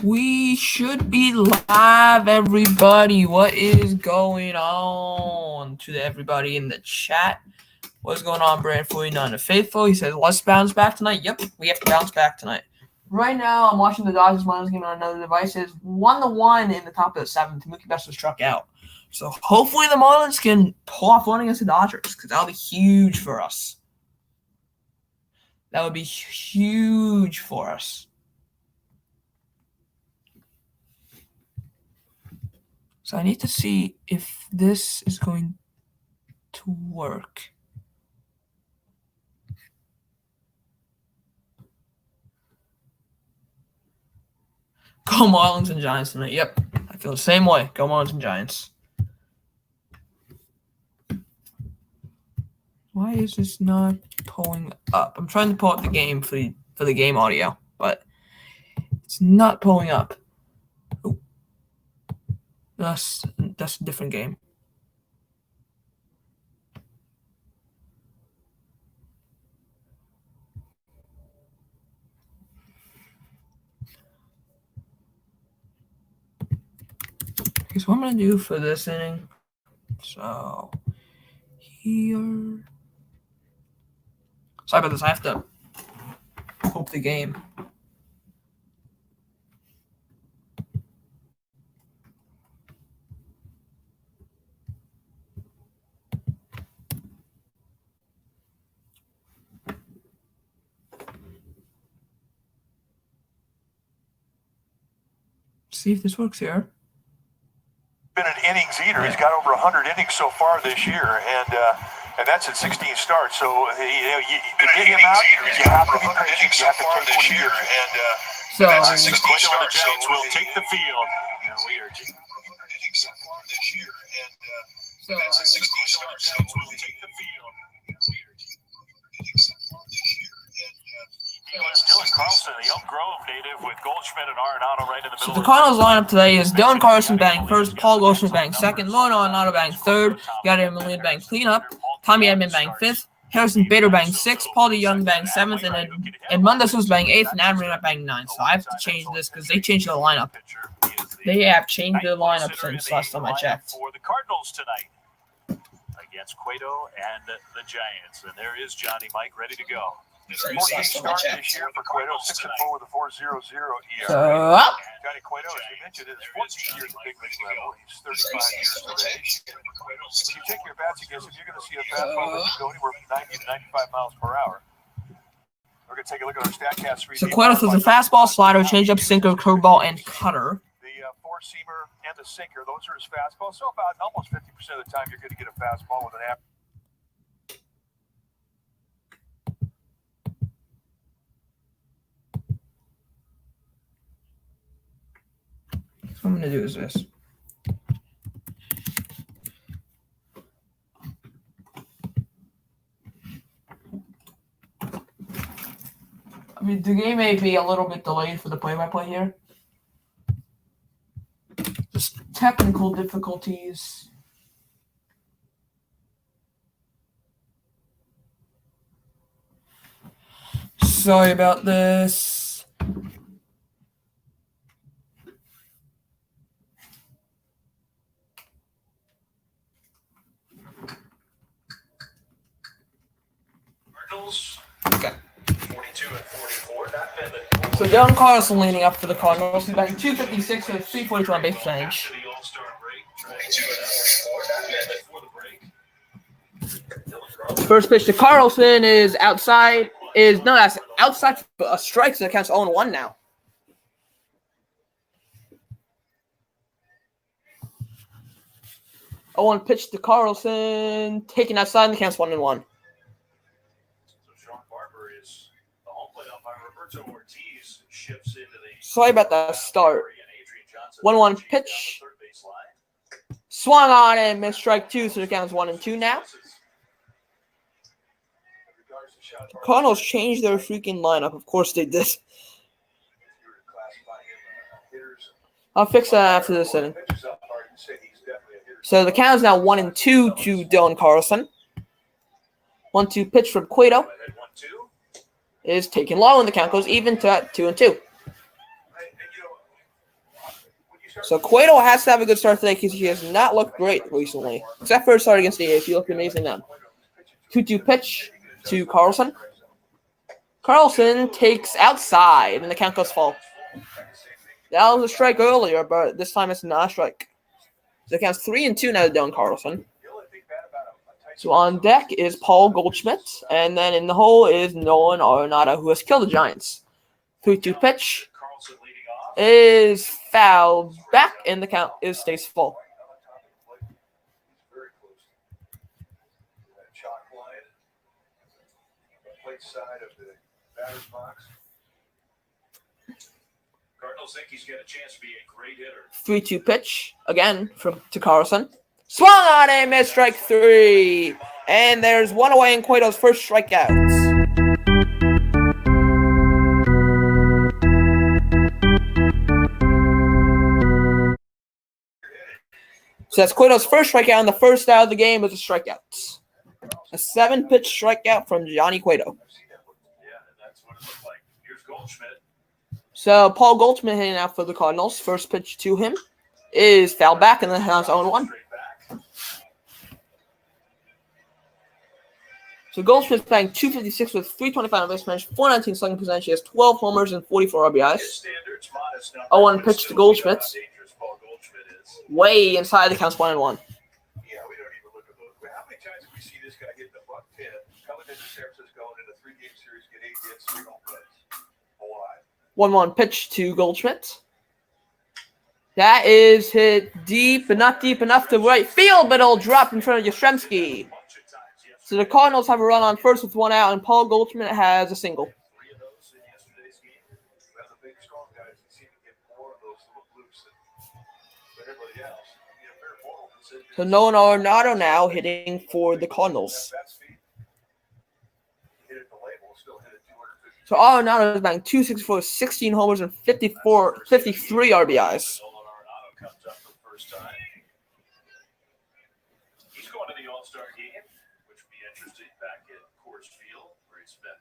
We should be live, everybody. What is going on? To everybody in the chat, what's going on, Brand 49 the Faithful? He says, let's bounce back tonight. Yep, we have to bounce back tonight. Right now, I'm watching the Dodgers Marlins game on another device. It's 1-1 in the top of the seventh. Mookie Betts was struck out. So hopefully the Marlins can pull off one against the Dodgers, because that'll be huge for us. That would be huge for us. So I need to see if this is going to work. Go Marlins and Giants tonight. Yep, I feel the same way. Go Marlins and Giants. Why is this not pulling up? I'm trying to pull up the game for the game audio, but it's not pulling up. Oh. That's a different game. Here's what I'm gonna do for this inning. So here. Sorry about this. I have to hope the game. See if this works here. Been an innings eater. He's got over 100 innings so far this year, and that's at 16 starts. So to get him out, you have to be patient. You have to take what he gives you. So that's at 16 starts. The Giants will take the field. We are taking 100 innings so far this year, and that's at 16 starts. So we'll take the field. We are taking 100 innings so far this year, Dylan Carlson, the Elk Grove native, with Goldschmidt and Arenado right in the middle. So the Cardinals lineup today is Dylan Carlson batting first, Paul Goldschmidt batting second, Lono Arenado batting third, Yadier Molina batting cleanup, Tommy Edman batting fifth, Harrison Bader batting sixth, Paul DeYoung batting seventh, and then Edmundo Sosa batting eighth, and Adam Wainwright batting ninth. So I have to change this because they changed the lineup. They have changed the lineup since last time I checked. For the Cardinals tonight against Cueto and the Giants, and there is Johnny Mike ready to go. 14 start this year for Cueto, 6-4 with a 4.00 ERA. Johnny Cueto, as you mentioned, is 14 years at big league level. He's 35 years of age. If you take your bats against him, you're going to see a fastball that can go anywhere from 90 to 95 miles per hour. We're going to take a look at our StatCast. So Cueto throws a fastball, slider, changeup, sinker, curveball, and cutter. The four-seamer and the sinker, those are his fastballs. So about almost 50% of the time, you're going to get a fastball with an average. What I'm going to do is this. I mean, the game may be a little bit delayed for the play-by-play here. Just technical difficulties. Sorry about this. Okay. 42 and 44. So Dylan Carlson leading up for the Cardinals. He's batting .256 with 342 on base percentage. First pitch to Carlson is outside. That's outside for a strike, so it counts 0-1 now. Oh, pitch to Carlson, taken outside, and the counts 1-1. Sorry about the start. 1-1 pitch. Swung on and missed strike two, so the count's 1-2 now. The Cardinals changed their freaking lineup. Of course they did. I'll fix that after this inning. So the count is now 1-2 to Dylan Carlson. 1-2 pitch from Cueto is taken low, and the count goes even to 2-2. So Cueto has to have a good start today because he has not looked great recently. Except for his start against the A's. He looked amazing then. 2-2 pitch to Carlson. Carlson takes outside, and the count goes full. That was a strike earlier, but this time it's not a strike. So it counts 3-2 now to Dylan Carlson. So on deck is Paul Goldschmidt, and then in the hole is Nolan Arenado, who has killed the Giants. 3-2 pitch is fouled back, and the count stays full. Cardinals think he's got a chance to be a great hitter. 3-2 pitch again to Carlson. Swung on a missed, strike 3. And there's one away in Cueto's first strikeouts. So that's Cueto's first strikeout, and the first out of the game was a strikeout. A 7-pitch strikeout from Johnny Cueto. Yeah, that's what it looked like. Here's Goldschmidt. So Paul Goldschmidt hitting out for the Cardinals. First pitch to him is fouled back, and then has 0-1. So Goldschmidt's batting .256 with .325 on base percentage, .419 slugging percentage. He has 12 homers and 44 RBIs. 0-1 pitch to Goldschmidt. Way inside the counts 1-1. Yeah, we don't even look at those. How many times have we seen this guy get the buck 10, coming into San Francisco in a 3-game series, get 8 hits, 3 home runs? 1-1 pitch to Goldschmidt. That is hit deep, but not deep enough to right field, but it'll drop in front of Yastrzemski. So the Cardinals have a run on first with 1 out, and Paul Goldschmidt has a single. 3 of those in yesterday's game. Well, the big strong guys seem to get more of those little bloops than everybody else. So Nolan Arenado now hitting for the Cardinals. So Arenado is batting .264, 16 homers and 53 RBIs. He's going to the All-Star game, which would be interesting back at Coors Field, where he spent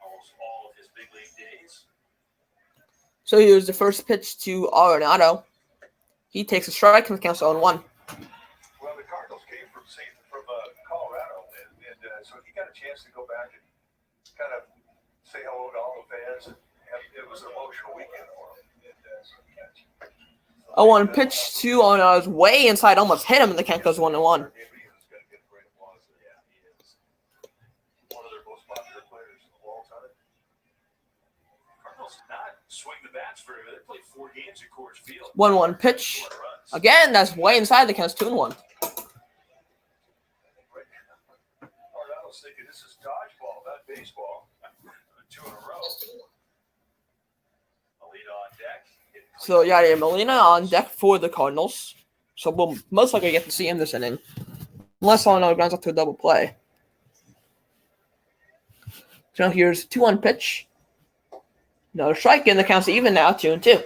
almost all of his big league days. So here's the first pitch to Arenado. He takes a strike and counts 0-1. Well, the Cardinals came from Colorado, and so he got a chance to go back and kind of say hello to all the fans. And it was an emotional weekend for him. 0-1 pitch to Arenado's way inside, almost hit him, and the count goes 1-1. Swing the bats for him. They played 4 games at Coors Field. 1-1 pitch. Again, that's way inside the counts 2-1. Arenado's thinking this is dodgeball, not baseball. 2 in a row. Molina on deck. So Yadier Molina on deck for the Cardinals. So we'll most likely get to see him this inning. Unless Arenado grounds up to a double play. So here's 2-1 pitch. Another strike, and the count's even now, 2-2.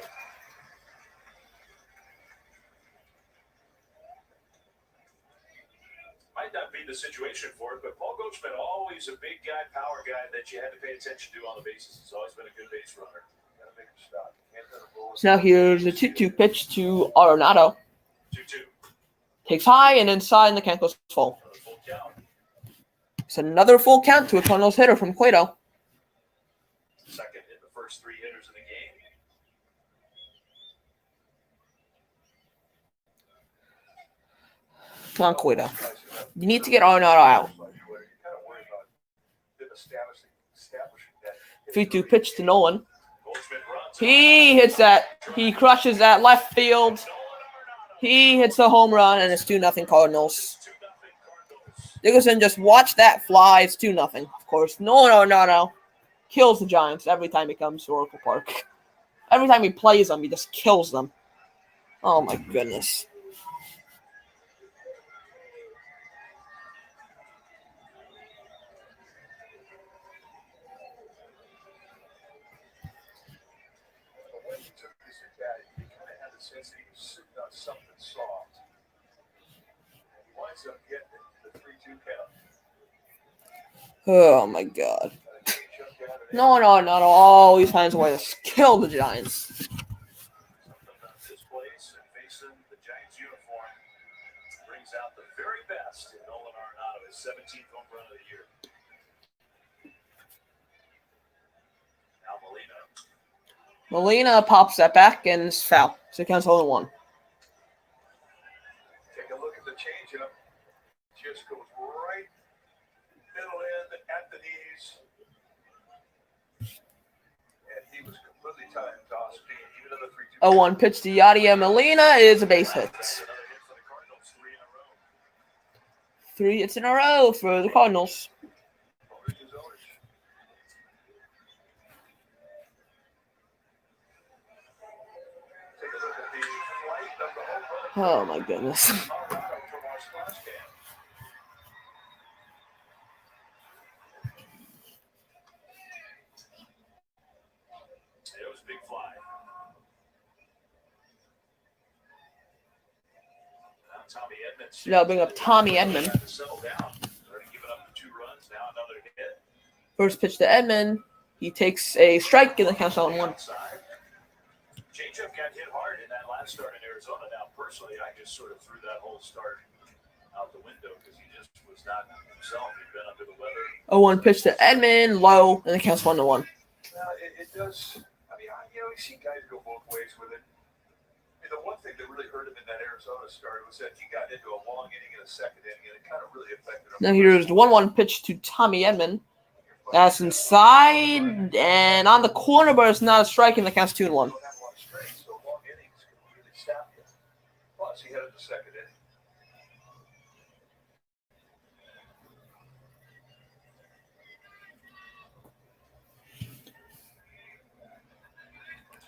Might not be the situation for it, but Paul Goldschmidt, always a big guy, power guy that you had to pay attention to on the bases. He's always been a good base runner. Gotta make him stop. So now here's a 2-2 pitch to Arenado. 2-2. Takes high and inside, and the count goes full. Another full count. It's another full count to a Cardinals hitter from Cueto. Second in the first 3 hitters of the game. Come on, Cueto. You need to get Arenado out. 3-2 pitch to Nolan. He hits that. He crushes that left field. He hits a home run, and it's 2-0 Cardinals. Dickerson just watch that fly. It's 2-0. Of course, Nolan Arenado kills the Giants every time he comes to Oracle Park. Every time he plays them, he just kills them. Oh, my goodness. When he took this at bat, he kind of had the sense that he was sitting on something soft. And he winds up getting the 3-2 count. Oh, my God. No, Arenado always finds a way to kill the Giants. Anderson, the Giants uniform, brings out the very best in Nolan Arenado, his 17th home run of the year. Now Molina pops that back and it's foul. So it counts 0-1. Take a look at the changeup. Just goes right middle in at the knees. And he was completely timed off speed. Even in the 3-2. 0-1 pitch to Yadier Molina is a base hit. 3 hits in a row for the Cardinals. Oh my goodness. It was a big fly. Tommy Edmonds. Now bring up Tommy Edman. First pitch to Edman. He takes a strike and the count's 0-1. Changeup got hit hard in that last start in Arizona. Now, personally, I just sort of threw that whole start out the window because he just was not himself. He'd been under the weather. 0-1 pitch to Edman, low, and the count's 1-1. It does. I mean, you see guys go both ways with it. And the one thing that really hurt him in that Arizona start was that he got into a long inning and a second inning, and it kind of really affected him. Now here's the 1-1 pitch to Tommy Edman. That's inside and on the corner, but it's not a strike, and the count's 2-1. So long innings can really stop you. Plus, he had it the second inning.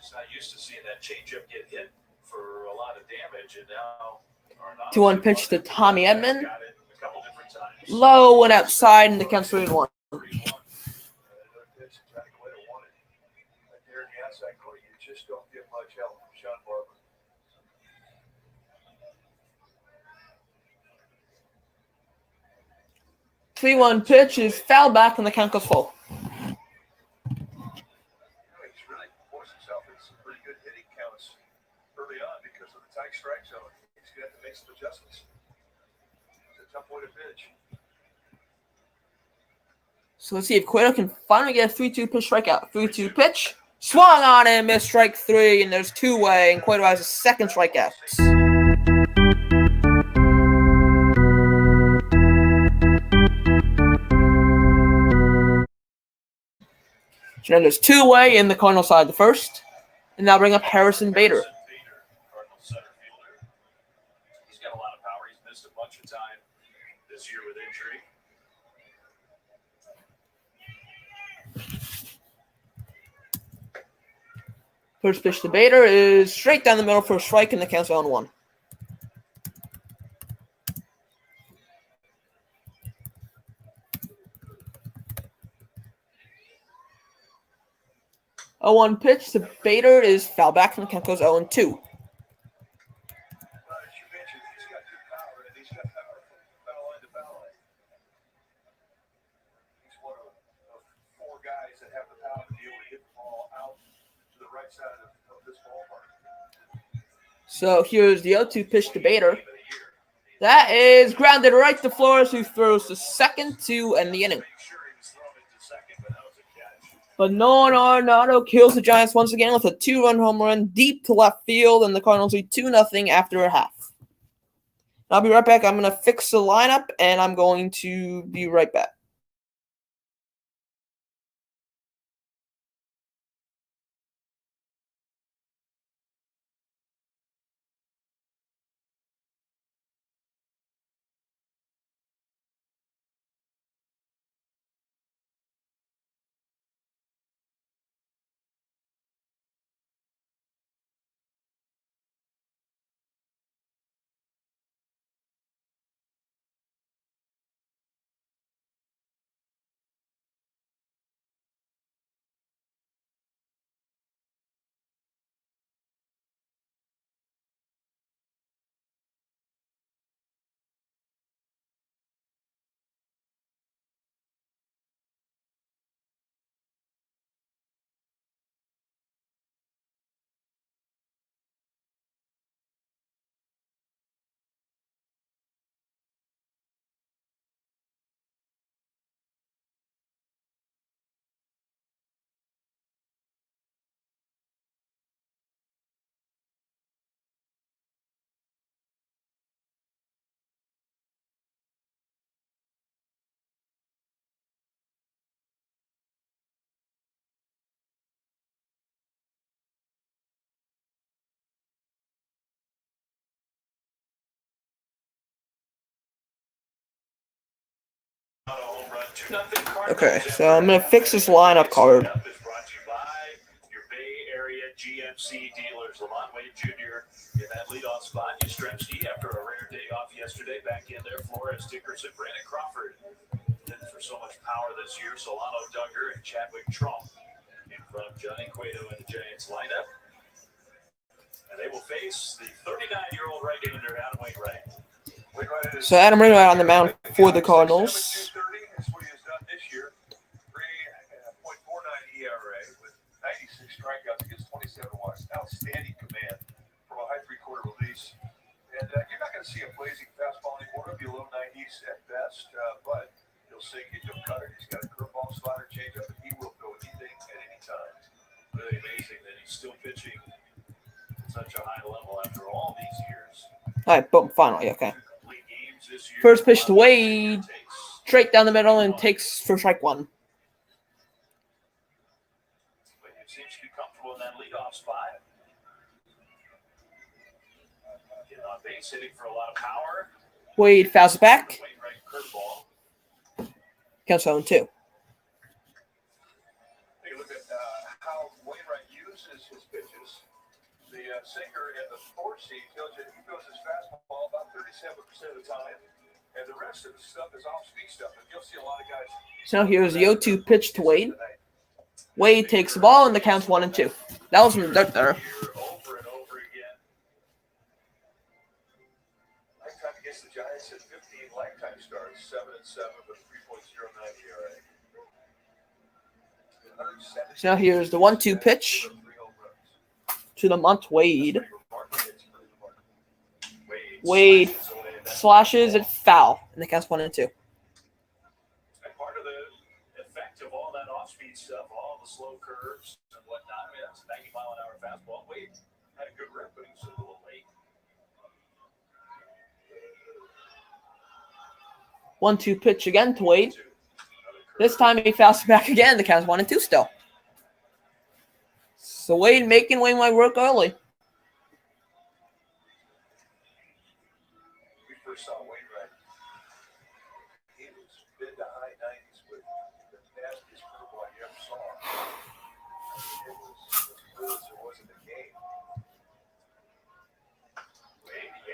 Just not used to seeing that changeup get hit for a lot of damage, and now 2-1 pitch to Tommy Edman. Low and outside, and the count's 3-1. You just don't get much help from Sean Barber. Three 3-1 pitch is fouled back, and the count goes full. He's really forced himself into some pretty good hitting counts early on because of the tight strike zone. He's going to have to make some adjustments. It's a tough way to pitch. So let's see if Cueto can finally get a 3-2 pitch strikeout. 3-2 pitch. Swung on and missed strike 3, and there's two-way, and Cueto has a second strikeout. So now there's two-way in the Cardinal side, the first. And now bring up Harrison Bader. Cardinal center fielder. He's got a lot of power. He's missed a bunch of time this year with injury. First pitch to Bader is straight down the middle for a strike, and the count's 0-1. A 1 pitch to Bader is foul back, and the count goes 0-2. As you mentioned, he's got good power, and he's got power from foul line to foul line. He's one of 4 guys that have the power to be able to hit the ball out to the right side of this ballpark. So here's the 0-2 pitch to Bader. That is grounded right to Flores, who throws to second to end the inning. But Nolan Arenado kills the Giants once again with a 2-run home run deep to left field, and the Cardinals lead 2-0 after a half. I'll be right back. I'm going to fix the lineup, and I'm going to be right back. Okay, so I'm gonna fix this lineup card. Your Bay Area GMC dealers, Lamont Wade Jr. in that leadoff spot. Yastrzemski after a rare day off yesterday, back in there. Flores, Dickerson, Brandon Crawford. For so much power this year, Solano, Duggar, and Chadwick Trump in front of Johnny Cueto in the Giants lineup. And they will face the 39-year-old right-hander Adam Wainwright. So Adam Wainwright on the mound for the Cardinals. That's what he has done this year. 3.49 ERA with 96 strikeouts against 27 walks. Outstanding command from a high three-quarter release. And you're not going to see a blazing fastball anymore. It'll be low 90s at best, but he'll sink into a cutter. He's got a curveball, slider, changeup, and he will go anything at any time. Really amazing that he's still pitching at such a high level after all these years. All right, boom, finally, okay. First pitch to Wade, straight down the middle, and takes for strike one. But it seems to be comfortable in that leadoff spot. Getting on base, hitting for a lot of power. Wade fouls it back. Wainwright curveball. Counts 0-2. Take a look at how Wainwright uses his pitches. The sinker and the four seam tells you he goes his fastball about 37% of the time, and the rest of the stuff is off-speed stuff. And you'll see a lot of guys. So here's the 0-2 pitch to Wade. Wade takes the ball, and the count's 1-2. That was from the dirt there. Over and over again. Lifetime against the Giants at 15 lifetime starts, 7-7 with 3.09 ERA. So now here's the 1-2 pitch to the Mont Wade. Wade slashes it foul, and the count's 1-2. And part of the effect of all that off-speed stuff, all the slow curves and whatnot, I mean, that's a 90-mile-an-hour fastball. Wade had a good rip, but he was a little late. 1-2 pitch again to Wade. This time he fouls it back again. The count's 1-2 still. So Wade making Wainwright work early. We first saw Wainwright. He was mid to high 90s with the nastiest curveball you ever saw. It was as good as it was in the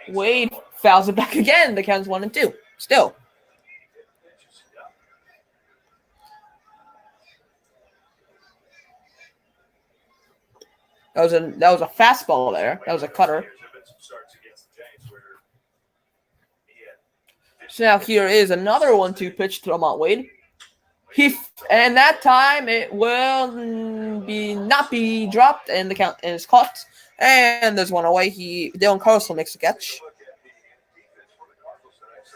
game. Wade fouls it back again. The count's 1-2 still. That was a fastball there. That was a cutter. So now here is another 1-2 pitch to Lamont Wade. And that time it will not be dropped, and the count is caught. And there's one away. Dylan Carlson makes the catch.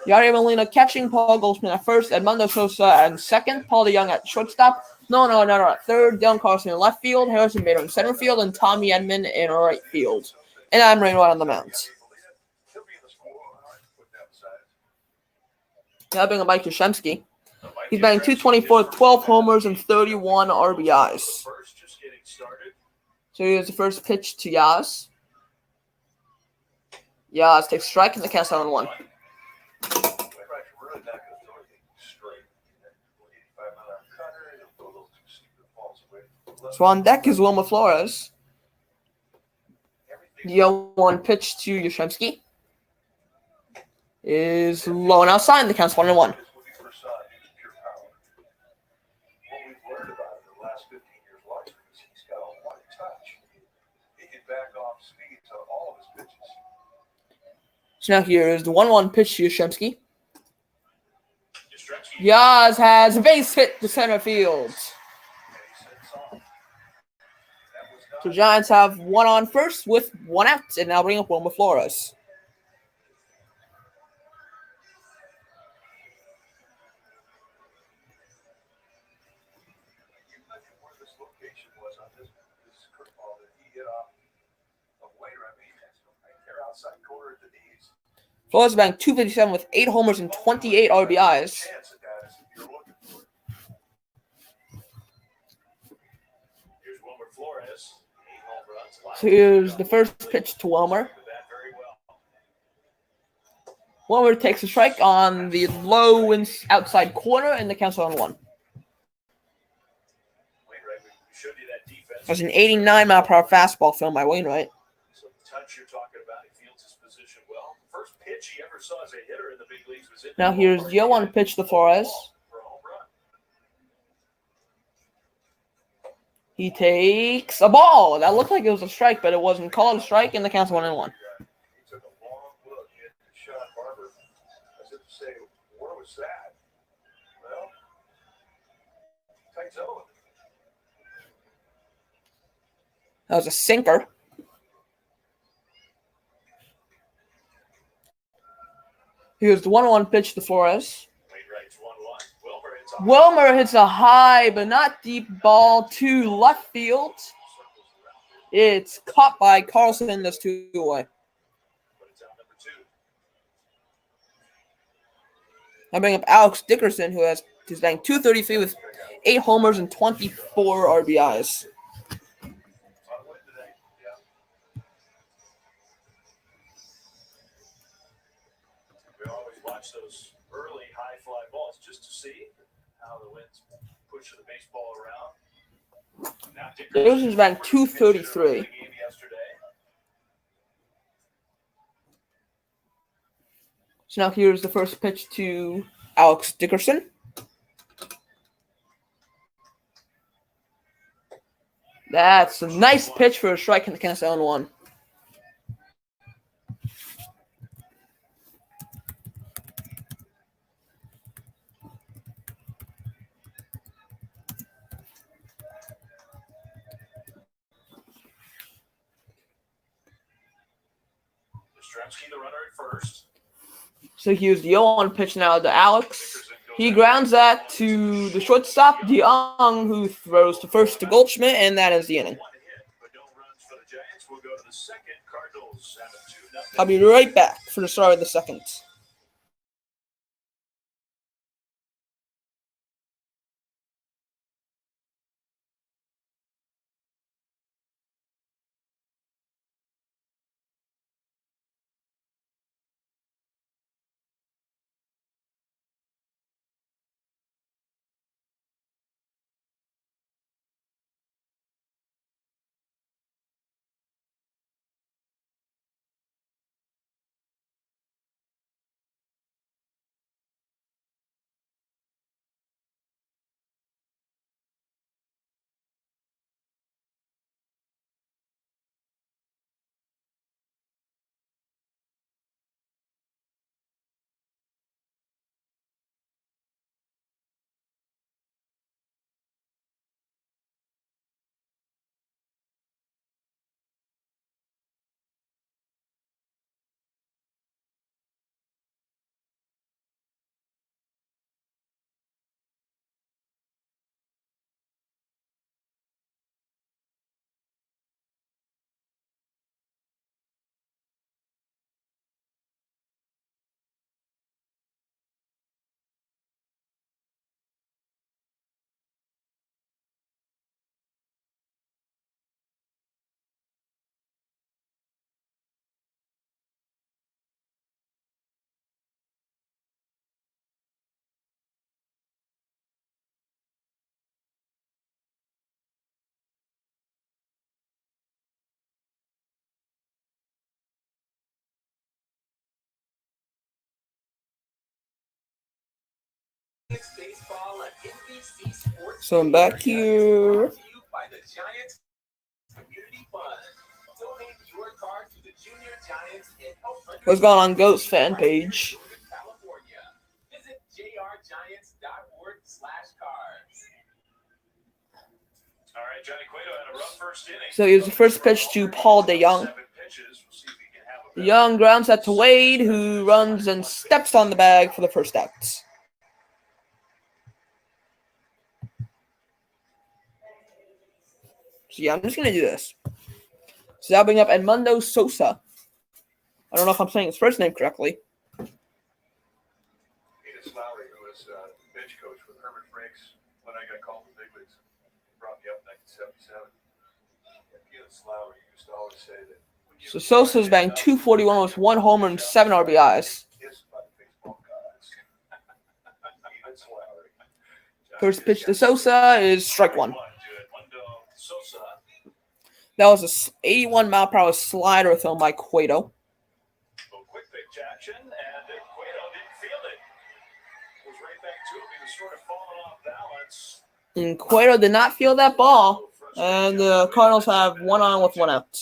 Yari Molina catching, Paul Goldschmidt at first, Edmundo Sosa at second, Paul DeYoung at shortstop. No, at third, Dylan Carlson in left field, Harrison Bader in center field, and Tommy Edman in right field. And I'm Wainwright on the mound. Now bring up Mike Yastrzemski. He's batting .224, 12 homers, and 31 RBIs. So here's the first pitch to Yaz. Yaz takes strike, and the count's 7-1. So on deck is Wilmer Flores. The 0-1 pitch to Yastrzemski is low and outside, and the count's 1-1. So now here is the 1-1 pitch to Yastrzemski. Yaz has a base hit to center field. So Giants have one on first with one out, and now bring up Wilmer Flores. Flores banked .257 with 8 homers and 28 RBIs. So here's the first pitch to Wilmer. Wainwright takes a strike on the low outside corner, and the count's on 1. There's an 89-mile-per-hour fastball thrown by Wainwright. Some touch you're talking about. He fields his position well. First pitch he ever saw as a hitter in the big leagues was Now here's Joe on pitch to Flores. He takes a ball. That looked like it was a strike, but it wasn't called a strike, and the count's 1-1. He took a long look at Sean Barber as if to say, "What was that?" Well, tight zone. That was a sinker. Here's the 1-1 pitch to Flores. Wilmer hits a high but not deep ball to left field. It's caught by Carlson. That's 2 away. I bring up Alex Dickerson, who's batting .233 with 8 homers and 24 RBIs. We always watch those early high fly balls just to see how the wind's pushing the baseball around. Now Dickerson's batting .233. So now here's the first pitch to Alex Dickerson. That's a nice pitch for a strike, and the count's 0-1. The runner at first. So here's the 0-1 pitch now to Alex. He grounds that to the shortstop, DeYoung, who throws to first to Goldschmidt, and that is the inning. I'll be right back for the start of the second. So I'm back here. What's going on, Goats fan page? Johnny Cueto had a rough first inning. So here's the first pitch to Paul DeYoung. DeYoung grounds that to Wade, who runs and steps on the bag for the first out. So yeah, I'm just gonna do this. So that'll bring up Edmundo Sosa. I don't know if I'm saying his first name correctly. Lowry, who was bench coach with Herbert Franks when I got called to the big leagues, brought me up in 1977. Lowry used to always say that. So Sosa's batting .241 with 1 homer and 7 RBIs. By the First pitch to Sosa is strike one. That was a 81-mile-per-hour slider thrown by Cueto. Quick pitch action, and Cueto didn't field it. Was right back to him. He was sort of falling off balance. And Cueto did not feel that ball. And the Cardinals have one on with one out.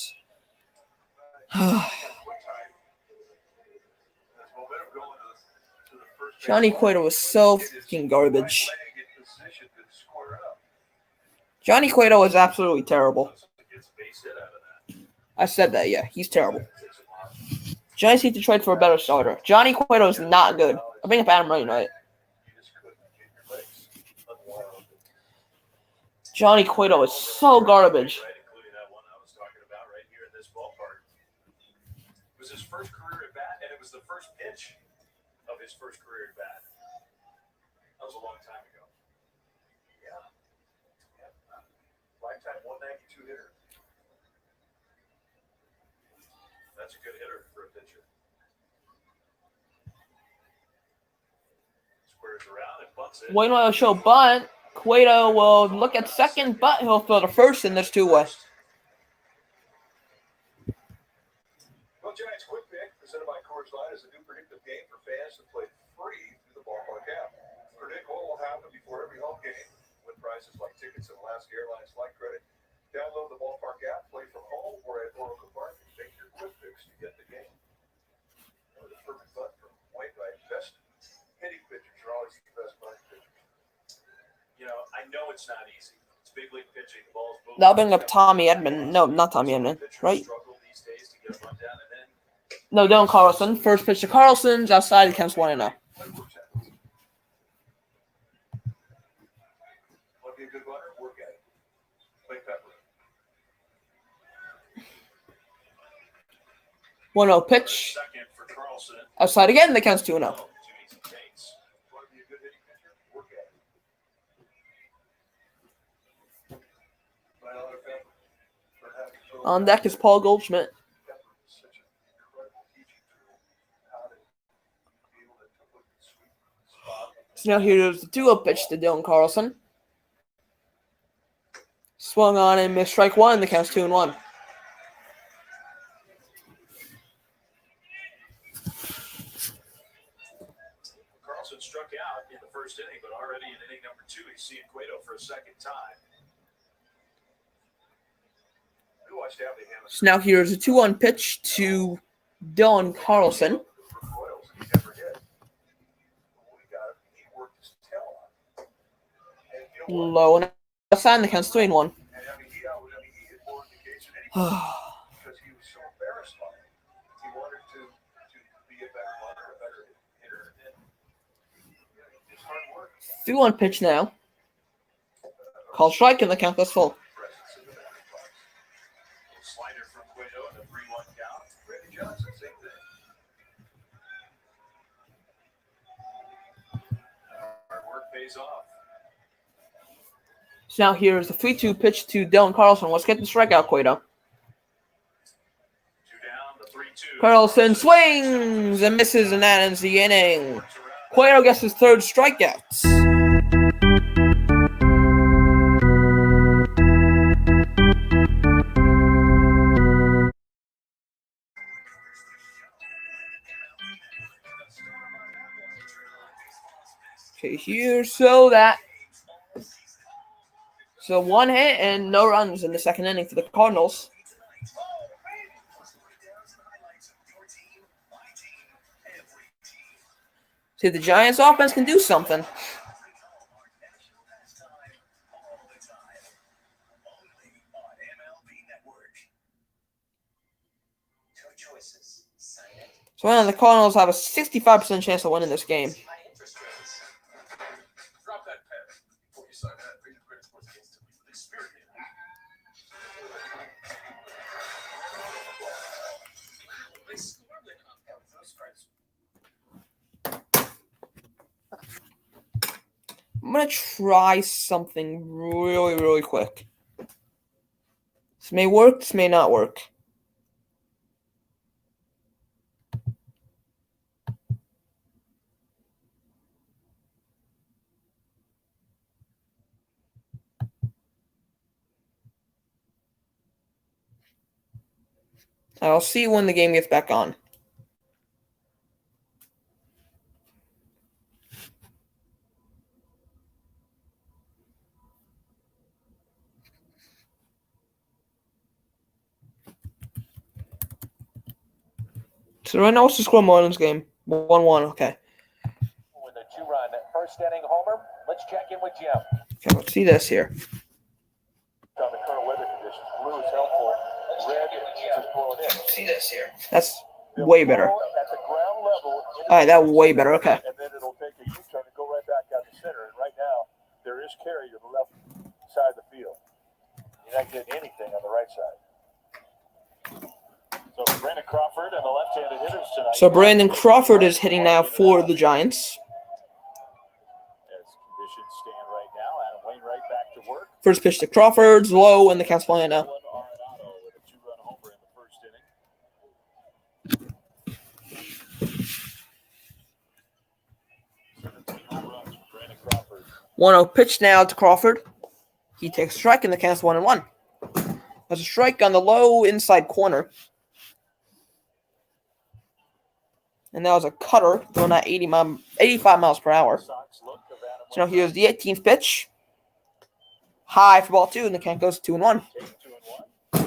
Johnny Cueto was so freaking garbage. Johnny Cueto is absolutely terrible. I said that, yeah. He's terrible. Giants need to trade for a better starter. Johnny Cueto is not good. I bring up Adam Wainwright. Johnny Cueto is so garbage. It was his first career at bat, and it was the first pitch of his first career at bat. That was a long time ago. Yeah. Lifetime 192 hitter. That's a good hitter for a pitcher. Squares around and bunts it. Wainwright will show bunt. Cueto will look at second, but he'll throw to first, and there's 2-away. Well, Giants quick pick presented by Coors Light is a new predictive game for fans to play free through the ballpark app. Predict what will happen before every home game. Win prizes like tickets and Alaska Airlines flight credit. Download the ballpark app, play from home or at Oracle Park, and make your quick picks to get the game. The perfect butt from Wainwright. Best hitting pitchers are always the best butt pitchers. You know, I know it's not easy. It's big league pitching. The ball's moving. That'll bring up Tommy Edman. No, not Tommy Edman, right? No, Dylan Carlson. First pitch to Carlson's outside. He counts 1-0. Want to be a good runner? Work at it. Play pepper. 1-0 pitch. Second for Carlson. Outside again. That counts 2-0. Want to be a good hitting pitcher? Work at it. On deck is Paul Goldschmidt. So now here's the 2-0 pitch to Dylan Carlson. Swung on and missed strike one. The count's 2-1. Carlson struck out in the first inning, but already in inning number 2, he's seeing Cueto for a second time. So now here's a 2-1 pitch to Dylan Carlson. Low and outside, the count's 3-1. Because he was so embarrassed by it. He wanted to be a better runner, a better hitter, and his hard work. 3-1 pitch now. Call strike and the count is full. Slider from Cueto and a 3-1 count. Randy Johnson, same thing. Hard work pays off. So now here's the 3-2 pitch to Dylan Carlson. Let's get the strikeout, Cueto. Carlson swings and misses, and that ends the inning. Cueto gets his third strikeout. Okay, here, so 1 hit and no runs in the second inning for the Cardinals. See if the Giants offense can do something. So now the Cardinals have a 65% chance of winning this game. I'm going to try something really, really quick. This may work, this may not work. I'll see you when the game gets back on. So right now, what's the score Marlins game? 1-1, okay. With a 2-run first inning homer, let's check in with Jim. Okay, let's see this here. On the current weather conditions, blue is helpful. Red is blowing in. See this here. That's way better. At the ground level. Alright, that way better, okay. And then it'll take a U-turn and go right back out the center. And right now, there is carry to the left side of the field. You're not getting anything on the right side. So Brandon Crawford and the left-handed hitters tonight. So Brandon Crawford is hitting now for the Giants. As conditions stand right now, Adam Wainwright back to work. First pitch to Crawford's low, and the count's flying now. With a 2-run homer in the first inning. 17 home runs for Brandon Crawford. 1-0 pitch now to Crawford. He takes a strike, and the count's 1-1. There's a strike on the low inside corner. And that was a cutter going at 85 miles per hour. So now here's the 18th pitch. High for ball 2, and the count goes 2-1. The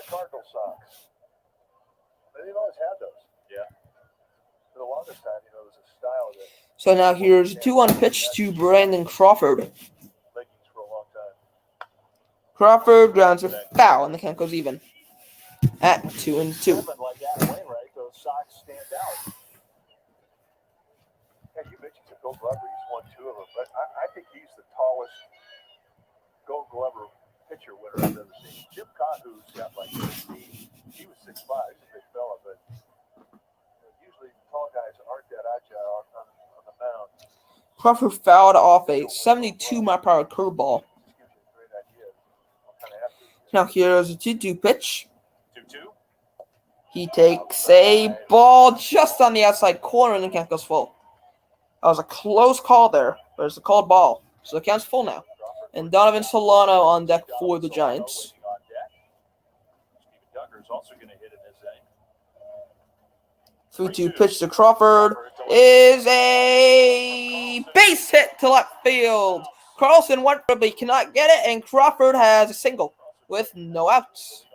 Cardinal socks. They didn't always have those. Yeah. For the longest time, there's a style that. So now here's a 2-1 pitch to Brandon Crawford. Leggings for a long time. Crawford grounds a foul, and the count goes even at 2-2. Like Adam Wainwright, those socks stand out. Yeah, you mentioned the Gold Glover. He's won 2 of them, but I think he's the tallest Gold Glover pitcher winner I've ever seen. Jim Cahu's got like 15. He was 6'5". He's a big fella, but usually tall guys aren't that agile on the mound. Crawford fouled off a 72-mile-per-hour curveball. Now here's a 2-2 pitch. 2-2. He takes a ball just on the outside corner, and the count goes full. That was a close call there, but it's a called ball. So the count's full now. And Donovan Solano on deck for the Giants. Steven Duggar's also going to hit in his inning. 3-2 pitch to Crawford is a base hit to left field. Carlson went for it, but he cannot get it, and Crawford has a single with no outs.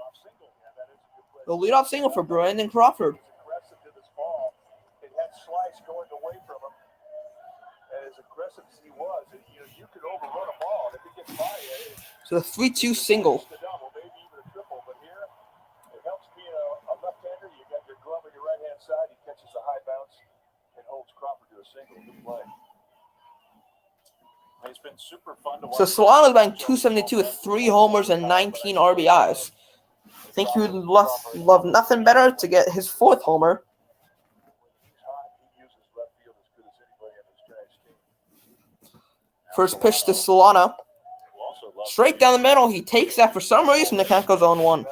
The leadoff single for Brandon Crawford. Aggressive to this ball. It had Slice going away from him. And as aggressive as he was, you could overrun a ball. And if it gets by you, So the 3-2 single. a double, maybe even a triple. But here, it helps being a left-hander. You got your glove on your right-hand side. He catches a high bounce and holds Crawford to a single. Good play. It's been super fun to watch. So Solano's batting .272 with 3 homers and 19 RBIs. I think he would love nothing better to get his 4th homer. First pitch to Solano. Straight down the middle. He takes that for some reason. The count goes 0-1.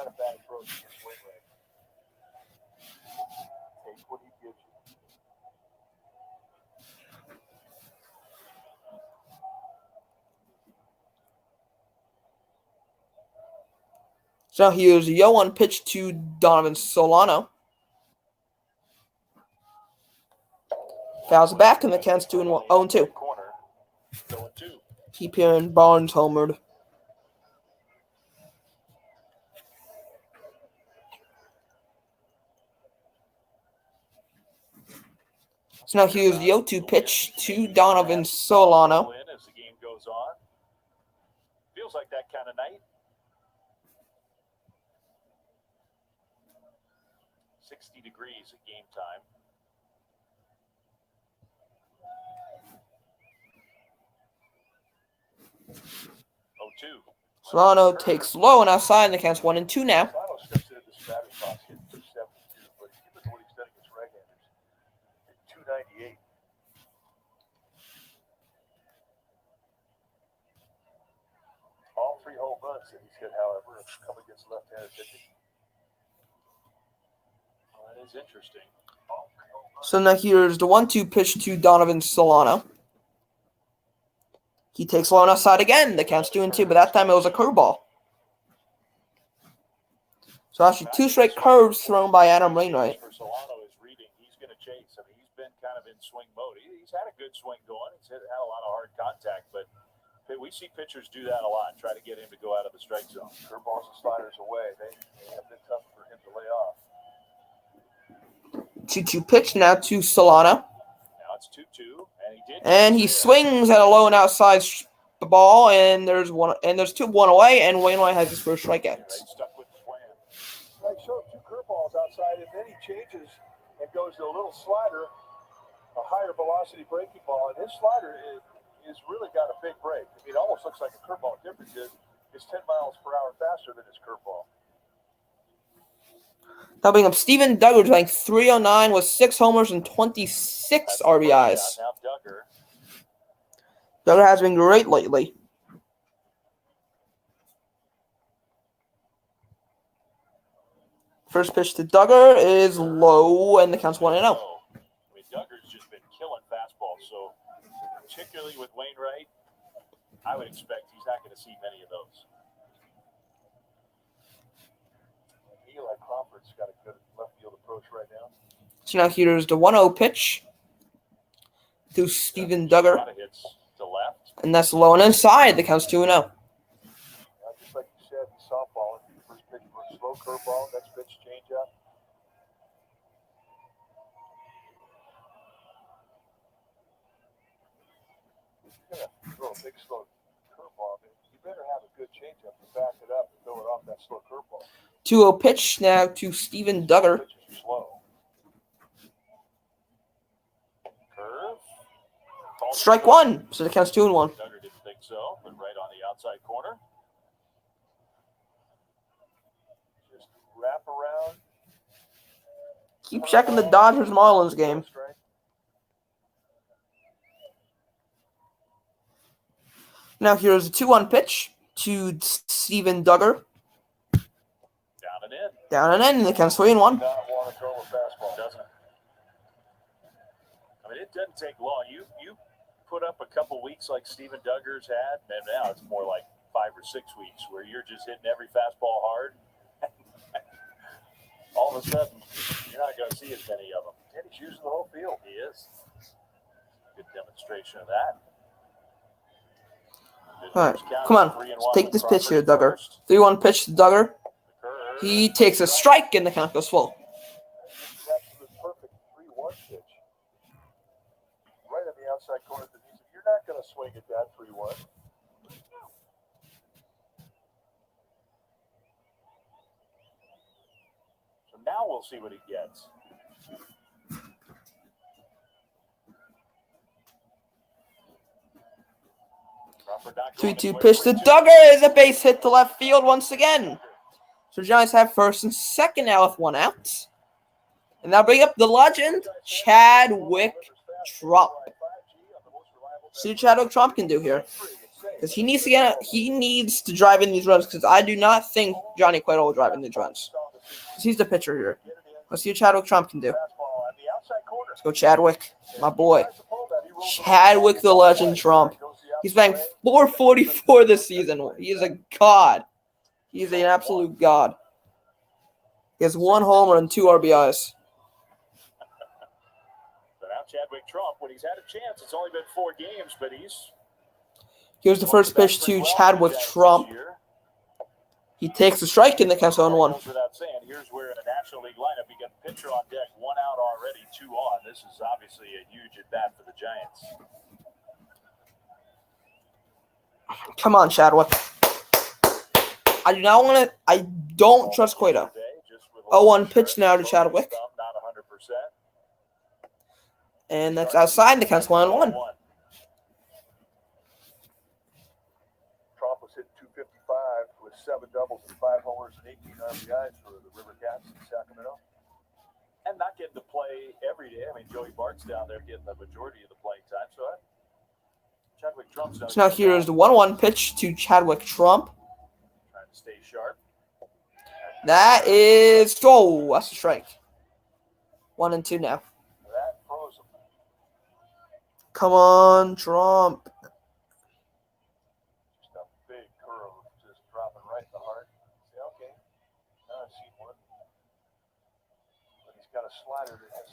So here's a 0-1 pitch to Donovan Solano. Fouls it back, and the count's 0-2. Keep hearing Barnes homered. So now here's the 0-2 pitch to Donovan Solano. As the game goes on. Feels like that kind of night. 60 degrees at game time. Oh, 2. Solano takes low and outside, and the count's 1-2 now. Solano steps into this batting box hitting .272, but look at what he's done against right-handers. Hit .298. All 3 home runs that he's hit, however, have come against left-handed pitching. Well, that is interesting. So now here's the 1-2 pitch to Donovan Solano. He takes low and outside again. The count's 2-2, but that time it was a curveball. So actually 2 straight curves thrown by Adam Wainwright. For Solano is reading. He's going to chase. I mean, he's been kind of in swing mode. He's had a good swing going. He's had a lot of hard contact, but we see pitchers do that a lot. Try to get him to go out of the strike zone. Curveballs and sliders away. They have been tough for him to lay off. 2-2 pitch now to Solano. Now it's 2-2, and he swings at a low and outside the ball, and there's 2-1 away, and Wainwright has his first strikeout. Stuck with the plan. Right, showed 2 curveballs outside, and then he changes and goes to a little slider, a higher velocity breaking ball, and his slider is really got a big break. I mean, it almost looks like a curveball. The difference is it's 10 miles per hour faster than his curveball. Now bring up Steven Duggar, batting .309 with 6 homers and 26 RBIs. Now Duggar has been great lately. First pitch to Duggar is low, and the count's 1-0. I mean, Duggar's just been killing fastballs, so particularly with Wainwright, I would expect he's not going to see many of those. Eli Crawford's got a good left field approach right now. So now here's the 1-0 pitch to Steven Duggar. A lot of hits to left. And that's low and inside. The count's 2-0. Just like you said, softball. First pitch for a slow curveball. Next pitch change up. He's going to throw a big slow curveball. You better have a good changeup to back it up and throw it off that slow curveball. 2-0 pitch now to Steven Duggar. Slow. Curve. Strike 1. So the count's 2-1. Duggar didn't think so, but right on the outside corner. Just wrap around. Keep checking the Dodgers-Marlins game. Now here's a 2-1 pitch to Steven Duggar. Down and in, the count's 3-1. Not want to throw a fastball, doesn't it? I mean, it doesn't take long. You put up a couple weeks like Steven Duggar's had, and now it's more like 5 or 6 weeks where you're just hitting every fastball hard. All of a sudden, you're not going to see as many of them. And he's using the whole field. He is. Good demonstration of that. All right, come on. Let's take this pitch here, Duggar. 3-1 pitch to Duggar. He takes a strike, and the count goes full. That's the perfect 3-1 pitch. Right on the outside corner. You're not going to swing at that 3-1. So now we'll see what he gets. 3-2 pitch to Duggar is a base hit to left field once again. So Giants have first and second now with 1 out. And now bring up the legend, Chadwick Trump. See what Chadwick Trump can do here. Because he needs to drive in these runs, because I do not think Johnny Cueto will drive in these runs. Because he's the pitcher here. Let's see what Chadwick Trump can do. Let's go Chadwick, my boy. Chadwick the legend Trump. He's batting .444 this season. He is a god. He's an absolute god. He has 1 homer and 2 RBIs. So now Chadwick Trump, when he's had a chance, it's only been 4 games, but here's the first pitch to Chadwick Trump. He takes a strike in the count 0-1. Without saying, here's where in a National League lineup, you got pitcher on deck, 1 out already, 2 on. This is obviously a huge at bat for the Giants. Come on, Chadwick. I don't trust Cueto. 0-1 pitch now to Chadwick. And that's outside. The count's 1-1. Trump was hitting .255 with 7 doubles and 5 homers and 18 RBIs for the River Cats in Sacramento. And not getting to play every day. I mean, Joey Bart's down there getting the majority of the playing time. So Chadwick Trump's done. So now here's the 1-1 pitch to Chadwick Trump. Trying to stay sharp. That is that's a strike. 1 and 2 now. That froze him. Come on, Trump. Just a big curve, just dropping right in the heart. Say, okay, now I've seen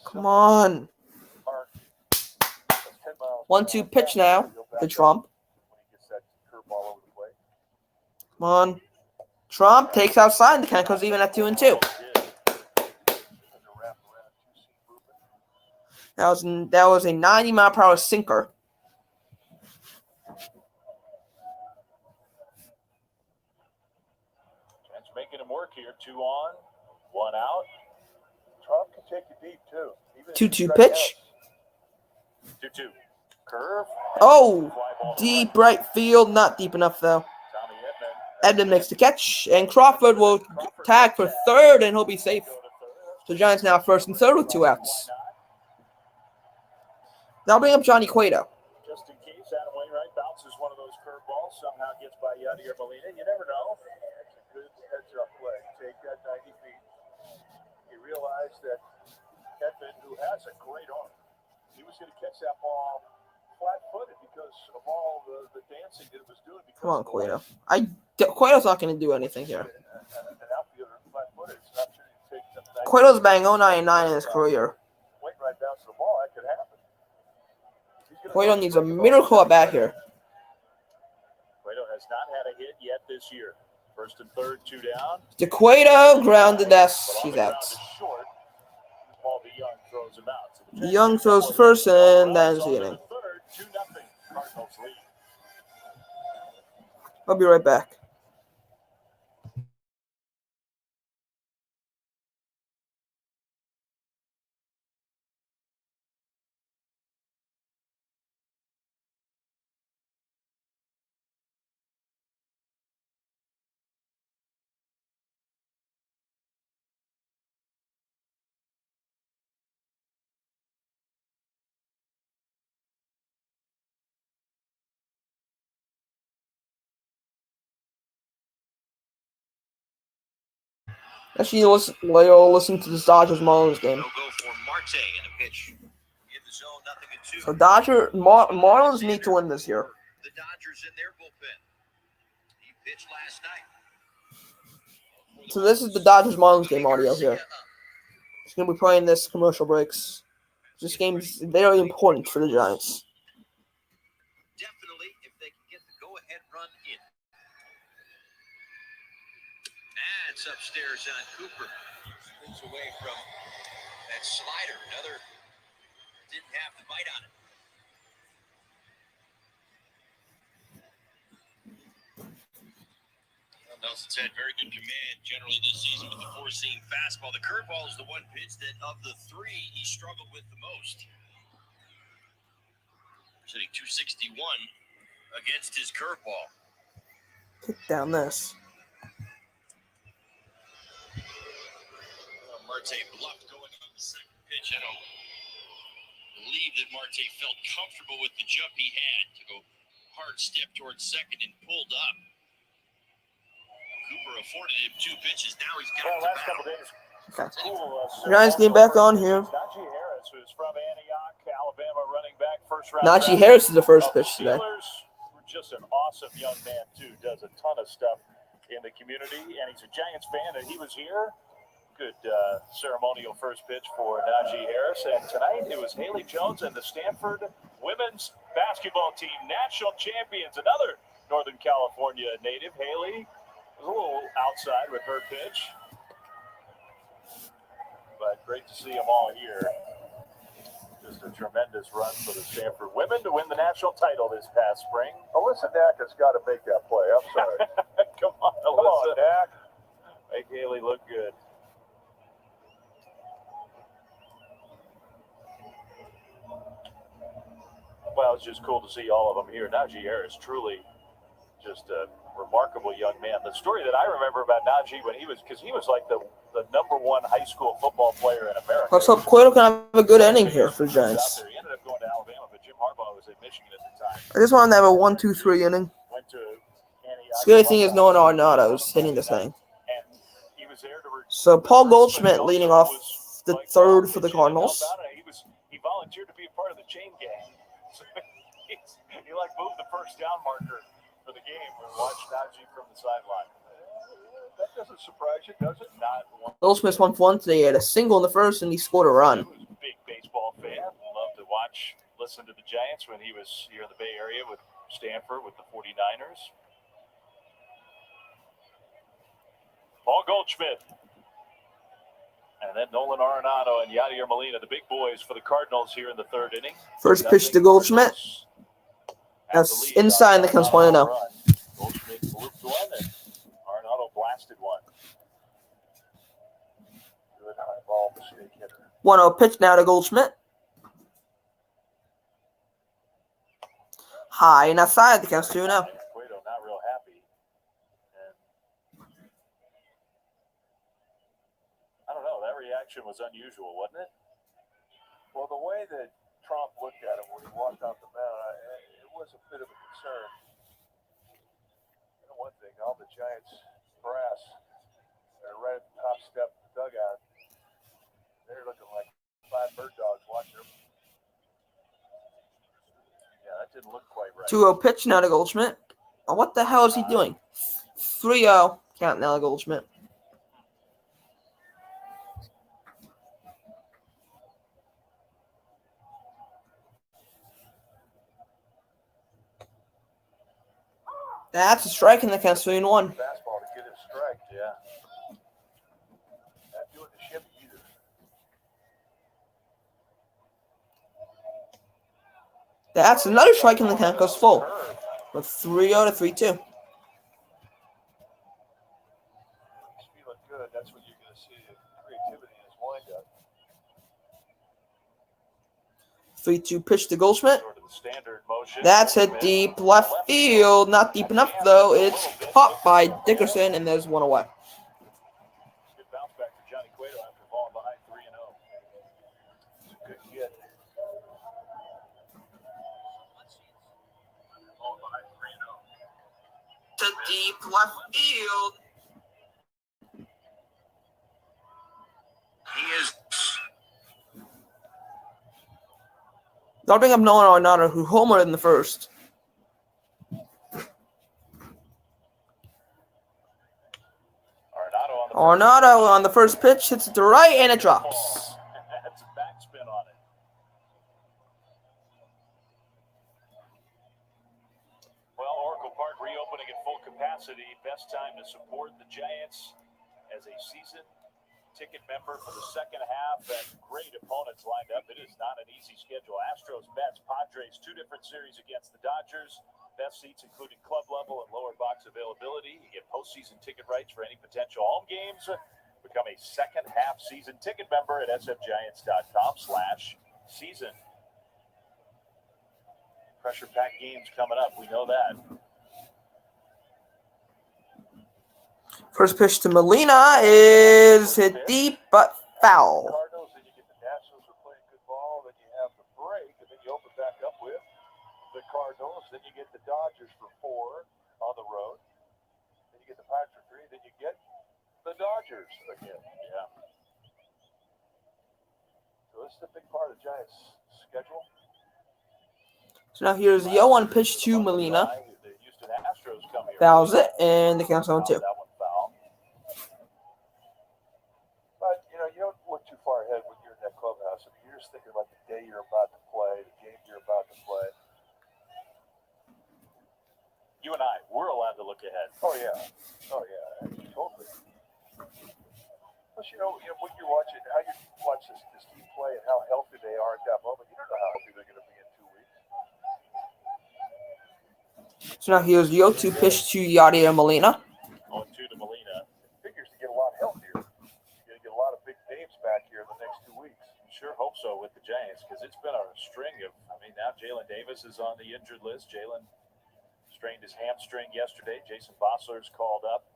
Come on. 1-2 pitch now to Trump. Come on. Trump takes outside. The count goes even at 2-2. That was a 90-mile-per-hour sinker. That's making him work here. 2 on, 1 out. Trump can take you deep too. 2-2 pitch. 2-2. Curve. Oh, deep right field. Not deep enough, though. Edmund makes the catch, and Crawford will tag for third, and he'll be safe. So the Giants now first and third with 2 outs. Now bring up Johnny Cueto. Just in case Adam Wainwright bounces one of those curveballs, somehow gets by Yadier Molina. You never know. It's a good heads-up play. Take that 90 feet. You realize that Edmund, who has a great arm, he was going to catch that ball flat-footed because of all the dancing that it was doing. Come on, Cueto. Cueto's not going to do anything here. Cueto's batting 0.99 in his career. Cueto needs a miracle at bat here. Cueto has not had a hit yet this year. First and third, 2 down. To Cueto, grounded. He's out. Young throws first, and that is the inning. I'll be right back. Actually, listen to this Dodgers-Marlins game. So Marlins need to win this year. The Dodgers in their bullpen. He pitched last night. So this is the Dodgers-Marlins game audio here. It's going to be playing this commercial breaks. This game is very important for the Giants. Definitely, if they can get the go-ahead run in. That's upstairs on Cooper. Moves away from that slider. Another didn't have the bite on it. Nelson's had very good command generally this season with the four-seam fastball. The curveball is the one pitch that of the 3 he struggled with the most. Sitting 261 against his curveball. Kick down this. Marte bluffed going on the second pitch. I don't believe that Marte felt comfortable with the jump he had to go hard step towards second and pulled up. Cooper afforded him 2 pitches. Now he's got the last couple days. Okay. Giants getting back on here. Najee Harris, who's from Antioch, Alabama, running back, first round. Najee Harris is the first pitch today. Just an awesome young man too. Does a ton of stuff in the community, and he's a Giants fan. And he was here. Good ceremonial first pitch for Najee Harris. And tonight it was Haley Jones and the Stanford women's basketball team, national champions. Another Northern California native, Haley, was a little outside with her pitch. But great to see them all here. Just a tremendous run for the Stanford women to win the national title this past spring. Alyssa Dak has got to make that play. I'm sorry. Come on, Dak. Make Haley look good. Well, it's just cool to see all of them here. Najee Harris, truly just a remarkable young man. The story that I remember about Najee when he was like the #1 high school football player in America. Let's hope Cueto can have a good inning here for the Giants. He ended up going to Alabama, but Jim Harbaugh was at Michigan at the time. I just want to have a 1-2-3 inning. Went to Antioch. The scary thing is no one Arenado's hitting this thing. And he was there to So Paul Goldschmidt leading off the third for the Cardinals. He volunteered to be a part of the chain gang. So he moved the first down marker for the game and watched Najee from the sideline. That doesn't surprise you, does it? Not one. Goldschmidt's 1-for-1 today. He had a single in the first, and he scored a run. He was a big baseball fan. Loved to listen to the Giants when he was here in the Bay Area with Stanford with the 49ers. Paul Goldschmidt. And then Nolan Arenado and Yadier Molina, the big boys for the Cardinals here in the third inning. First pitch to Goldschmidt. That's inside, that comes 1-0. Goldschmidt looped one, and Arenado blasted one. Good high ball mistake hitter. 1-0 pitch now to Goldschmidt. High and outside, the counts 2-0. Cueto not real happy. And I don't know, that reaction was unusual, wasn't it? Well, the way that Trump looked at him when he walked off the mound, it was a bit of a concern. And one thing, all the Giants brass are right at the top step of the dugout. They're looking like 5 bird dogs watching them. Yeah, that didn't look quite right. 2-0 pitch now to Goldschmidt. Oh, what the hell is he doing? 3-0 count now to Goldschmidt. That's a strike, and the count's 3-1. Fastball to get it strike, yeah. Not doing the ship either. That's another strike, and the count goes full. With 3-0 to 3-2. He's feeling good. That's when you're going to see the creativity in his windup. 3-2 pitch to Goldschmidt. Sort of the standard motion. That's hit deep left field. Not deep enough, though. It's caught by Dickerson, and there's 1 away. Good bounce back for Johnny Cueto after falling behind 3-0. It's a good hit. Falling behind 3-0. To deep left field. He is. I'll bring up Nolan Arenado, who homered in the first. Arenado on the first pitch hits it to right, and it drops. That's a backspin on it. Well, Oracle Park reopening at full capacity. Best time to support the Giants as a season ticket member for the second half, and great opponents lined up. It is not an easy schedule. Astros, Mets, Padres, 2 different series against the Dodgers. Best seats including club level and lower box availability. You get postseason ticket rights for any potential home games. Become a second half season ticket member at sfgiants.com/season. Pressure packed games coming up. We know that. First pitch to Molina is hit deep, but foul. Cardinals, then you get the Nationals who are playing good ball, then you have the break, and then you open back up with the Cardinals, then you get the Dodgers for 4 on the road, then you get the Pirates for 3, then you get the Dodgers again. Yeah. So this is a big part of the Giants' schedule. So now here's the 0-1 pitch to Molina. The Houston Astros come here. Fouls it, and the count's 0-2. That one foul. But, you don't look too far ahead when you're in that clubhouse. I mean, you're just thinking about the day you're about to play, the game you're about to play. You and I, we're allowed to look ahead. Oh, yeah. Totally. Plus, when you're watching, how you watch this team play and how healthy they are at that moment, you don't know how healthy they're going to be in 2 weeks. So now here's the 0-2 pitch to Yadier Molina. 0-2 to Molina. Figures to get a lot healthier. You're going to get a lot of big names back here in the next 2 weeks. Sure hope so with the Giants, because it's been a string of, now Jalen Davis is on the injured list. Jalen strained his hamstring yesterday. Jason Bossler's called up.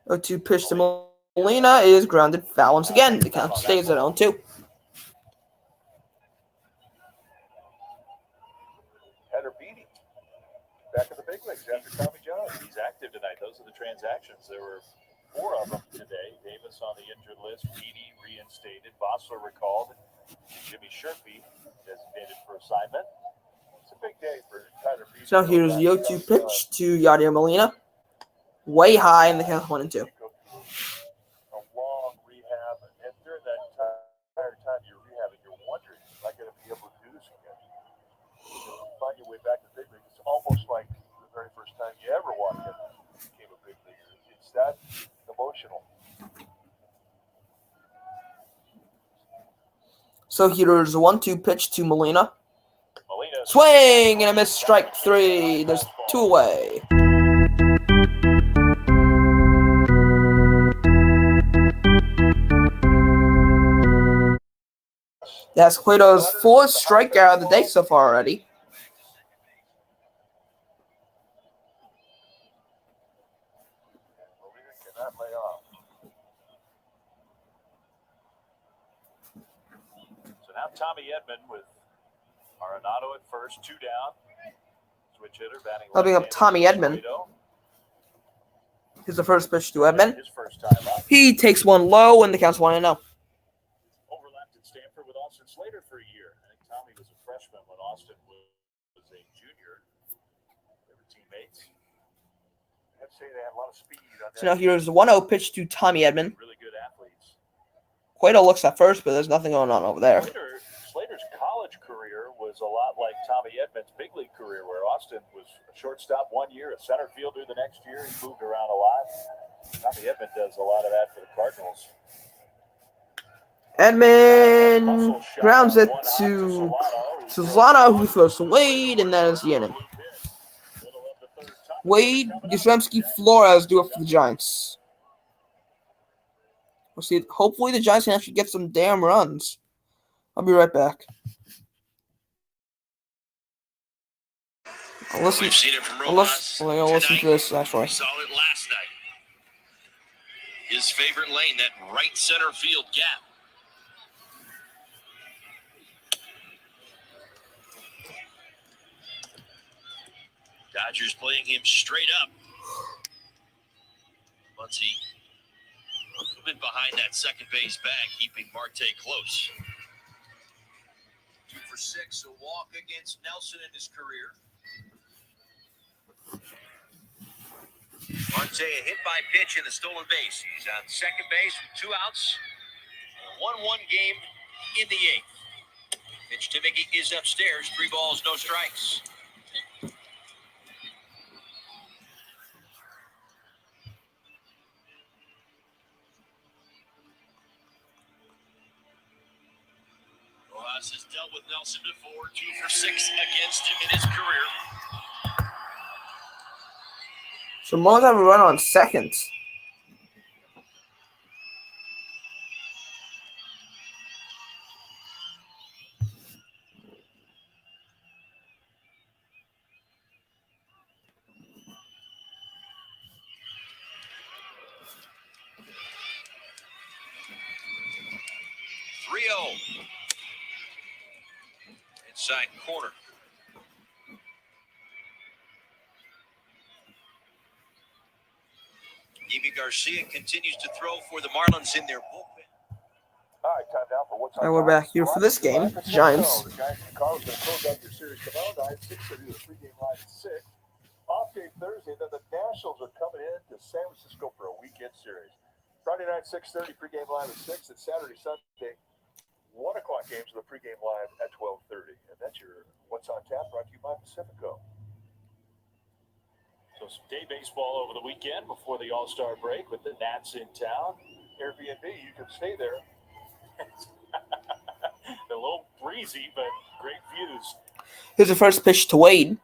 0-2 pitch to Molina is grounded foul once again. The count stays at 0-2. Header Beatty back in the big leagues after Tommy John. He's active tonight. Those are the transactions. There were 4 of them today. Davis on the injured list. Beatty reinstated. Bossler recalled. Jimmy Sherfy designated for assignment. It's a big day for Tyler Beatty. So now here's the 0-2 pitch to Yadier Molina. way high, and the count's 1-2. A long rehab, and during that entire time you're rehabbing, you're wondering, am I going to be able to do this again? You find your way back to the big league. It's almost like the very first time you ever walked in and became a big leaguer. It's that emotional. So here's a 1-2 pitch to Molina. Swing and a miss, strike 3. There's 2 away. That's Cueto's 4th strikeout of the day so far already. So now Tommy Edman with Arenado at first, 2 down. Switch hitter batting. Helping up Tommy Edman. Here's the first pitch to Edman. His first time up. He takes one low, and the count's 1-0. Overlapped at Stanford with Austin Slater for a year. I think Tommy was a freshman when Austin was a junior. They were teammates. I'd say they had a lot of speed on that. So now here's the 1-0 pitch to Tommy Edman. Really good athletes. Cueto looks at first, but there's nothing going on over there. Slater's college career was a lot like Tommy Edman's big league career, where Austin was a shortstop 1 year, a center fielder the next year. He moved around a lot. Tommy Edman does a lot of that for the Cardinals. Edman grounds it to Solano, who throws to Wade, and that is the inning. Wade, Yastrzemski, Flores do it for the Giants. We'll see. Hopefully the Giants can actually get some damn runs. I'll be right back. We've seen it from Rojas. I'll listen to this actually. We saw it last night. His favorite lane, that right center field gap. Dodgers playing him straight up. Muncy a bit behind that second base bag, keeping Marte close. 2 for 6, a walk against Nelson in his career. Marte, a hit by pitch in the stolen base. He's on second base with 2 outs. A 1-1 game in the 8th. Pitch to Mickey is upstairs. 3 balls, no strikes. Rojas has dealt with Nelson before. 2 for 6 against him in his career. So Mullins have a run on second. Inside corner. Amy Garcia continues to throw for the Marlins in their bullpen. All right, time now for what's on. And we're back here for this game. Giants. The Giants and Cardinals going to close out your series tomorrow night. 6:30, the pregame line at 6. Off day Thursday, then the Nationals are coming in to San Francisco for a weekend series. Friday night, 6:30, pregame live at 6. And Saturday, Sunday, 1 o'clock games of the pregame live at 12:30. And that's your What's on Tap, brought to you by Pacifico. So some day baseball over the weekend before the All-Star break with the Nats in town. Airbnb, you can stay there. A little breezy, but great views. Here's the first pitch to Wade.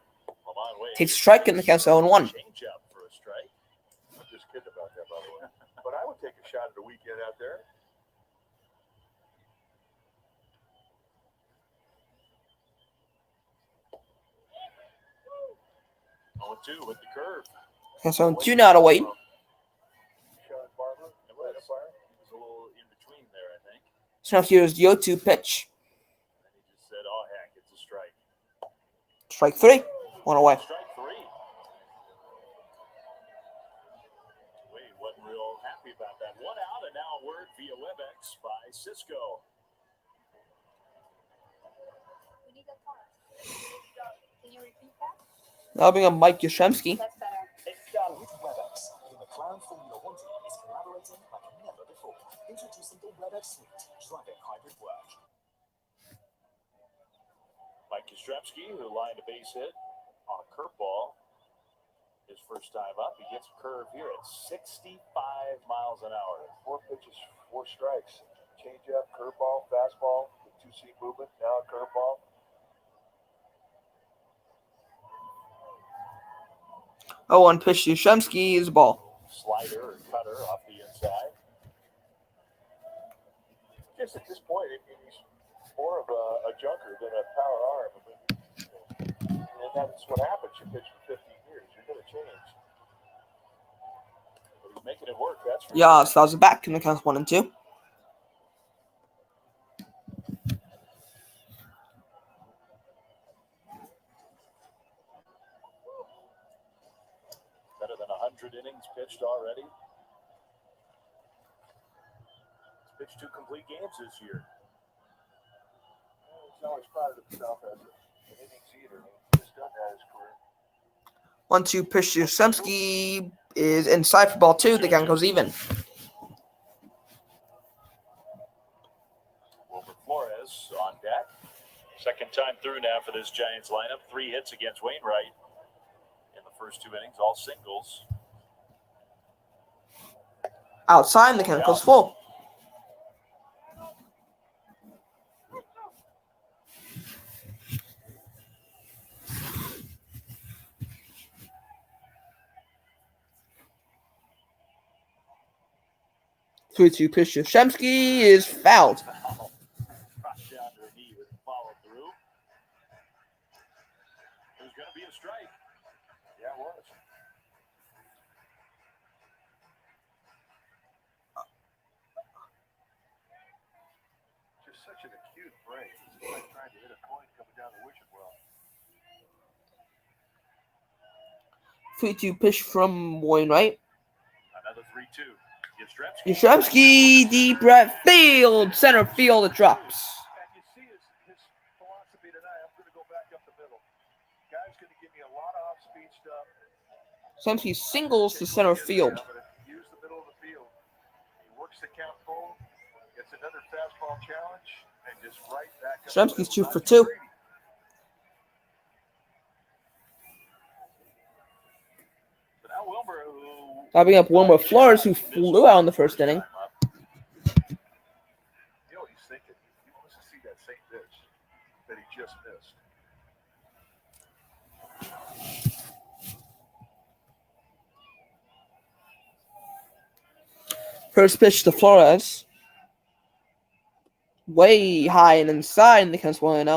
Takes a strike and the count's 0-1. Change up for a strike. I'm just kidding about that, by the way. But I would take a shot at a weekend out there. Oh, 2 with the curve. Count's 0-2 now to Wade. Sean Barber, and what was a little in between there, I think. So now here's the 0-2 pitch. And he just said, "Oh heck, it's a strike." Strike 3. 1 away. Strike 3. Wade wasn't real happy about that. 1 out, and now a word via WebEx by Cisco. We need a part. Can you repeat that? Now being a Mike Yastrzemski. That's better. It's done with WebEx. Mike Yastrzemski, who lined a base hit on a curveball his first time up. He gets a curve here at 65 miles an hour. 4 pitches, 4 strikes. Changeup, curveball, fastball, the 2-seam movement, now a curveball. 0-1 pitch to Yastrzemski is a ball. Slider or cutter off the inside. Just at this point, he's more of a junker than a power arm. And that's what happens. You pitch for 15 years. You're going to change. But he's making it work. That's for Yeah, so that was a back in the count 1-2. better than 100 innings pitched already. He's pitched 2 complete games this year. He's always prided himself as an innings eater. He's done that in his career. 1-2 pitch to Yastrzemski is inside for ball 2. The count goes even. Wilmer Flores on deck. Second time through now for this Giants lineup. 3 hits against Wainwright in the first 2 innings, all singles. Outside, the count goes full. Three-two pitch to Yastrzemski is fouled. Down to a knee with the follow through. It was going to be a strike. Yeah, it was. Just such an acute break. It's like trying to hit a coin coming down the wishing well. 3-2 pitch from Wainwright. Another 3-2. Yastrzemski, deep right field, center field, it drops. And you see his philosophy tonight. I'm going to go back up the middle. Guy's going to give me a lot of off-speed stuff. Yastrzemski singles to center field. I'm going to use the middle of the field. He works the count full, gets another fastball challenge, and just right back up. Yastrzemski's 2 for 2. So now Wilmer, who Topping up Wilmer Flores, who flew out in the first inning. You know what he's thinking? He wants to see that same pitch that he just missed. First pitch to Flores. Way high and inside, and the count's 1-0. Pitch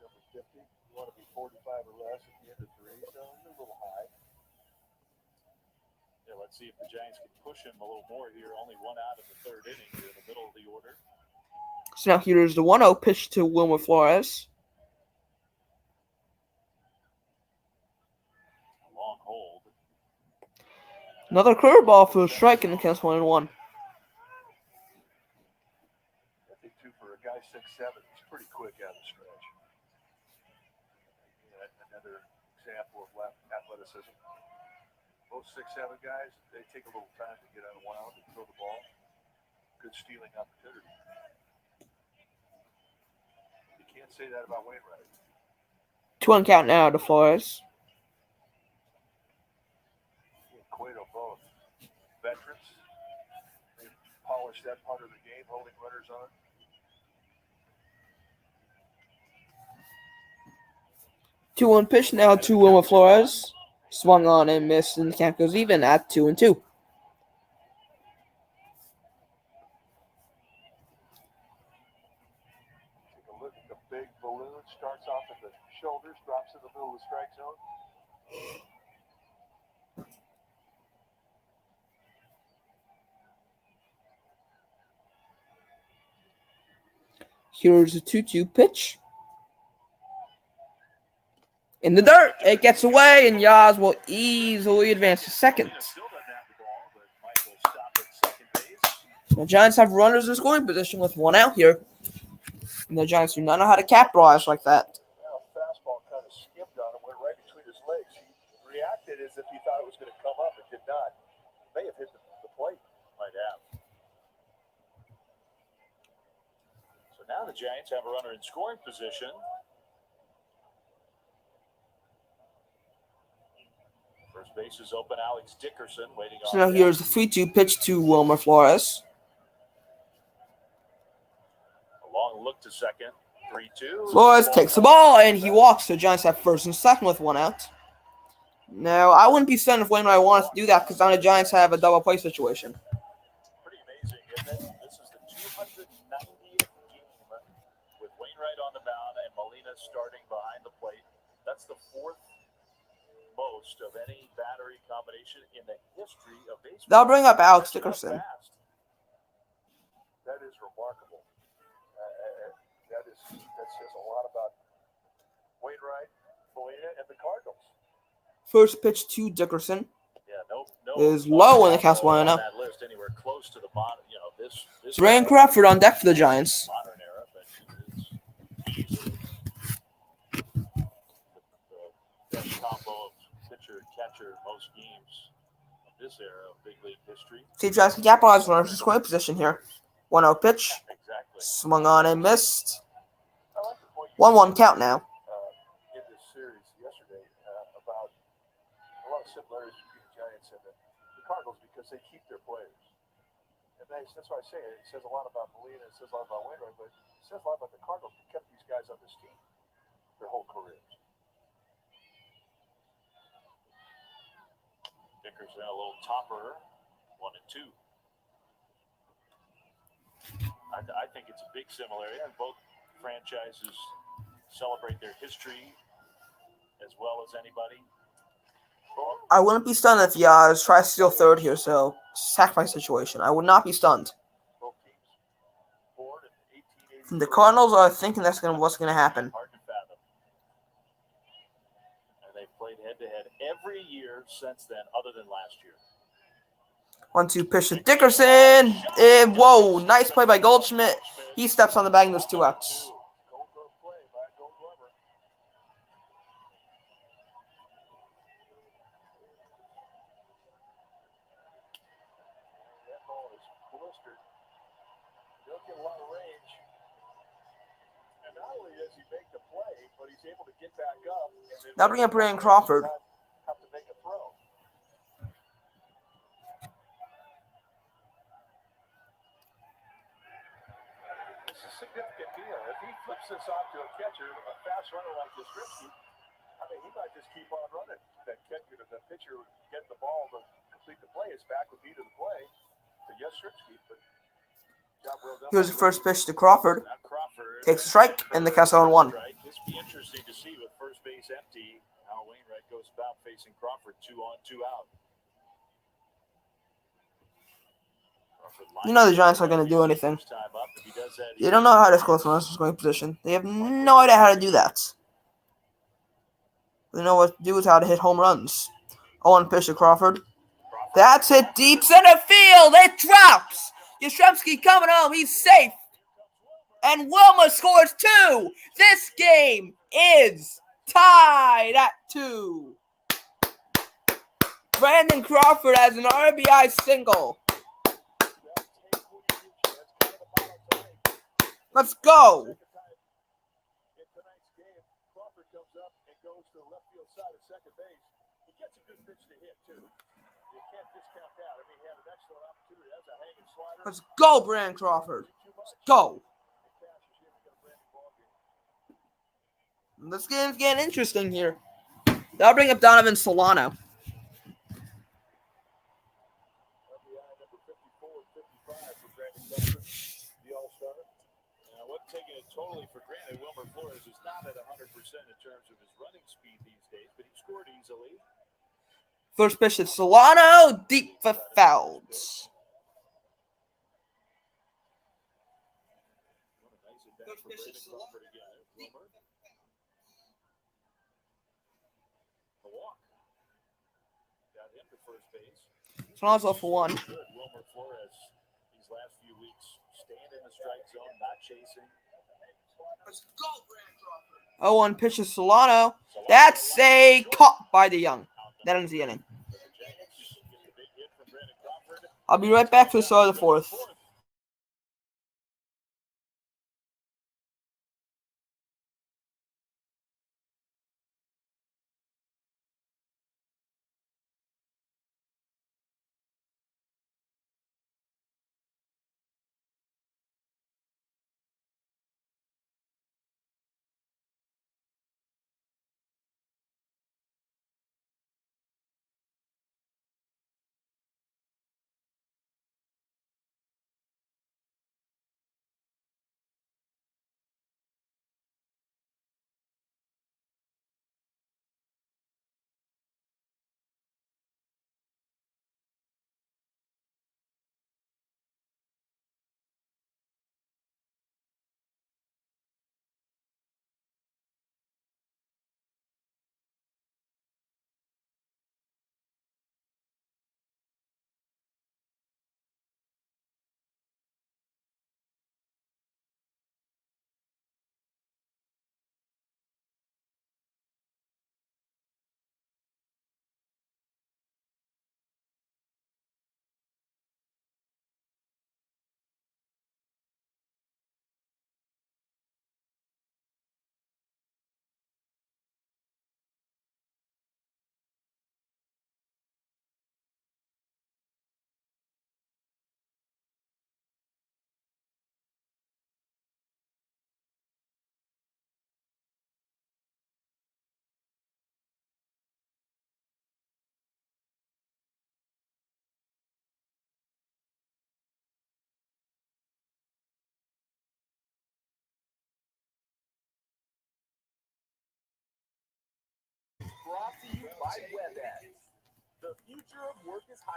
number 50. You want to be 45 or less at the end of 3, so it's a little high. Yeah, let's see if the Giants can push him a little more here. Only 1 out in the 3rd inning here in the middle of the order. So now here's the 1-0 pitch to Wilmer Flores. A long hold. Another curveball for a strike, and the count's 1-1. I think, too, for a guy 6'7", he's pretty quick out of the stretch. Yeah, another example of athleticism. Most 6'7" guys, they take a little time to get unwound and throw the ball. Good stealing opportunity. You can't say that about Wainwright. 2-1 count now to Flores. He and Cueto both veterans. They polished that part of the game, holding runners on. Two-one pitch now to Wilmer Flores. Swung on and missed, and the count goes even at 2-2. Take a look at the big balloon. Starts off at the shoulders, drops in the middle of the strike zone. Here's a 2-2 pitch. In the dirt, it gets away, and Yaz will easily advance to second. Still doesn't have the ball, but Mike will stop at second base. The Giants have runners in scoring position with 1 out here. And the Giants do not know how to capitalize like that. Now, fastball kind of skimmed on him, went right between his legs. He reacted as if he thought it was going to come up. It did not. May have hit the plate. Might have. Now the Giants have a runner in scoring position. First base is open. Alex Dickerson waiting on. So now here's the 3-2 pitch to Wilmer Flores. A long look to second. 3-2. Flores takes the ball and he walks. So Giants have first and second with one out. Now, I wouldn't be stunned if Wainwright wanted to do that because now the Giants have a double play situation. Pretty amazing, isn't it? This is the 290th game with Wainwright on the mound and Molina starting behind the plate. That's the fourth most of any battery combination in the history of baseball. They'll bring up Alex Dickerson. That is remarkable. That says a lot about Wainwright, Molina, and the Cardinals. First pitch to Dickerson Yeah, no, is low in the cast 1-0. that list anywhere close to the bottom. You know, this Ray Crawford on deck for the Giants. modern era, but it is the best combo of pitcher catcher most games of this era of big league history. See, Giants can capitalize on runners in scoring position here. 1-0 pitch. Exactly. Swung on and missed. I like the point you 1-1 count now. in this series yesterday about a lot of similarities between the Giants and the Cardinals because they keep their players. And that's why I say it says a lot about Molina, it says a lot about Wainwright, but it says a lot about the Cardinals who kept these guys on this team their whole careers. Dickerson, a little topper, 1-2. I think it's a big similarity, and both franchises celebrate their history as well as anybody. I wouldn't be stunned if Yaz tries to steal third here, so sacrifice situation. I would not be stunned. Both teams born in 1880. The Cardinals are thinking that's what's going to happen. Hard to fathom. And they've played head-to-head every year since then, other than last year. 1-2 pitch to Dickerson. Whoa, nice play by Goldschmidt. He steps on the bag and there's 2 outs. Gold glove play by Gold Glover. That ball is blistered. He don't get a lot of range. And not only does he make the play, but he's able to get back up. And then Now bring up Brandon Crawford. have to make a throw. It's a significant deal. If he flips this off to a catcher, a fast runner like Yastrzemski, I mean, he might just keep on running. That catcher, the pitcher would get the ball to complete the play. His back would be to the play to Yastrzemski, but job well done. Here's the first pitch to Crawford. Now Crawford Takes a strike, and the count's 0-1. This will be interesting to see with first base empty how Wainwright goes about facing Crawford 2 on, 2 out. You know the Giants aren't going to do anything. They don't know how to score from runners in scoring position. They have no idea how to do that. They know what to do is how to hit home runs. 0-1 pitch to Crawford. That's hit deep center field. It drops. Yastrzemski coming home. He's safe. And Wilma scores 2. This game is tied at 2. Brandon Crawford has an RBI single. Let's go. In tonight's game, Crawford comes up and goes to the left field side of second base. He gets a good pitch to hit, too. You can't discount that. I mean, he had an excellent opportunity. That's a hanging slider. Let's go, Brandon Crawford. Let's go. This game's getting interesting here. That'll bring up Donovan Solano. Taking it totally for granted, Wilmer Flores is not at 100% in terms of his running speed these days, but he scored easily. First pitch to Solano, deep for fouls. First pitch to Crawford again. Wilmer. The walk. Got him to first base. Solano's off for 1. Good. Wilmer Flores these last few weeks staying in the strike zone, not chasing. Let's go, Brandon Crawford. 0-1 pitch to Solano. That's a caught by the Young. That ends the inning. I'll be right back for the start of the 4th.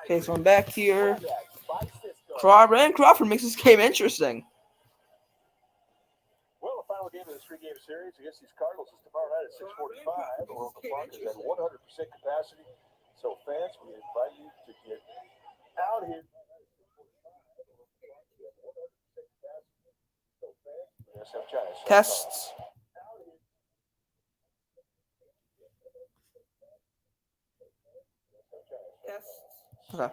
Okay, so I'm back here. Crawford makes this game interesting. Well, the final game of this three-game series against these Cardinals is tomorrow night at 6:45. The Oracle Park is at 100% capacity. So, fans, we invite you to get out here. Tests. Okay.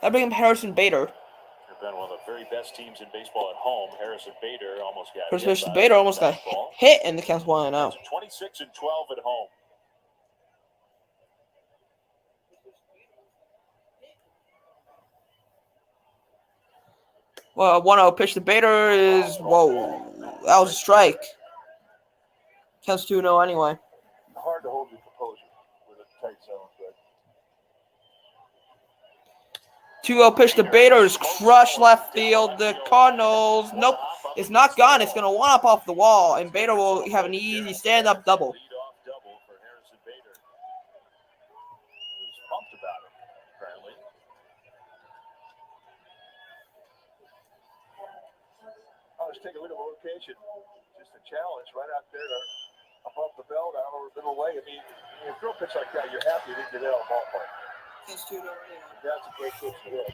I bring up Harrison Bader. They've been one of the very best teams in baseball at home. Harrison Bader almost got First hit pitch to by Bader almost got fastball. hit, and the count's 1-0. 26 and 12 at home. Well, 1-0 pitch to Bader is whoa. That was a strike. Counts 2-0 anyway. Hard to hold your composure with a tight zone, but 2-0 pitch to Bader is crushed left field. The Cardinals, nope, it's not gone. It's going to one up off the wall, and Bader will have an easy stand-up double. Lead-off double for Harrison Bader. He's pumped about it, apparently. let's take a look at the location. Just a challenge right out there above the belt, out over the middle leg. I mean, if you throw a pitch like that, you're happy you didn't get it out of the ballpark. That's a great pitch to hit.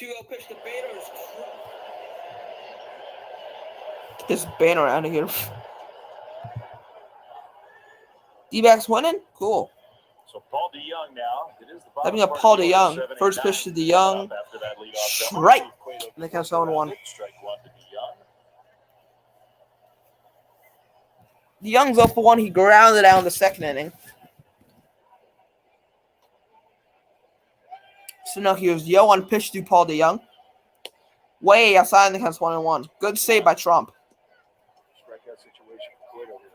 Two-0 pitch to Bader. Get this banner out of here. D-backs winning? Cool. So Paul DeYoung now. It is the Having a Paul DeYoung. First pitch to DeYoung. Strike. And they count 7-1. Strike one to DeYoung. DeYoung's up for one. He grounded out in the second inning. So now here's the 0-1 pitch to Paul DeYoung. Way outside, and the count's 1-1. Good save by Trump. Strikeout situation for Cueto here.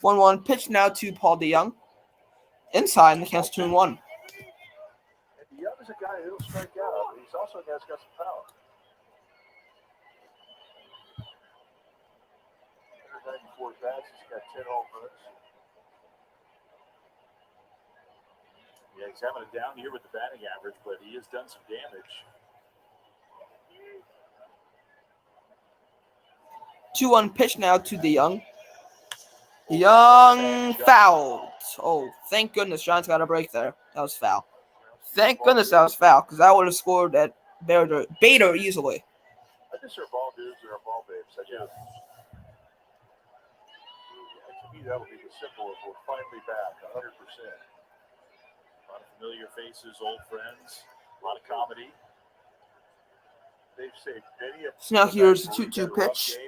One pitch now to Paul DeYoung. Inside, and the count's 2-1. DeYoung is a guy who'll strike out, but he's also a guy that's got some power. 194 bats, he's got 10 home runs. Yeah, he's having a down year with the batting average, but he has done some damage. 2-1 pitch now to DeYoung. DeYoung fouled. Oh, thank goodness John's got a break there. That was foul. Thank goodness that was foul, because I would have scored at Bader easily. I just heard ball dudes or ball babes. I guess. To me, that would be the symbol of we're finally back, 100%. A lot of familiar faces, old friends, a lot of comedy. They've saved many of. So now here's the 2-2 pitch.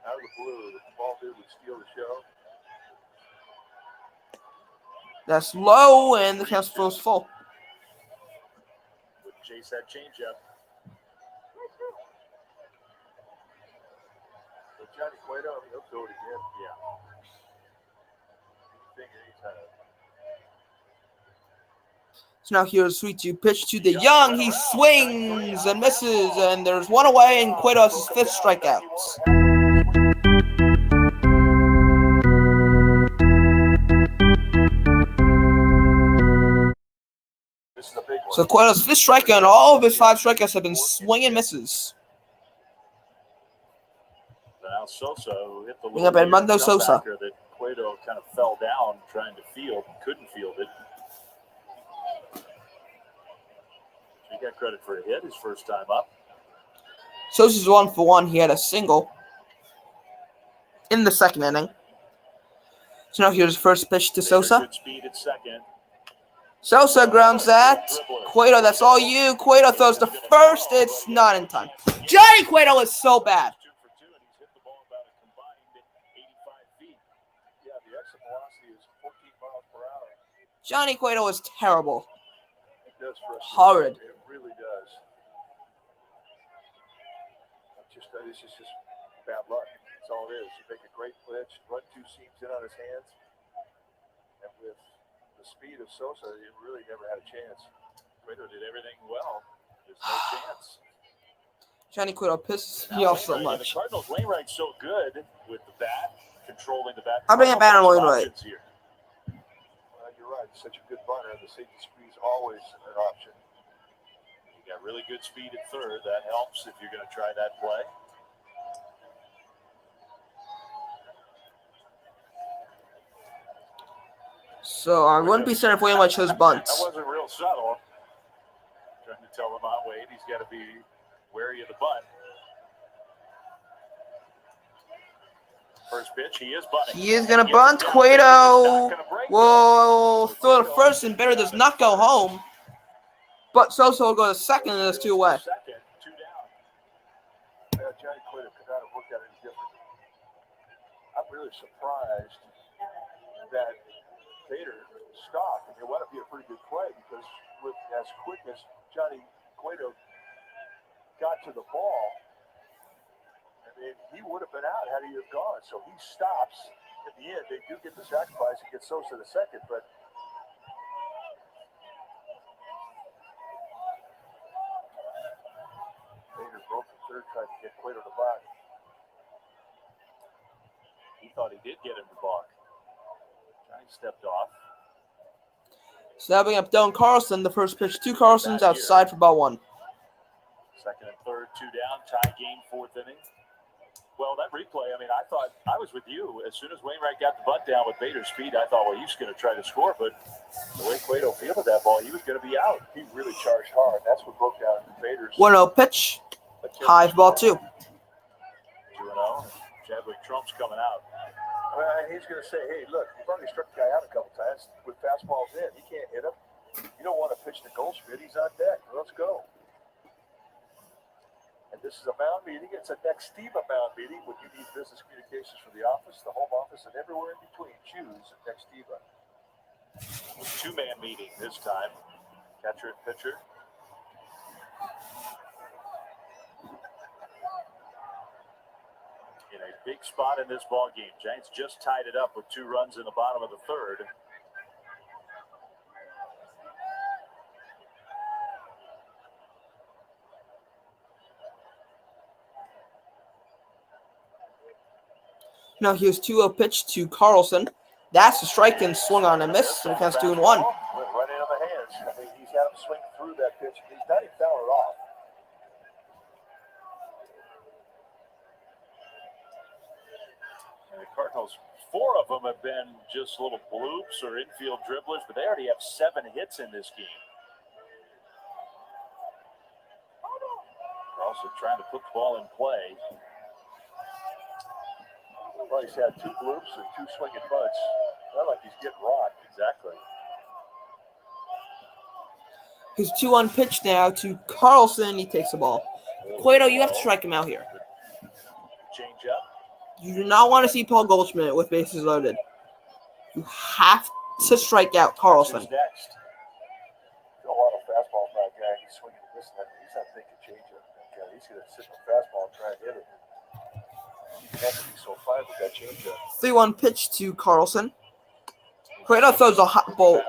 Out of the blue, the ball dude would steal the show. That's low, and the count goes full. Would chase that changeup. But Johnny Cueto, I mean, he'll do it again. Yeah. So now here's a 3-2 pitch to DeYoung. He swings and misses, and there's one away, and Cueto has his 5th strikeout. This is a big one. So Cueto's 5th strikeout, and all of his 5 strikeouts have been swing and misses. Now Sosa, who hit the Bring up Edmundo Sosa. that Cueto kind of fell down trying to field, couldn't field it. So he got credit for a hit his first time up. Sosa's 1 for 1. He had a single in the second inning. So now here's the first pitch to Sosa. Good speed at second. Sosa grounds that. Cueto, that's all you. Cueto throws the first. It's not in time. Johnny Cueto is so bad. 2 for 2, and he's hit the ball about a combined 85 feet. Yeah, the exit velocity is 14 miles per hour. Johnny Cueto is terrible. It does for us. Horrid. It really does. This is just bad luck. That's all it is. You make a great pitch, run two seams in on his hands, and with the speed of Sosa, he really never had a chance. Cueto did everything well. There's no chance. Johnny Cueto pisses me off so much. The Cardinals, Wainwright's so good with the bat, controlling the bat. I'll bring up Adam Wainwright. Here. You're right. He's such a good bunter. The safety screen is always an option. You got really good speed at third. That helps if you're going to try that play. So I wouldn't be certain if Wainwright chose bunts. That wasn't real subtle. Trying to tell him out, wait, he's got to be wary of the bunt. First pitch, he is bunting. He is going to bunt. Cueto will throw to first, and Bader does not go home. But Sosa will go to second, and it's 2 away. Second, 2 down. Johnny Cueto could not have looked at it any different. I'm really surprised that Bader stopped. I mean, it would be a pretty good play because with as quick as Johnny Cueto got to the ball, I mean, he would have been out had he have gone. So he stops. In the end, they do get the sacrifice and get Sosa to second, but Bader broke the third, tried to get Cueto to balk. He thought he did get him to balk. Johnny stepped off. Snapping up Dylan Carlson, the first pitch to Carlson's outside for ball 1. Second and third, 2 down, tie game, 4th inning. Well, that replay, I mean, I thought, I was with you. As soon as Wainwright got the bunt down with Bader's speed, I thought, well, he's going to try to score. But the way Cueto fielded that ball, he was going to be out. He really charged hard. That's what broke down Bader's 1-0 pitch. High for ball 2. 2-0. Chadwick Trump's coming out. He's going to say, hey, look, you've already struck the guy out a couple times with fastballs in. He can't hit him. You don't want to pitch to Goldschmidt. He's on deck. Let's go. And this is a mound meeting. It's a Nextiva mound meeting. When you need business communications for the office, the home office, and everywhere in between, choose Nextiva. 2-man meeting this time. Catcher and pitcher. In a big spot in this ball game. Giants just tied it up with 2 runs in the bottom of the third. Now here's 2-0 pitch to Carlson. That's a strike and swung on and missed, so it counts 2-1. Went right into the hands. I think he's had him swing through that pitch. He's not even fouled it off. And the Cardinals, 4 of them have been just little bloops or infield dribblers, but they already have 7 hits in this game. Carlson trying to put the ball in play. Well, he's had 2 bloops and 2 swinging butts. Not like he's getting rocked. Exactly. His 2-1 pitch now to Carlson. He takes the ball. Cueto, you have to strike him out here. Change up. You do not want to see Paul Goldschmidt with bases loaded. You have to strike out Carlson. Who's next? A lot of fastballs by a guy. He's swinging this and that. He's not thinking change up. He's going to sit in the fastball and try and hit it. He has to be so fine with that change up. 3-1 pitch to Carlson. Cueto throws a hot ball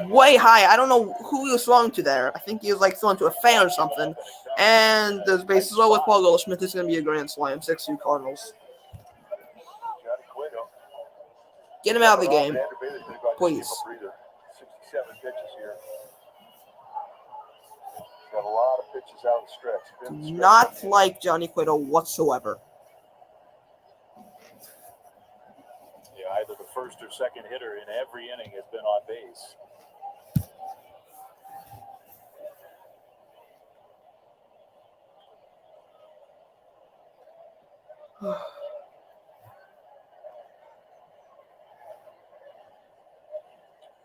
way high. I don't know who he was throwing to there. I think he was like throwing to a fan or something. And the bases low with Paul Goldschmidt. This is going to be a grand slam. 6-2 Cardinals. Johnny Cueto. Get him out of the game, please. 67 pitches here. Got a lot of pitches out of the stretch. Not like Johnny Cueto whatsoever. Yeah, either the first or second hitter in every inning has been on base.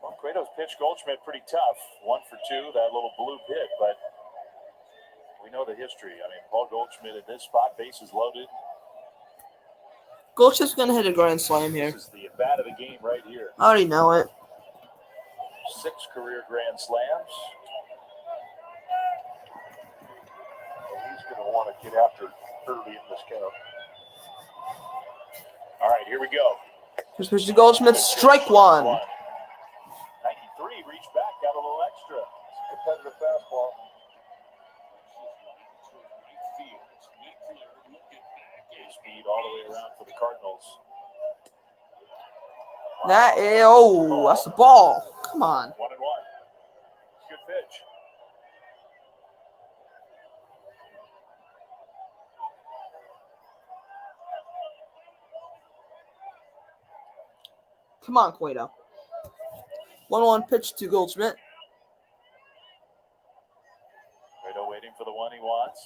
Well, Cueto's pitched Goldschmidt pretty tough. 1 for 2, that little blue hit, but we know the history. I mean, Paul Goldschmidt at this spot, bases loaded. Goldschmidt's going to hit a grand slam here. This is the at-bat of the game right here. I already know it. 6 career grand slams. And he's going to want to get after early in this count. Here we go. First pitch to Goldschmidt, strike one. 93 reached back, got a little extra. It's a competitive fastball. Speed all the way around for the Cardinals. That is, oh, that's the ball. Come on. 1-1. Good pitch. Come on, Cueto. 1-1 pitch to Goldschmidt. Cueto waiting for the one he wants.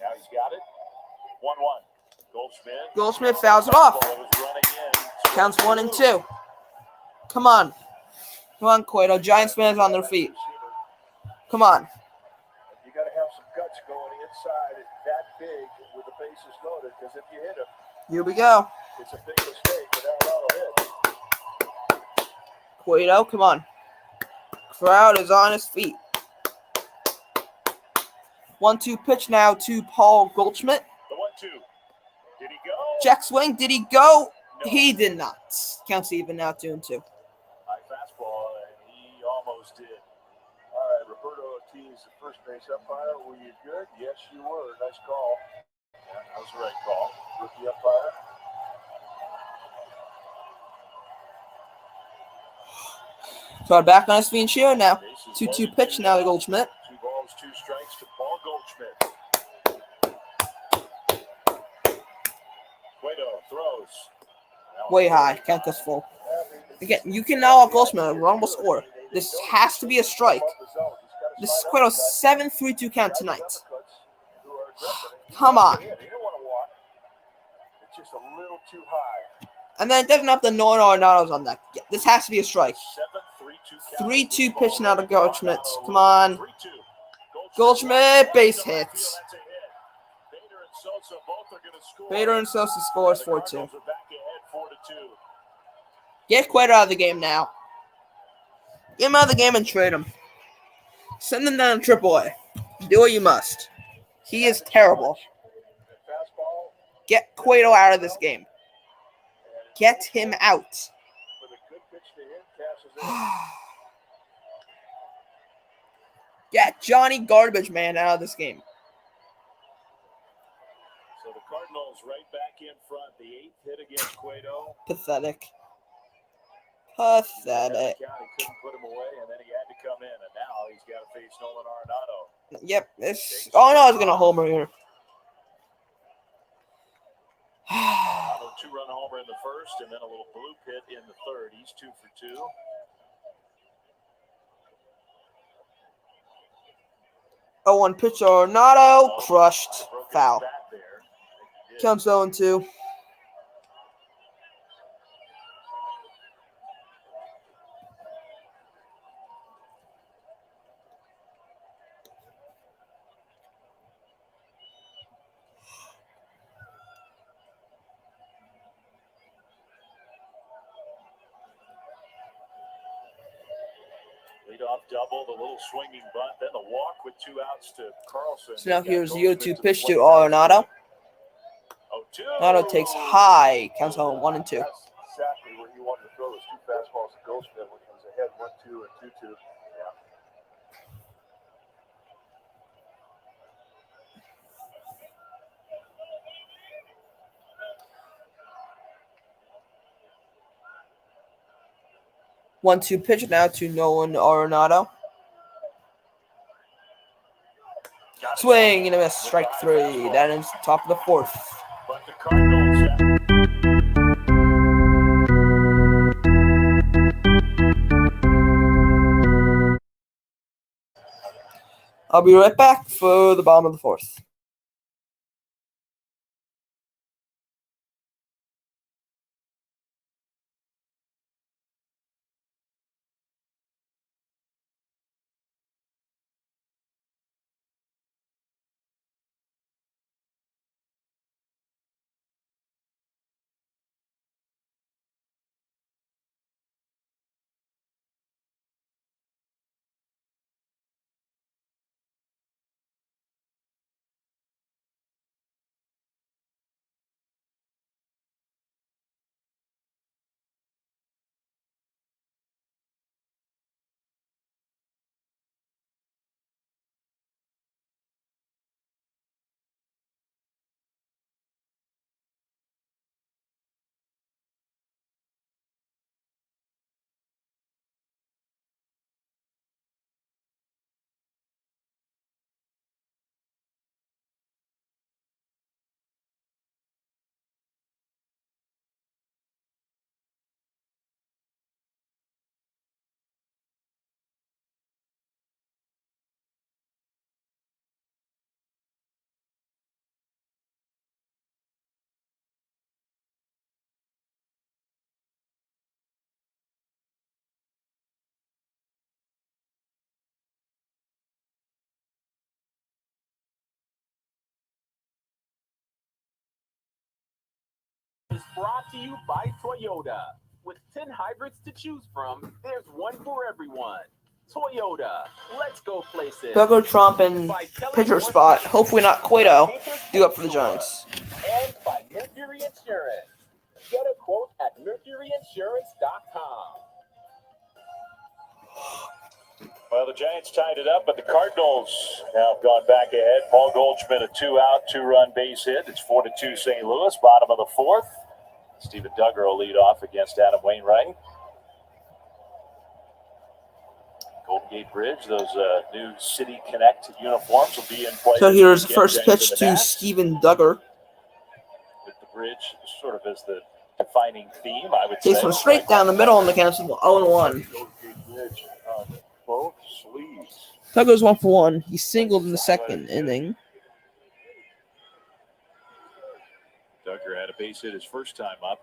Now he's got it. 1-1. Goldschmidt fouls it off. Ball was running in. Counts 1-2. Come on. Come on, Cueto. Giants fans on their feet. Come on. You got to have some guts going inside that big with the bases loaded, because if you hit him, Here we go. it's a big mistake, and that'll hit. Cueto, come on. Crowd is on his feet. 1-2 pitch now to Paul Goldschmidt. The 1-2. Did he go? Check swing. Did he go? No. He did not. Counts even now, 2-2. High fastball, and he almost did. All right, Roberto Ortiz, the first base umpire. Were you good? Yes, you were. Nice call. Yeah, that was the right call. Rookie umpire. So back on his feet and cheering now. Bases 2-2 loaded. pitch now to Goldschmidt. 2 balls, 2 strikes to Paul Goldschmidt. Cueto throws. Way high. Count this full. Again, you can now out Goldschmidt. A runnable score. This has to be a strike. This is Cueto's 7-3-2 count tonight. Come on. He didn't want to walk. It's just a little too high. And then it doesn't have the Nolan Arenado's on that. This has to be a strike. 7-3-2 3-2 pitch now to Goldschmidt. Come on. Goldschmidt, base hits. Bader and Sosa scores 4-2. Get Cueto out of the game now. Get him out of the game and trade him. Send him down to AAA. Do what you must. He is terrible. Get Cueto out of this game. Get him out. With a good pitch to him, cashes in. Get Johnny Garbage Man out of this game. So the Cardinals right back in front. The 8th hit against Cueto. Pathetic. Pathetic. He couldn't put him away, and then he had to come in, and now he's got to face Nolan Arenado. Yep. This. Oh no, I was gonna homer here. A 2-run homer in the first, and then a little blue pit in the third. He's 2 for 2. Oh, 1 pitch Arenado crushed. Foul. Counts 0-2. Leadoff double, the little swinging bunt, then the walk with 2 outs to Carlson. So now here's the 0-2 pitch to Arenado. 0-2. Arenado takes high. Counts 1-2. That's exactly where he wanted to throw those 2 fastballs to Goldschmidt when he was ahead 1-2 and 2-2. Yeah. One-two pitch now to Nolan Arenado. Swing and a miss. Strike 3. That ends the top of the 4th. But the Cardinals. I'll be right back for the bottom of the 4th. brought to you by Toyota. With 10 hybrids to choose from, there's one for everyone. Toyota, let's go places. Duggar, Trump, and pitcher spot. Hopefully not Cueto. Due up for the Giants. And by Mercury Insurance. Get a quote at mercuryinsurance.com. Well, the Giants tied it up, but the Cardinals have gone back ahead. Paul Goldschmidt, a 2-out, 2-run base hit. It's 4-2 St. Louis, bottom of the fourth. Steven Duggar will lead off against Adam Wainwright. Golden Gate Bridge, those new City Connect uniforms will be in play. So here's the first pitch to Steven Duggar. With the bridge sort of as the defining theme, I would say. Takes one straight down the middle on the count of 0-1. Both sleeves. Duggar's 1 for 1. He singled in the second inning. Duggar had a base hit his first time up.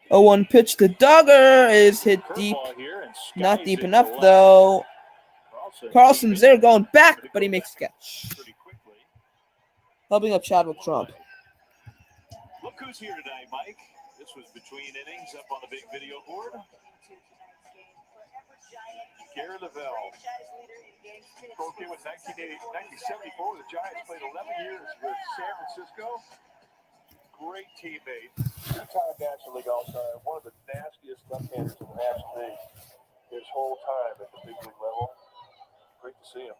0-1 pitch to Duggar is hit deep. Not deep enough, though. Carlson's there going back, but he makes a catch. Helping up Chadwick Trump. Look who's here tonight, Mike. This was between innings up on the big video board. Gary Lavelle. Broke in with 1974. The Giants played 11 years with San Francisco. Great teammate. Two-time National League All-Star. One of the nastiest left-handers in the National League his whole time at the big league level. Great to see him.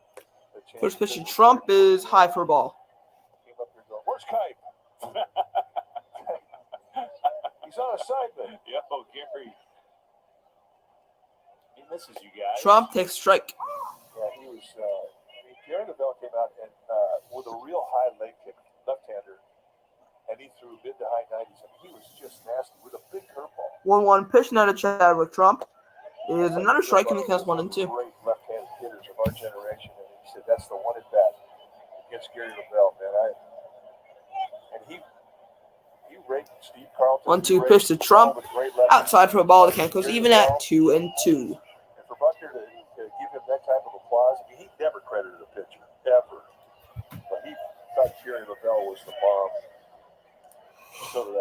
First pitch to Trump is high for a ball. Came up here going, where's Kipe? He's on assignment. Yo, Gary. He misses you guys. Trump takes a strike. Yeah, he was. Gary Lavelle came out and with a real high leg kick, left-hander, and he threw mid to high 90s. I mean, he was just nasty with a big curveball. 1-1 pitch now to Chadwick Trump is another strike, and the count's 1-2. Great left-handed hitters of our generation, and he said that's the one at bat against Gary Lavelle, man. He raked Steve Carlton. 1-2 pitch to Trump. Outside for a ball. The count goes even at 2-2. And for Buckner to give him that type of applause, I mean, he never credited a pitcher, ever. But he thought Gary Lavelle was the bomb. So did I.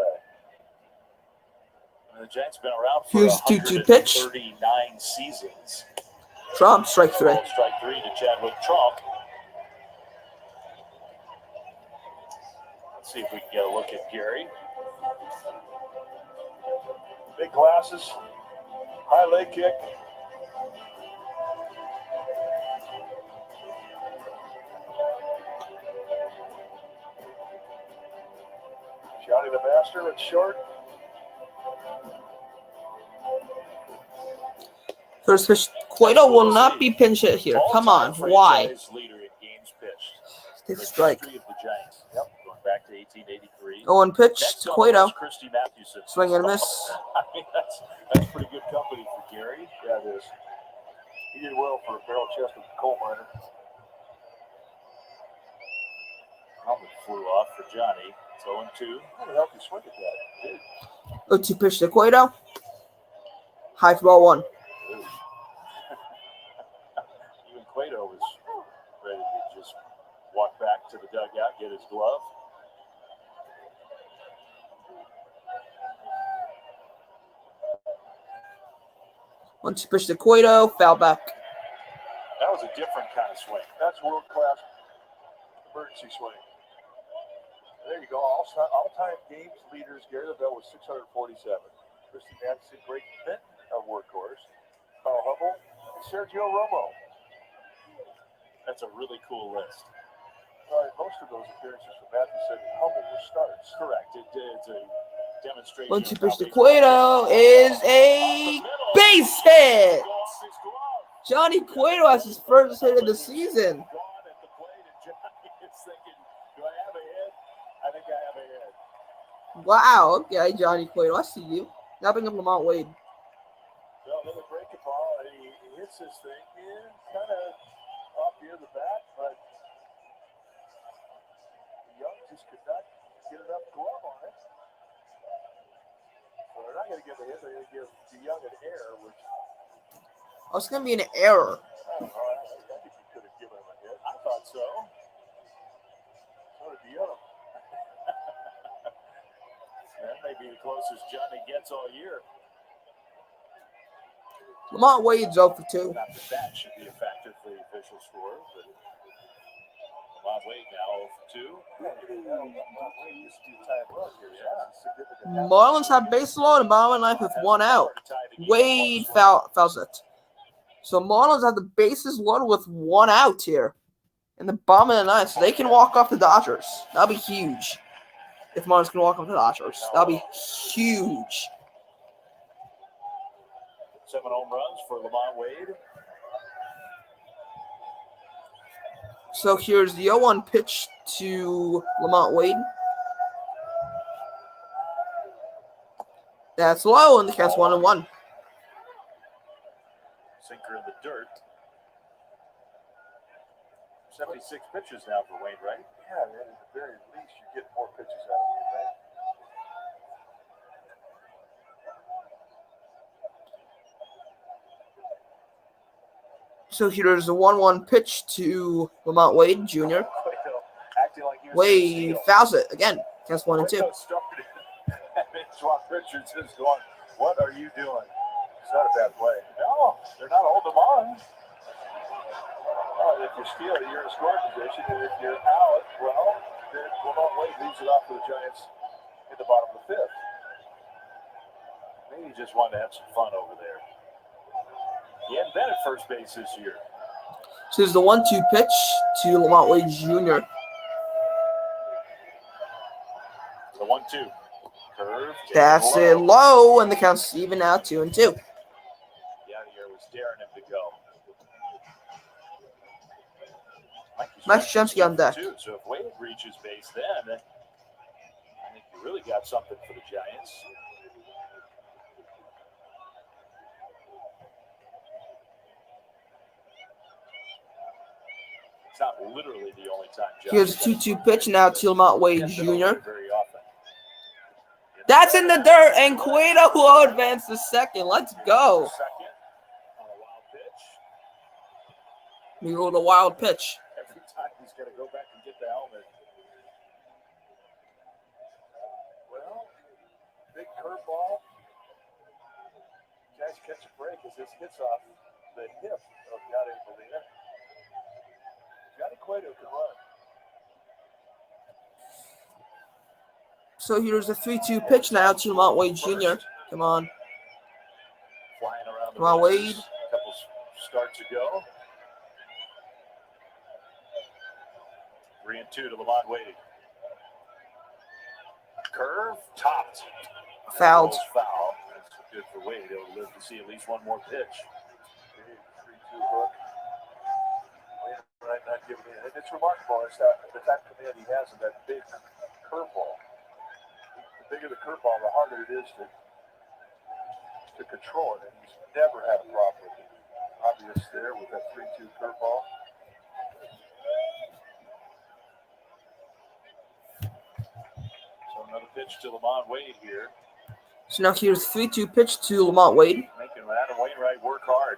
The Giants have been around for Here's 2-2 pitch. 39 seasons. Trump, strike 3. Strike 3 to Chadwick Trump. Let's see if we can get a look at Gary. Big glasses, high leg kick. Johnny the Master at short. First pitch, Cueto will not be pinch hit here. Come on, why? Leader in games pitched. Take a strike. Of the Giants. Yep, going back to 1883. 0-1 pitch to Cueto. Christy Mathewson. Swing and a miss. I mean, that's pretty good company for Gary. Yeah, it is. He did well for a barrel-chested coal miner. Helmet flew off for Johnny. It's 0-2. What a healthy swing at that. 0-2 pitch to Cueto. High for ball 1. Even Cueto was ready to just walk back to the dugout, get his glove. Once pitch to Cueto, foul back. That was a different kind of swing. That's world-class emergency swing. There you go. All-time games leaders. Gary Lavelle was 647. Christy Mathewson, great fit of workhorse. Carl Hubble and Sergio Romo. That's a really cool list. Most of those appearances for Mathewson and Hubble were starts. Correct. It's a demonstration. Once pitch to Cueto is a base hit. Johnny Cueto has his first hit of the season. Wow, okay, Johnny Cueto, I see you. Now bring up Lamont Wade. So another breaking ball, and he hits this thing in kind of off the end of the bat, but Young just could not get enough glove on it. So they're not going to give a hit, they're going to give DeYoung an error, which... Oh, it's going to be an error. I don't know, I think he could have given him a hit. I thought so. So did DeYoung. be the closest Johnny gets all year. Lamont Wade's 0 for 2. Not that that should be a factor for the official score, but Lamont Wade now 0 for 2. Marlins have base loaded, bottom of the ninth with 1 out. Wade fouls it. So Marlins have the bases loaded with 1 out here in the bottom of the ninth, so they can walk off the Dodgers. That'll be huge. If Marlins can walk off the Dodgers, that'll be huge. 7 home runs for Lamont Wade. So here's the 0-1 pitch to Lamont Wade. That's low, and the count's 1-1. Sinker in the dirt. 76 pitches now for Wainwright. Yeah, at the very least, you get more pitches out of him, right? So here's the 1-1 pitch to Lamont Wade Jr. Wade fouls it again. Count's 1-2. Swap Richards is going, what are you doing? It's not a bad play. No, they're not holding them on. If you steal it, you're in a scoring position, and if you're out, well, then Lamont Wade leaves it off for the Giants in the bottom of the 5th. Maybe he just wanted to have some fun over there. He hadn't been at first base this year. So here's the 1-2 pitch to Lamont Wade Jr. The 1-2. Curve. That's it low, and the count's even now 2-2. Yeah, here was daring him to go. Mike Yastrzemski on deck. So if Wade reaches base, then I think you really got something for the Giants. It's not literally the only time. Here's a 2-2 pitch now to Lamont Wade Jr. Very often. That's in the dirt, and Cueto will advance to second. Let's go. Second on a wild pitch. We rolled a wild pitch. Every time he's got to go back and get the helmet. Well, big curveball. Guys catch a break as this hits off the hip of Johnny Molina. Johnny Cueto can run. So here's a 3-2 pitch now to Lamont Wade Jr. Come on. Flying around the Come on, bases. Wade. A couple starts ago. 3-2 to Lamont Wade. Curve, topped. Fouled. Foul. That's good for Wade. He'll live to see at least one more pitch. 3-2 hook. Right, not giving it. It's remarkable. It's that the type of command he has in that big curveball. The bigger the curveball, the harder it is to control it. And he's never had a problem with it. Obvious there with that 3-2 curveball. So another pitch to Lamont Wade here. So now here's 3-2 pitch to Lamont Wade. Making Adam Wainwright work hard.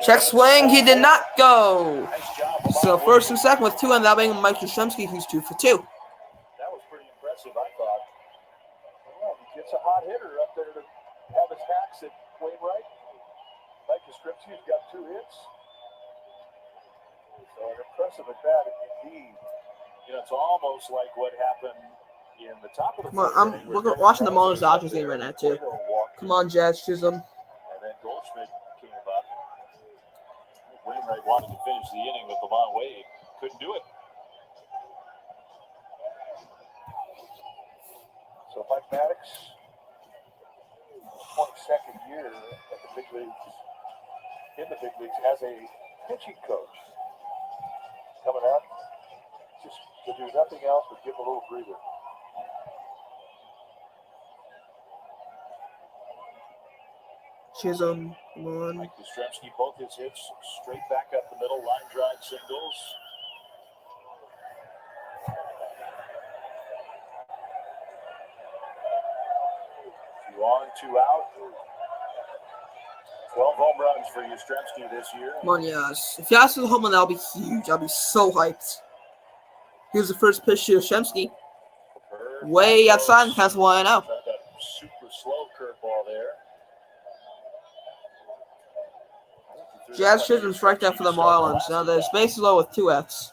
Check swing. He did not go. Nice job, So Lamont first Wade. and second with 2, and that being Mike Yastrzemski, who's 2 for 2. That was pretty impressive, I thought. Well, he gets a hot hitter up there to have his hacks at Wainwright. Mike Yastrzemski's got 2 hits. So an impressive at bat indeed. You know, it's almost like what happened in the top of the Come on, fourth inning I'm where watching the Cueto Marlins Dodgers game right now too. walked Come on, Jazz Chisholm. And then Goldschmidt came up. Wainwright wanted to finish the inning with Lamont Wade. Couldn't do it. So Mike Maddox, 22nd year at the big leagues, in the big leagues as a pitching coach. Coming out, just to do nothing else but give a little breather. Chisholm, come on. Mike Yastrzemski, both his hits straight back up the middle, line drive singles. Two on, two out. 12 home runs for Yastrzemski this year. Come on, yes. If Yas is home run, that'll be huge. I'll be so hyped. Here's the first pitch to Yastrzemski. Way outside and counts 1-0. Super slow curveball there. Jazz Chisholm strike out for the Marlins. Now there's bases low with 2 outs.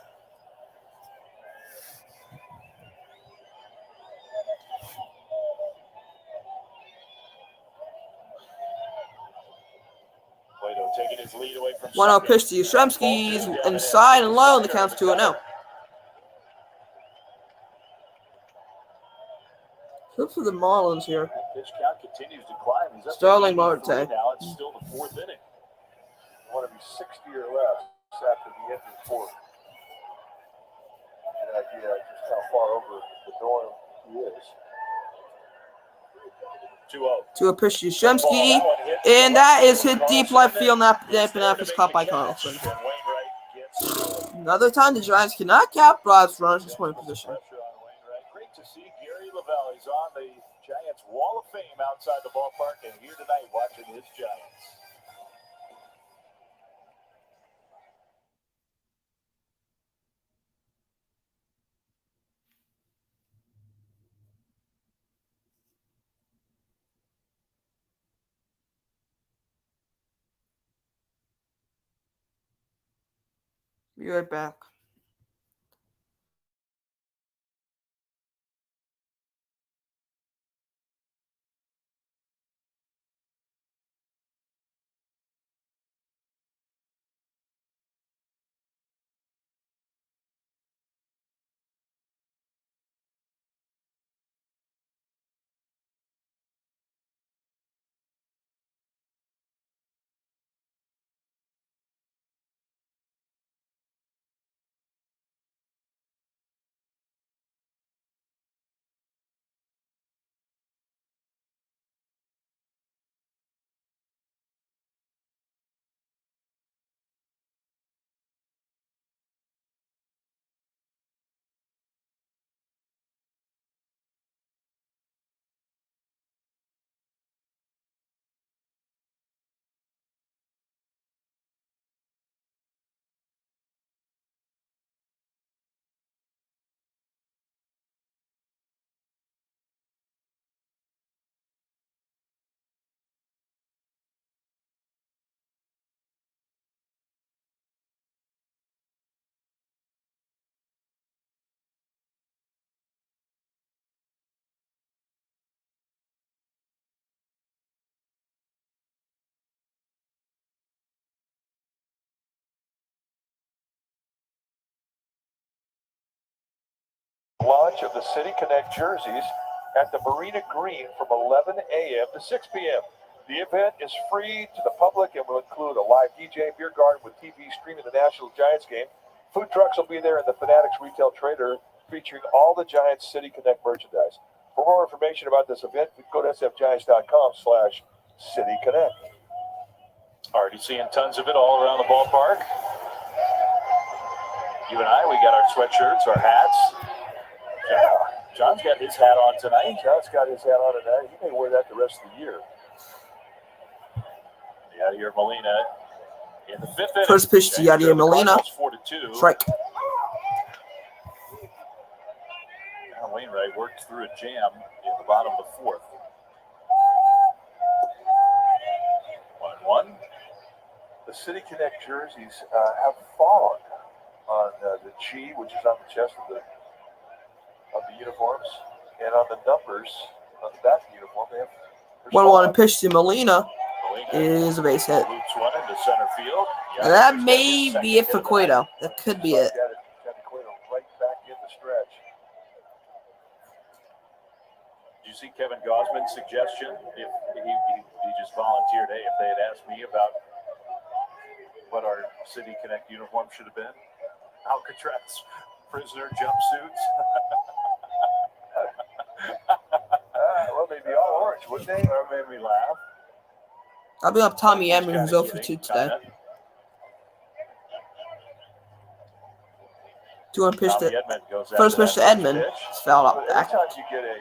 Cueto taking his lead away from 1-0 pitch to Yastrzemski. He's inside and low, and the count's 2-0. Good for the Marlins here. Pitch count continues to climb. He's up to Sterling 83 Marte. now. It's still the 4th inning. Want to be 60 or less after the end of the 4th. An idea just how far over the norm he is. 2-0. 2-0 pitch to Yastrzemski. And that is hit deep left field. That is caught by Carlson. And Wainwright gets Another time the Giants cannot capitalize runners in scoring position. pressure on Wainwright. Great to see Gary Lavelle. He's on the Giants Wall of Fame outside the ballpark and here tonight watching his Giants. Be right back. Launch of the City Connect jerseys at the Marina Green from 11 a.m. to 6 p.m. The event is free to the public and will include a live DJ, beer garden with TV streaming the National Giants game. Food trucks will be there in the Fanatics retail trader featuring all the Giants City Connect merchandise. For more information about this event, go to sfgiants.com/cityconnect. Already seeing tons of it all around the ballpark. You and I, we got our sweatshirts, our hats. Yeah. John's got his hat on tonight. John's got his hat on tonight. He may wear that the rest of the year. Yadier Molina in the 5th inning. First pitch to Yadier Molina. 4-2. Strike. Adam Wainwright worked through a jam in the bottom of the 4th. 1-1. The City Connect jerseys have fog on the G, which is on the chest of the uniforms, and on the numbers on the back of the uniform. They have 1-1 pitch to Molina is a base hit. Loops one into center field. And that may be it for Cueto. That could be it. Johnny Cueto right back in the stretch. Did you see Kevin Gosman's suggestion? If he just volunteered, hey, if they had asked me about what our City Connect uniform should have been, Alcatraz prisoner jumpsuits. Well, they'd be all orange, wouldn't they? That made me laugh. I'll be up Tommy Edman, who's 0 for 2 today. 2-1 pitch to first pitch to Edman. It's fouled out Every back. time you get a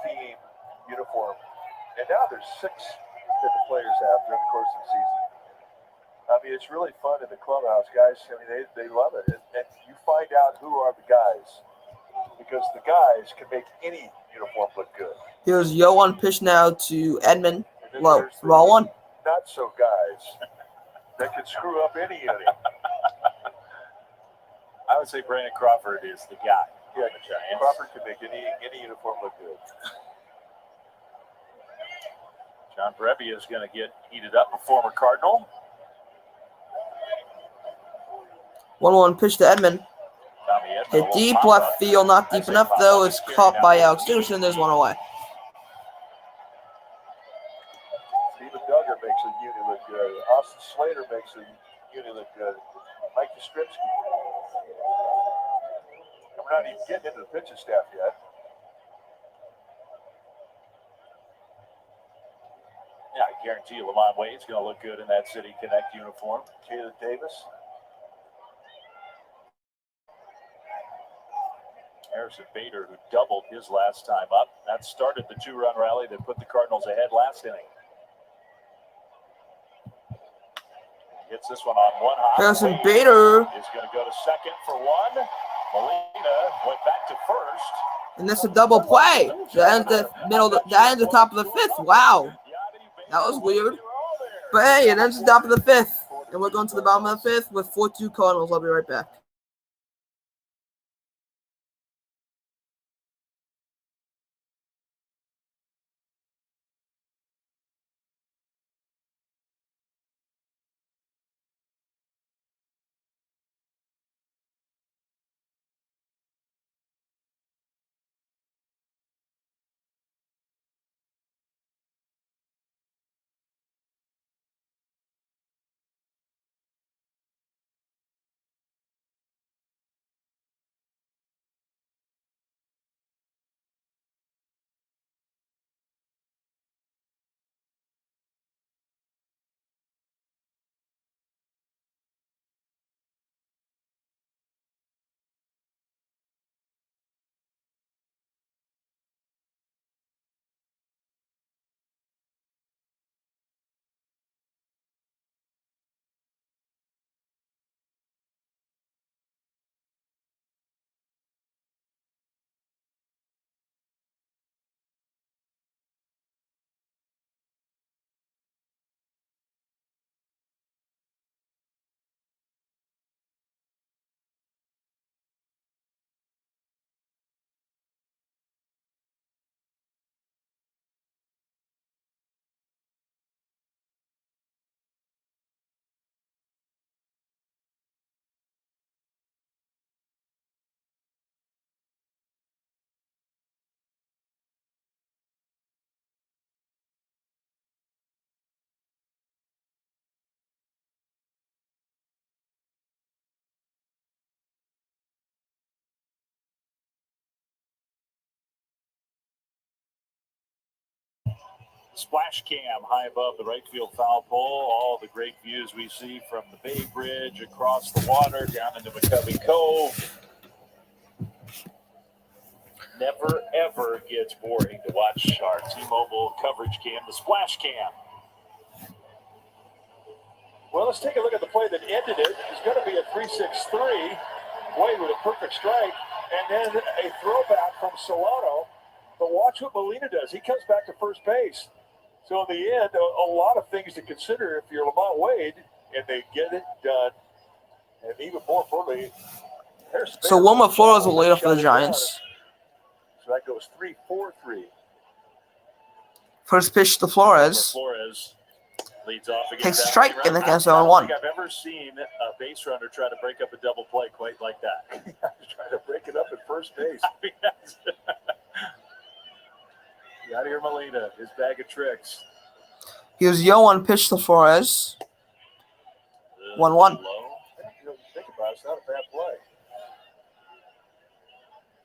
theme uniform, and now there's 6 that the players have during the course of the season. I mean, it's really fun in the clubhouse, guys. I mean, they love it. And you find out who are the guys. Because the guys can make any uniform look good. Here's Yo on pitch now to Edmund. Low. There's Ball one. Not so guys that can screw up any unit. I would say Brandon Crawford is the guy. Yeah, Crawford can make any uniform look good. John Brebbia is going to get heated up, a former Cardinal. 1-1 pitch to Edmund. Tommy Edmond, Hit a little deep pop-up. left field, not deep enough though. It's caught by Alex Dickerson. There's one away. Steven Duggar makes a unit look good. Austin Slater makes a unit look good. Mike Yastrzemski. And we're not even getting into the pitching staff yet. Yeah, I guarantee you Lamont Wade's going to look good in that City Connect uniform. Jalen Davis. Harrison Bader, who doubled his last time up. That started the 2-run rally that put the Cardinals ahead last inning. Gets this one on one hop. Harrison Bader. Is going to go to second for one. Molina went back to first. And that's a double play. That ends the middle. That ends the top of the fifth. Wow. That was weird. But hey, it ends the top of the fifth. And we're going to the bottom of the fifth with 4-2 Cardinals. I'll be right back. Splash cam high above the right field foul pole. All the great views we see from the Bay Bridge, across the water, down into McCovey Cove. Never, ever gets boring to watch our T-Mobile coverage cam, the Splash cam. Well, let's take a look at the play that ended it. It's going to be a 3-6-3. Wade with a perfect strike, and then a throwback from Solano. But watch what Molina does. He comes back to first base. So in the end, a lot of things to consider if you're Lamont Wade, and they get it done. And even more importantly, So Wilma Flores will lead off for the Giants. So that goes 3-4-3. First pitch to Flores. Flores leads off against Takes a strike and against 0-1. I don't think I've ever seen a base runner try to break up a double play quite like that. He's trying to break it up at first base. Yadier Molina, his bag of tricks. Here's Yo on pitch to Flores. 1-1. You know, think about it, it's not a bad play.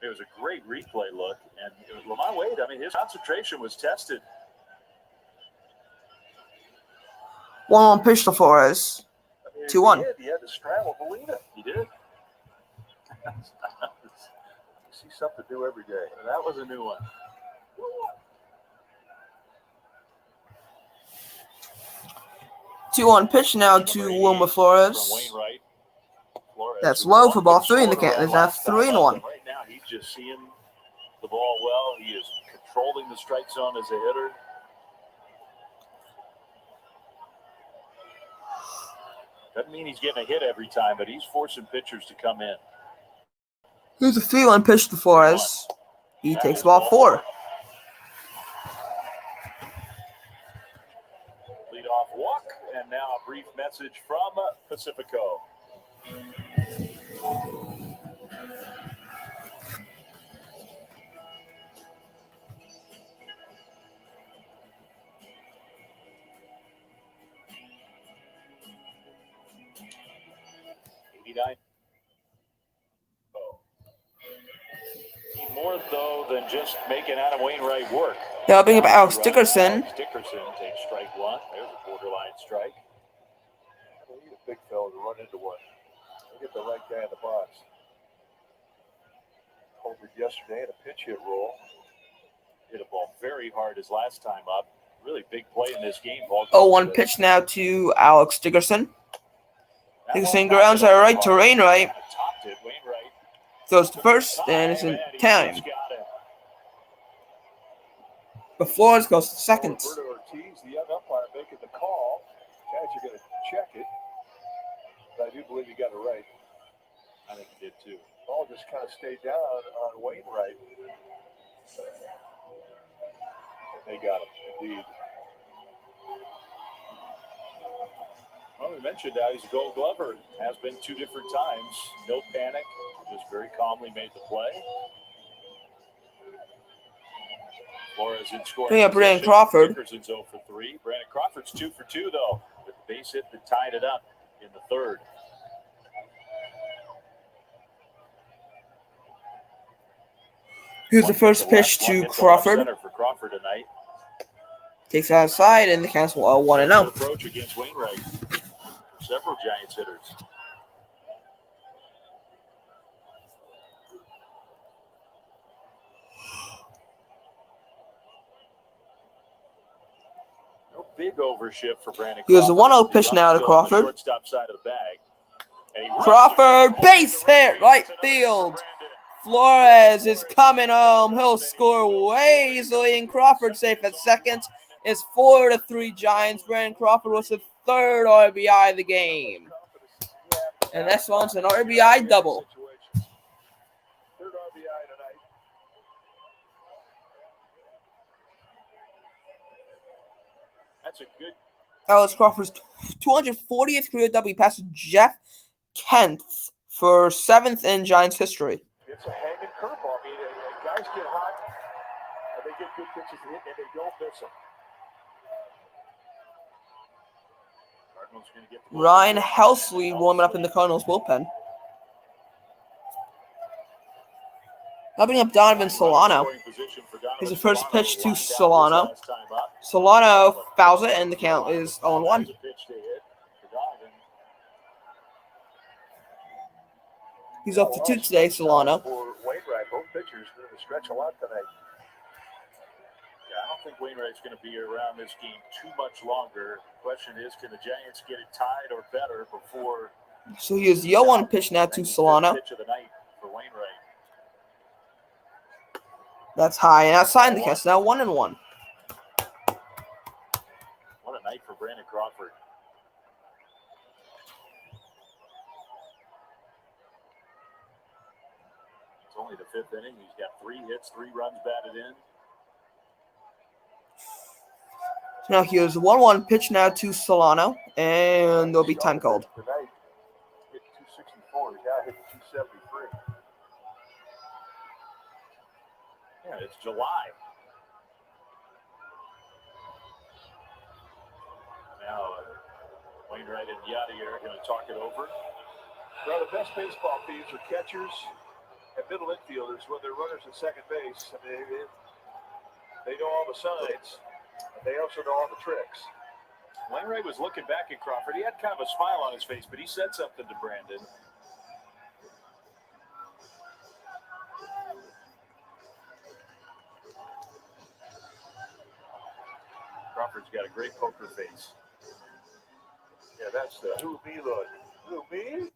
It was a great replay look, and Lamont Wade, I mean, his concentration was tested. 1-1 pitch to Flores. I mean, 2-1. He had to straddle Molina. He did. You see something new every day. That was a new one. 2-1 pitch now to Wilmer Flores. Wainwright. Flores, That's who low won for ball the 3 in the shorter count. There's ball now last time 3-1. up, right now, he's just seeing the ball well. He is controlling the strike zone as a hitter. Doesn't mean he's getting a hit every time, but he's forcing pitchers to come in. Here's a 3-1 pitch to Flores. He That takes is ball 4. Leadoff walk, and now a brief message from Pacifico. Need more, though, than just making Adam Wainwright work. They'll bring up Alex Dickerson. Dickerson takes strike 1. There's a borderline strike. They need a big fella to run into one. They get the right guy in the box. Homered yesterday in a pinch hit roll. Hit a ball very hard his last time up. Really big play in this game. 0-1 pitch now to Alex Dickerson. Dickerson grounds out right to Wainwright. Throws to first, and it's in time. But Flores goes to second. Roberto Ortiz, the young umpire, making the call. Guys are going to check it. But I do believe he got it right. I think he did too. Ball just kind of stayed down on Wainwright. And they got him, indeed. Well, we mentioned that he's a Gold Glover. Has been 2 different times. No panic. Just very calmly made the play. Flores in scoring. Bring up Brandon Crawford. Dickerson's 0 for 3. Brandon Crawford's 2 for 2 though, with the base hit that tied it up in the 3rd. Here's the first pitch to Crawford. For Crawford tonight. Takes it outside, and the count's 1-0. Approach against Wainwright. Several Giants hitters. No big overshift for Brandon Crawford. Here's a 1-0 pitch now to Crawford. Shortstop side of the bag. Crawford, base hit, right field. Flores is coming home. He'll score way easily, and Crawford safe at second. It's 4-3 Giants. Brandon Crawford was the 3rd RBI of the game. And this one's an RBI double. 3rd RBI tonight. That's a good. Alex Crawford's 240th career double. He passes Jeff Kent for 7th in Giants history. It's a hanging curveball. I mean, guys get hot, and they get good pitches to hit, and they don't miss them. Ryan Helsley warming up in the Cardinals bullpen. Helping up Donovan Solano. Here's the first pitch to Solano. Solano fouls it, and the count is 0-1. He's up to 2 today, Solano. For Wainwright, both pitchers going to stretch a lot tonight. Yeah, I don't think Wainwright's going to be around this game too much longer. The question is, can the Giants get it tied or better before? So here's the 0-1 pitch now to Solano. Pitch of the night for Wainwright. That's high and outside the cast. Now 1-1. What a night for Brandon Crawford. It's only the 5th inning. He's got 3 hits, 3 runs batted in. Now here's a 1-1 pitch now to Solano, and there'll be time called. Tonight, hit 264. The guy hit 273. Yeah, it's July. Now, Wainwright and Yadier are going to talk it over. Well, the best baseball teams are catchers and middle infielders when they're runners at second base. I mean, they know all the signs. They also know all the tricks. Wainwright was looking back at Crawford. He had kind of a smile on his face, but he said something to Brandon. Crawford's got a great poker face. Yeah, that's the who me look. Who me?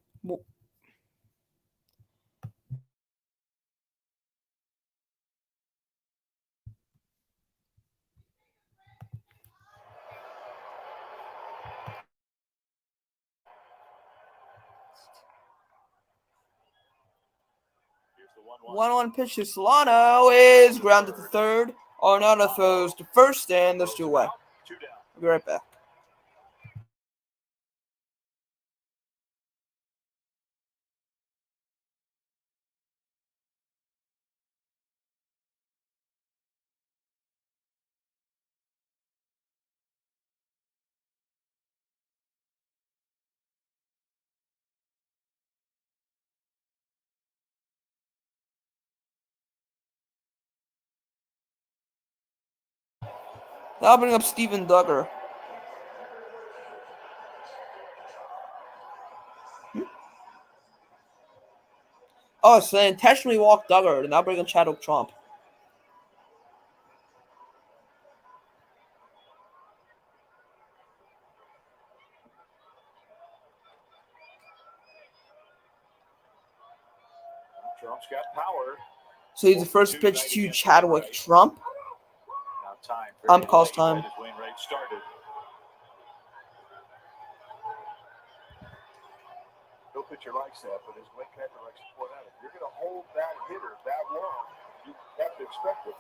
Here's the 1-1. 1-1 pitch to Solano is grounded to third. Arnaudo throws to first, and there's two away. 2 down. I'll be right back. That'll bring up Steven Duggar. Oh, so they intentionally walked Duggar, and that'll bring up Chadwick Trump. Trump's got power. So he's the first pitch to Chadwick Trump. Now time. Calls time. As Wainwright started. No pitcher likes that, but as Wayne Packer likes to point out, if you're going to hold that hitter that long, you have to expect it.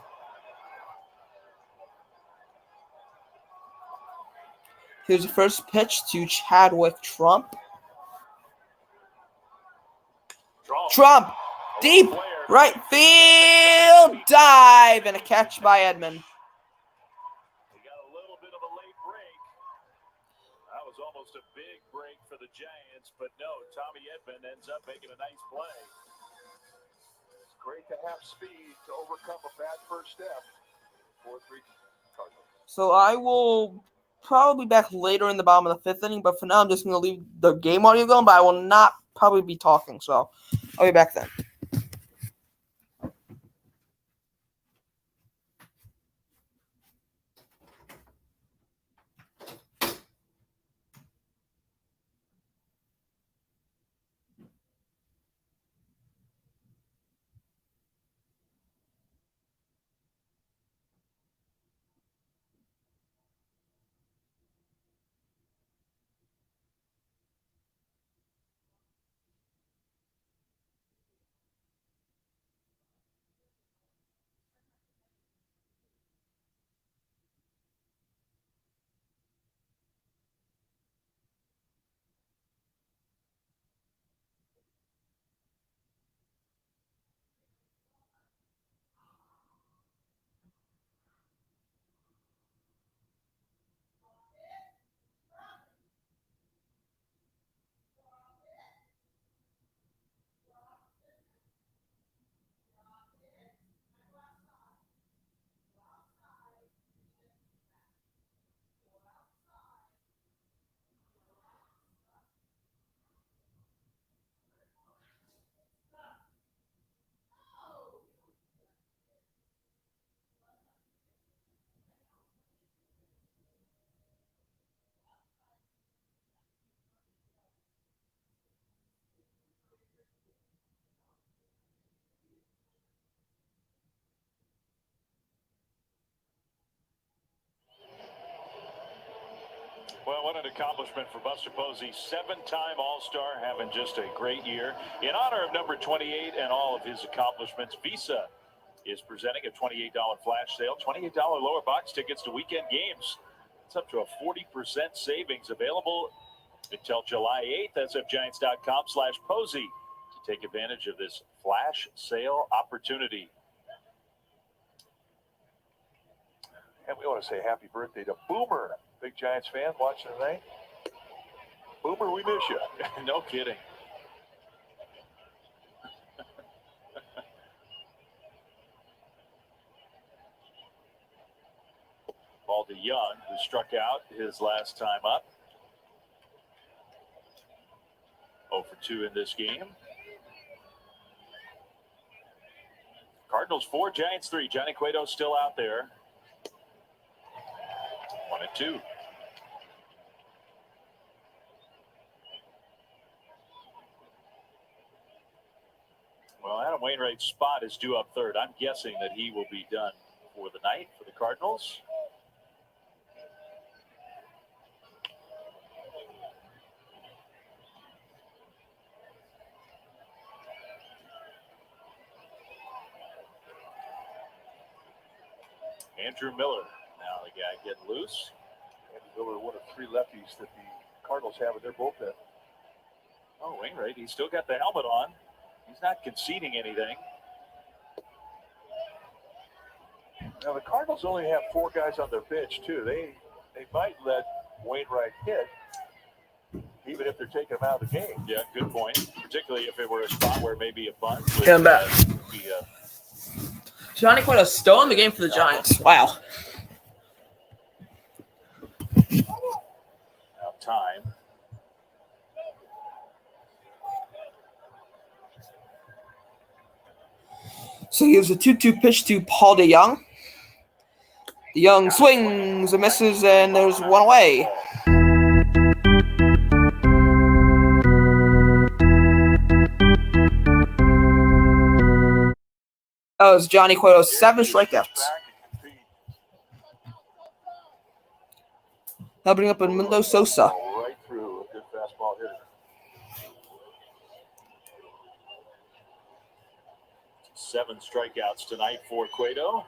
Here's the first pitch to Chadwick Trump. Trump! Deep! Right field! Dive! And a catch by Edman. He got a little bit of a late break. That was almost a big break for the Giants, but no, Tommy Edman ends up making a nice play. It's great to have speed to overcome a bad first step. 4-3 Cardinals. So I will probably be back later in the bottom of the fifth inning, but for now I'm just going to leave the game audio going, but I will not probably be talking, so I'll be back then. Well, what an accomplishment for Buster Posey. 7-time All-Star, having just a great year. In honor of number 28 and all of his accomplishments, Visa is presenting a $28 flash sale, $28 lower box tickets to weekend games. It's up to a 40% savings, available until July 8th. That's at Giants.com/Posey to take advantage of this flash sale opportunity. And we want to say happy birthday to Boomer, big Giants fan watching tonight. Boomer, we miss you. No kidding. Ball to Young, who struck out his last time up. 0 for 2 in this game. Cardinals 4, Giants 3. Johnny Cueto still out there. 1-2. Well, Adam Wainwright's spot is due up third. I'm guessing that he will be done for the night for the Cardinals. Andrew Miller, now the guy getting loose. Andrew Miller, one of 3 lefties that the Cardinals have in their bullpen. Oh, Wainwright, he's still got the helmet on. He's not conceding anything. Now, the Cardinals only have 4 guys on their bench, too. They might let Wainwright hit, even if they're taking him out of the game. Yeah, good point. Particularly if it were a spot where maybe a bunt would Come back. be Johnny Cueto still in the game for the Giants. Wow. out time. So here's a 2-2 pitch to Paul DeYoung. DeYoung swings and misses, and there's one away. That was Johnny Cueto's 7 strikeouts. Now bring up Edmundo Sosa. Right through a good fastball hitter. 7 strikeouts tonight for Cueto.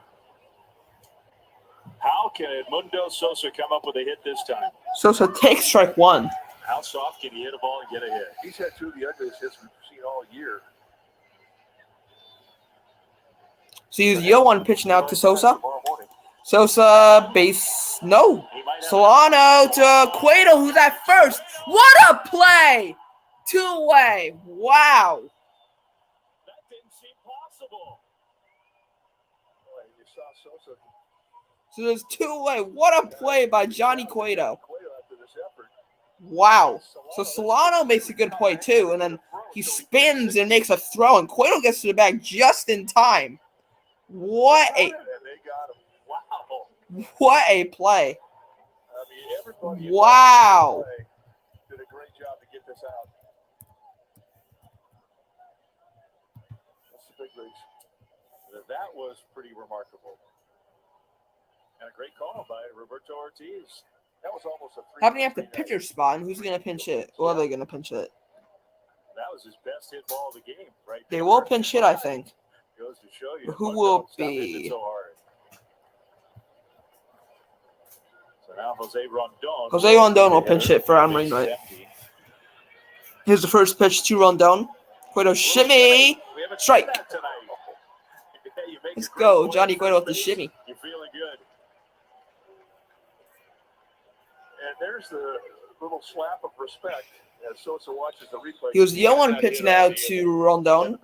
How can Edmundo Sosa come up with a hit this time? Sosa takes strike 1. How soft can he hit a ball and get a hit? He's had 2 of the ugliest hits we've seen all year. So he's 0-1 pitch now to Sosa. Tomorrow morning. Sosa, base, no. Solano to Cueto, who's at first. What a play! 2-way. Wow. That didn't seem possible. Boy, you saw Sosa. So there's 2-way. What a play by Johnny Cueto. Cueto after this effort. Wow. So Solano makes a good play too, and then he spins and makes a throw, and Cueto gets to the bag just in time. What a And they got him. Wow. what a play. I mean, everybody Wow. did a great job to get this out. That's the big leagues. That was pretty remarkable. And a great call by Roberto Ortiz. That was almost a 3. How many have the pitcher spot, and who's going to pinch it? Or are they going to pinch it? That was his best hit ball of the game, right? They will pinch it, I think. Goes to show you. Who will Stop hitting be? it so hard. So now Jose Rondon. Jose Rondon will pinch it for Adam Wainwright. Here's the first pitch to Rondon. Cueto shimmy. Strike. Let's go. Johnny Cueto with the shimmy. You're feeling good. And there's the little slap of respect as Sosa watches the replay. He was the 0-1 pitch now to Rondon.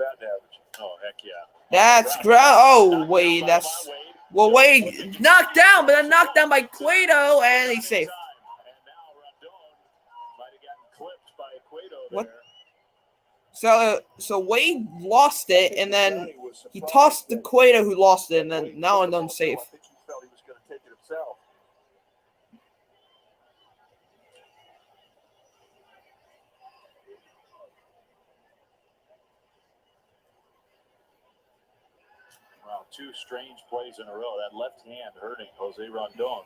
Oh, heck yeah. That's ground. Oh, Wade. That's. Well, Wade knocked down, but then knocked down by Cueto, and he's safe. And now Rondon might have gotten clipped by Cueto What? So Wade lost it, and then he tossed to Cueto, who lost it, and then now Rondon's safe. I think he felt he was going to take it himself. Wow, 2 strange plays in a row. That left hand hurting Jose Rondon.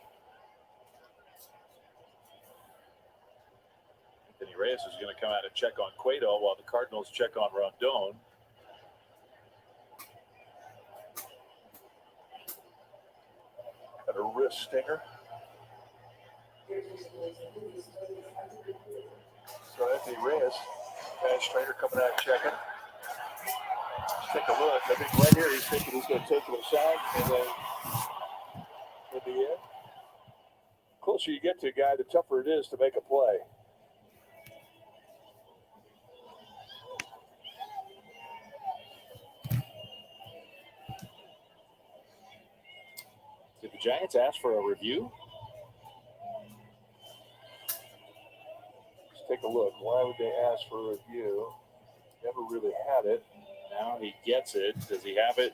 Anthony Reyes is going to come out and check on Cueto while the Cardinals check on Rondon. Got a wrist stinger. So Anthony Reyes, fast trainer coming out and checking. Let's take a look. I think right here he's thinking he's going to take it aside, and then in the end, the closer you get to a guy, the tougher it is to make a play. Did the Giants ask for a review? Let's take a look. Why would they ask for a review? Never really had it. Now he gets it. Does he have it?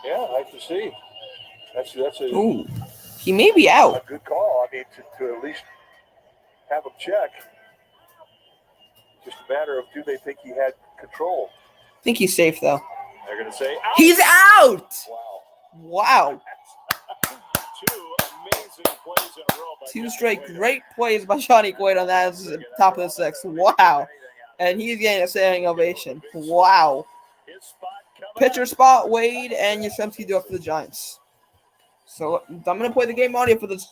Yeah, I have to see. That's a Ooh, he may be out. a good call. I mean, to at least have him check. Just a matter of do they think he had control. I think he's safe, though. They're going to say out. He's out. Wow. Wow. Two amazing plays in a row by Two Johnny straight Cueto. great plays by Johnny Cueto. That's the top of the sixth. Wow. And he's getting a standing ovation. Wow. His spot coming Pitcher up. spot, Wade and Yastrzemski do it for the Giants. So I'm going to play the game audio for the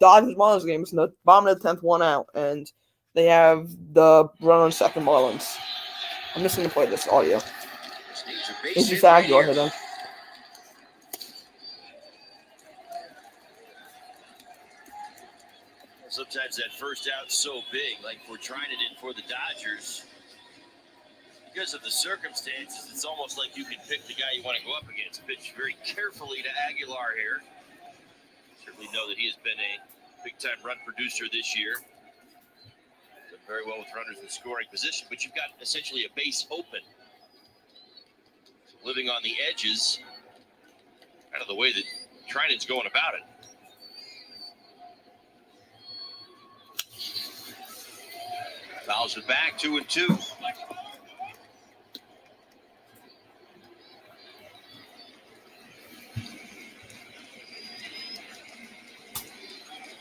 Dodgers-Marlins game. It's in the bottom of the 10th, one out. And they have the run on second Marlins. I'm just going to play this audio. It's just Aguilar hit him. Sometimes that first out's so big, like we're trying it in for the Dodgers. Because of the circumstances, it's almost like you can pick the guy you want to go up against. Pitch very carefully to Aguilar here. Certainly know that he has been a big-time run producer this year. Done very well with runners in scoring position, but you've got essentially a base open. So living on the edges, kind of the way that Trinan's going about it. Fouls it back, 2-2.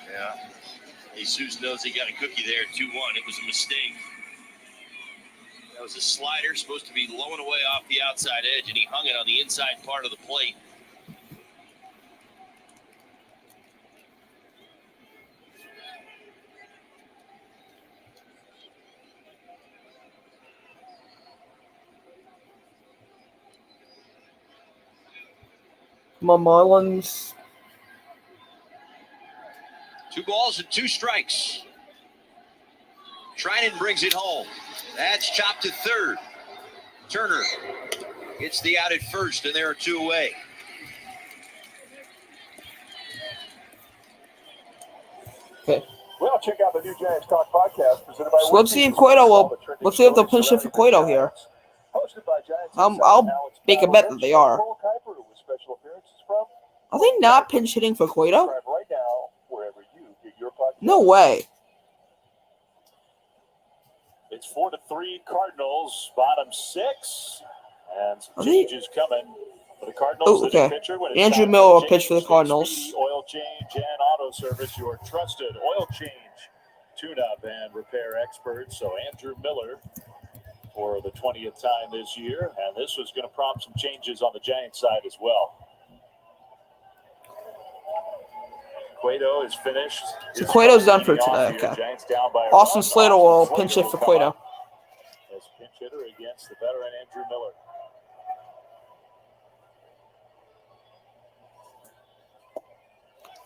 Yeah. Jesus knows he got a cookie there, 2-1. It was a mistake. That was a slider, supposed to be low and away off the outside edge, and he hung it on the inside part of the plate. My Marlins. 2 balls and 2 strikes. Trinan brings it home. That's chopped to third. Turner gets the out at first, and there are 2 away. Okay. Well, check out the new Giants Talk podcast presented by. So let's see if Cueto will. Let's see if they'll pinch hit for Cueto here. Hosted by Giants I'll make a bet that they are. Cole Kuiper, with special appearances from. Are they not pinch hitting for Cueto? Subscribe right now wherever you get your podcast. No way. It's 4-3 Cardinals, bottom 6, and some Are they- changes coming for the Cardinals. Oh, okay. Pitcher when it's Andrew time Miller will for pitch for the change, Cardinals. speedy oil change and auto service, your trusted oil change, tune-up, and repair experts. So Andrew Miller for the 20th time this year, and this was going to prompt some changes on the Giants side as well. Cueto is finished. So Cueto's done for today. Okay. Giants down by a Austin run. Slater will Austin pinch Slater hit for will come Cueto. up as pinch hitter against the veteran Andrew Miller.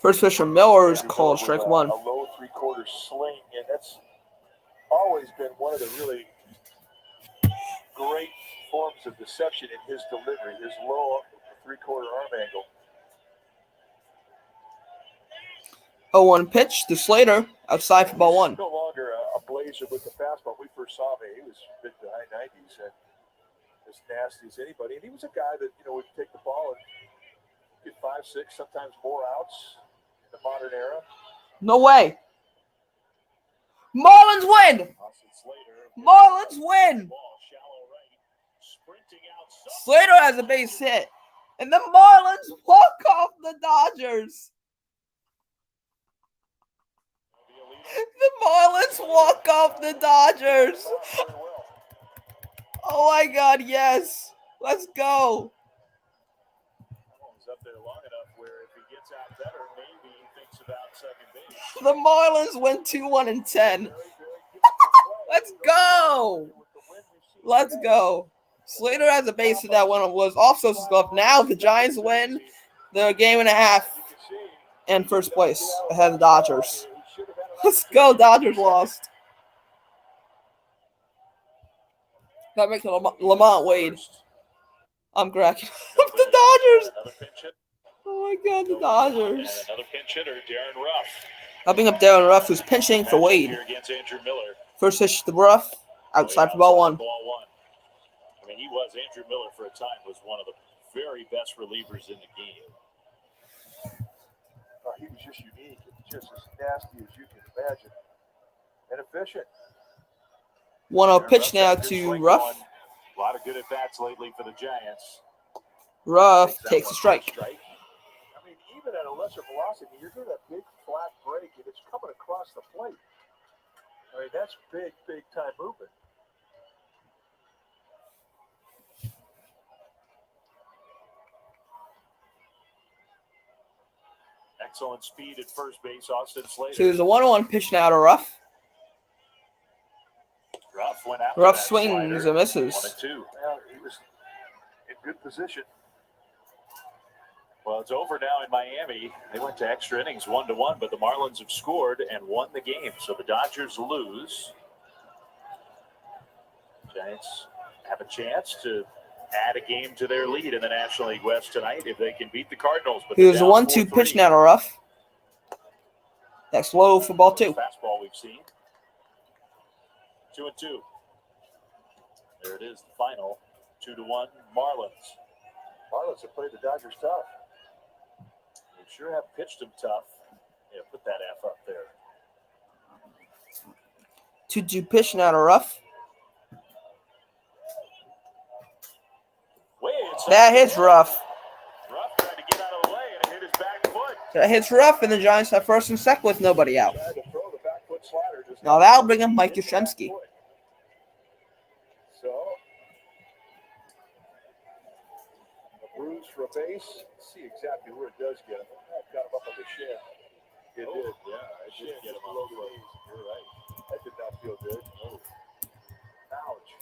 First pitch from Miller is Andrew called Miller strike with one. A low 3/4 sling, and that's always been one of the really great forms of deception in his delivery. His low 3/4 arm angle. 0-1 pitch to Slater outside for ball one. He's no longer a blazer with the fastball. We first saw him, he was mid to high 90s and as nasty as anybody. And he was a guy that, would take the ball and get 5, 6, sometimes more outs in the modern era. No way. Marlins win. Austin Slater. Marlins win. Ball, shallow right, sprinting out. Slater has a base hit. And the Marlins walk off the Dodgers. The Marlins walk off the Dodgers. Oh my God, yes. Let's go. He's up there long enough where if he gets out better, maybe he thinks about second base. The Marlins win 2-1 and 10. Let's go. Let's go. Slater has a base hit that one was off Sosa's glove. Now the Giants win the game and a half and first place ahead of the Dodgers. Let's go. Dodgers lost. That makes it Lamont Wade. I'm cracking up the Dodgers. Another pinch hit. Oh my God, the Dodgers. And another pinch hitter, Darren Ruff. Helping up Darren Ruff, who's pinching for Wade. Here against Andrew Miller. First pitch to Ruff, outside for ball one. I mean, he was, Andrew Miller for a time was one of the very best relievers in the game. He was just unique and just as nasty as you can imagine. And efficient. 1-0 pitch now to Ruff. A lot of good at-bats lately for the Giants. Rough takes a strike. I mean, even at a lesser velocity, you're doing that big flat break, and it's coming across the plate. I mean, that's big time movement. Excellent speed at first base, Austin Slater. So there's a 1-1 pitch now to Ruff. Ruff went after Ruff that swings slider. and misses. 1-2. Well, he was in good position. Well, it's over now in Miami. They went to extra innings 1-1, but the Marlins have scored and won the game. So the Dodgers lose. Giants have a chance to add a game to their lead in the National League West tonight if they can beat the Cardinals. But Here's a down 1-2 4-3. pitch now to Ruff. That's low for ball 2. Fastball we've seen. 2-2. There it is, the final. 2-1 Marlins. Marlins have played the Dodgers tough. They sure have pitched them tough. Yeah, put that F up there. 2-2 pitch now to Ruff. That hits Ruff. Ruff tried to get out of the way and it hit his back foot. That hits Ruff, and the Giants have first and second with nobody out. Tried to throw the back foot slider, just Now that'll bring in Mike Yastrzemski. So, a bruise for a base. Let's see exactly where it does get him. That got him up on the shin. It did. Yeah, it did get him below on the the knees. You're right. That did not feel good. Oh. Ouch.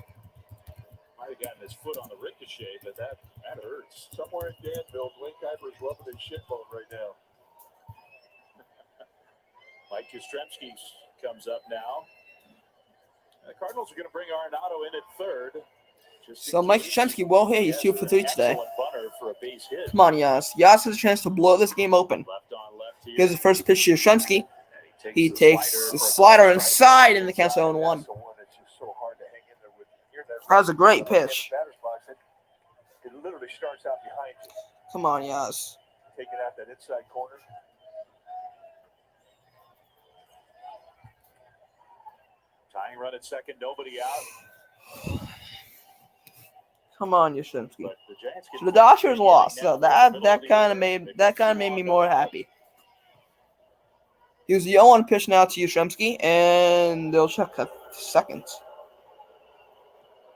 Might have gotten his foot on the ricochet, but that hurts. Somewhere in Danville, Blake Kuiper's rubbing his shin bone right now. Mike Yastrzemski comes up now. The Cardinals are going to bring Arenado in at third. So Mike Yastrzemski will hit. He's 2 for 3 today. Excellent bunter for a base hit. Come on, Yas. Yas has a chance to blow this game open. Left on left here. Here's the first pitch to Yastrzemski. And He takes the slider inside, and the count's 0-1. That's the one that's just so hard to hang in there with. That was a great pitch. It literally starts out behind you. Come on, Yas. Taking out that inside corner. Tying run at second, nobody out. Come on, Yastrzemski. But the Giants get So the Dodgers lost. So that kind of made me more happy. Here's the 0-1 pitch now to Yastrzemski, and they'll check a second.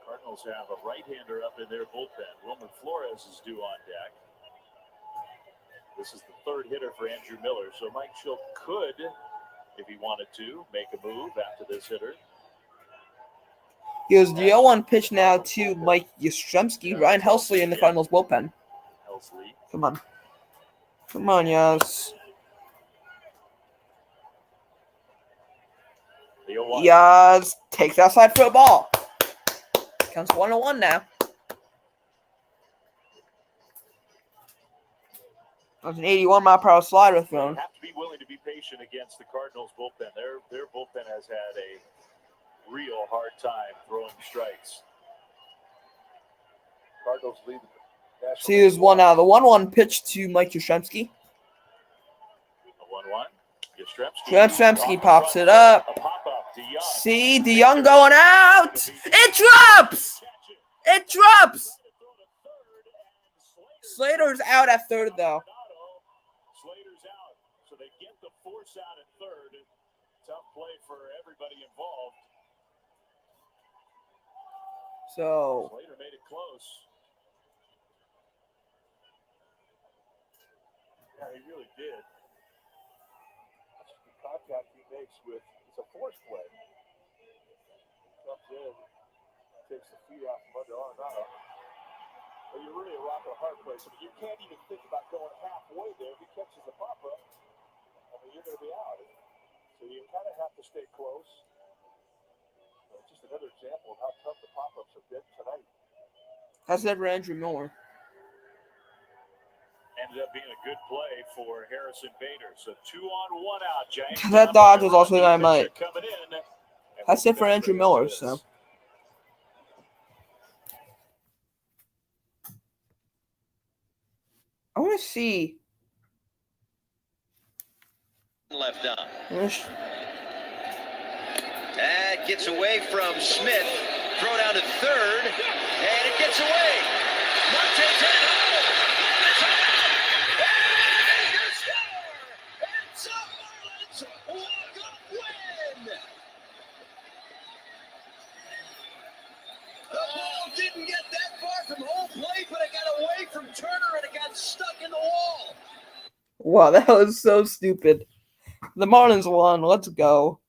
Cardinals have a right-hander up in their bullpen. Wilmer Flores is due on deck. This is the third hitter for Andrew Miller. So Mike Schill could, if he wanted to, make a move after this hitter. Here's the 0-1 pitch now to Mike Yastrzemski. Ryan Helsley in the Cardinals bullpen. Helsley. Come on. Come on, Yas. The 0-1. Yas takes outside for a ball. Counts 1-1 now. That was an 81-mile-per-hour slider thrown. You have to be willing to be patient against the Cardinals bullpen. Their bullpen has had a real hard time throwing strikes. Cardinals lead the National See, there's one out. The 1-1 pitch to Mike Yastrzemski. A 1-1. Yastrzemski pops it up. A pop-up to Young. See, DeYoung going out. It drops. It drops. Slater's out at third, though. Slater's out, so they get the force out at third. Tough play for everybody involved. So Slater made it close. Yeah, he really did. The contact he makes with, it's a force play. Comes in, takes the feet off from under Arenado. Well, you're really a rock and a hard place. I mean, you can't even think about going halfway there. If he catches the pop-up, I mean, you're going to be out. So you kind of have to stay close. Just another example of how tough the pop-ups have been tonight. that's it for Andrew Miller. Ended up being a good play for Harrison Bader. So 2-on-1 out, Giants. That dodge was also dynamite. Coming in. That's it for Andrew Miller. So I want to see. Left on. Yes. That gets away from Smith. Throw down to third, and it gets away. Monte's in. didn't get that far from home plate, but it got away from Turner and it got stuck in the wall. Wow, that was so stupid. The Marlins won. Let's go.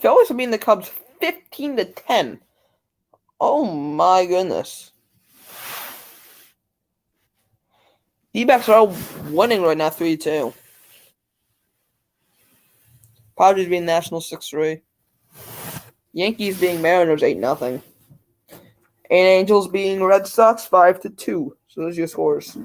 Phillies are beating the Cubs 15-10. Oh my goodness. D-backs are all winning right now 3-2. Padres being Nationals 6-3. Yankees being Mariners 8-0. And Angels being Red Sox 5-2. So those are your scores.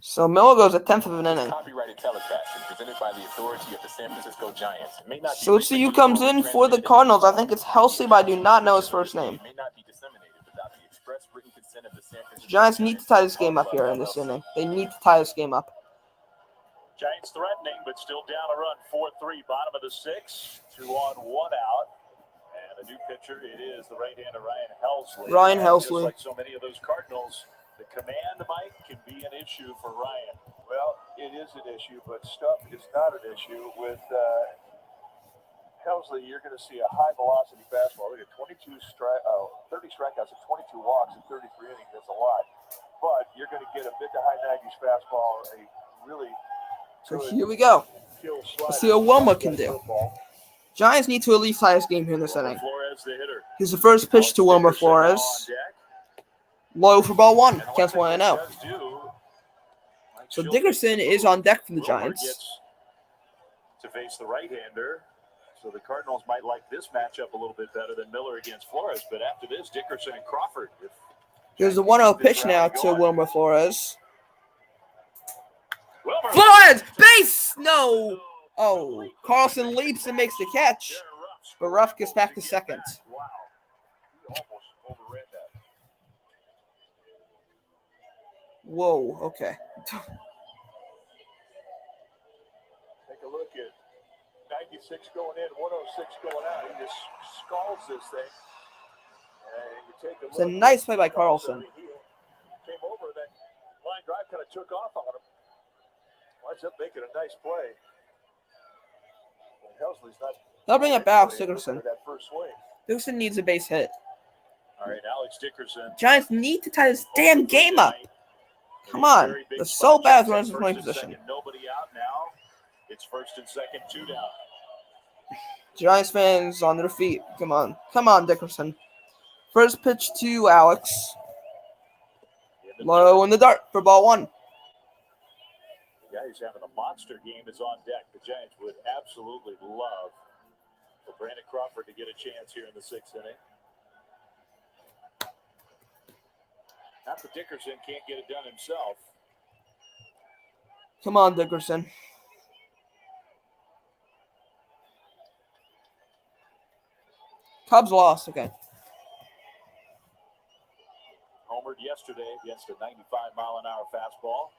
So Miller goes a 10th of an inning. Copyrighted telecast and presented by the authority of the San Francisco Giants. It may not be So let's see who comes in for the Cardinals. I think it's Helsley, but I do not know his first name. It may not be disseminated without the express written consent of the San Francisco Giants need to tie this game up here in this inning. They need to tie this game up. Giants threatening, but still down a run. 4-3, bottom of the 6th. 2 on, 1 out. And the new pitcher, it is the right-hander Ryan Helsley. Ryan And Helsley. just like so many of those Cardinals, the command mic can be an issue for Ryan. Well, it is an issue, but stuff is not an issue. With Helsley, you're going to see a high-velocity fastball. Look at 30 strikeouts and 22 walks in 33 innings. That's a lot. But you're going to get a mid to high 90s fastball, a really So here we go. kill Let's slider. see what Wilma can do. Giants need to at least tie this game here in this inning. Flores, the hitter. Here's the first pitch to Wilmer Flores. On deck. Low for ball 1. And one Counts thing 1-0. this does do, Mike So Schultz Dickerson is on deck for the Wilmer Giants. gets to face the right-hander. So the Cardinals might like this matchup a little bit better than Miller against Flores. But after this, Dickerson and Crawford. Here's the 1-0 pitch now to Wilmer Flores. Wilmer. Flores! Base! No! Oh, Carlson leaps and makes the catch. But Ruff gets back to second. Wow. He almost overran that. Whoa, okay. Take a look at 96 going in, 106 going out. He just scalds this thing. And you take a It's a look nice play by at Carlson. He came over, and that line drive kind of took off on him. Winds up making a nice play. And Helsley's not. They'll bring it back, Dickerson. That first swing. Dickerson needs a base hit. All right, Alex Dickerson. Giants need to tie this damn game up. Come on. They're so bad with runners in scoring position. Nobody out now. It's first and second, 2 down. Giants fans on their feet. Come on. Come on, Dickerson. First pitch to Alex. Low in the dart for ball 1. The guy who's having a monster game is on deck. The Giants would absolutely love for Brandon Crawford to get a chance here in the 6th inning. Not that Dickerson can't get it done himself. Come on, Dickerson. Cubs lost. Okay. Homered yesterday against a 95-mile-an-hour fastball.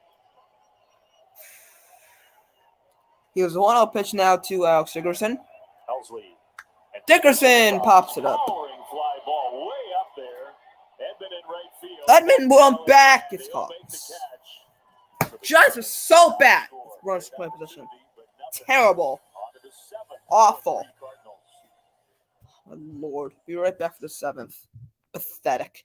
Here's the 1-0 pitch now to Alex Dickerson. Helsley. And Dickerson pops it up. Towering fly ball way up there. Edmund in right field. Edmund went back. It's They'll caught. make the catch. So the Giants are so bad with runners in scoring position. Terrible. On to the 7th. Awful. Cardinals. My Lord. Be right back for the 7th. Pathetic.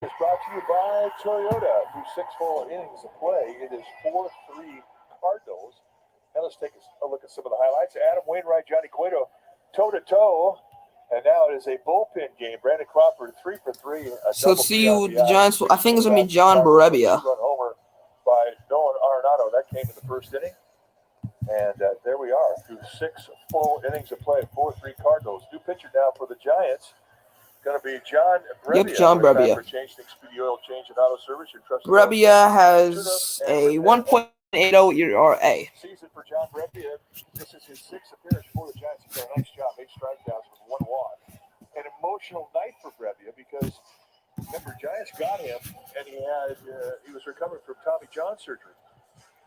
It's brought to you by Toyota. Through 6 full innings of play, it is 4-3 Cardinals. Now let's take a look at some of the highlights. Adam Wainwright, Johnny Cueto, toe-to-toe. And now it is a bullpen game. Brandon Crawford, 3 for 3. So see you, the Giants. I think it's going to be John Barebia. Homer by Nolan Arenado. That came in the first inning. And there we are. Through 6 full innings of play, 4-3 Cardinals. New pitcher now for the Giants. Going to be John Barebia. Yep, John Barebia. Barebia has a 1.80 ERA. Season for John Barebia. This is his 6th appearance for the Giants. He's done a nice job. 8 strikeouts with 1 walk. An emotional night for Barebia because remember Giants got him and he was recovering from Tommy John surgery.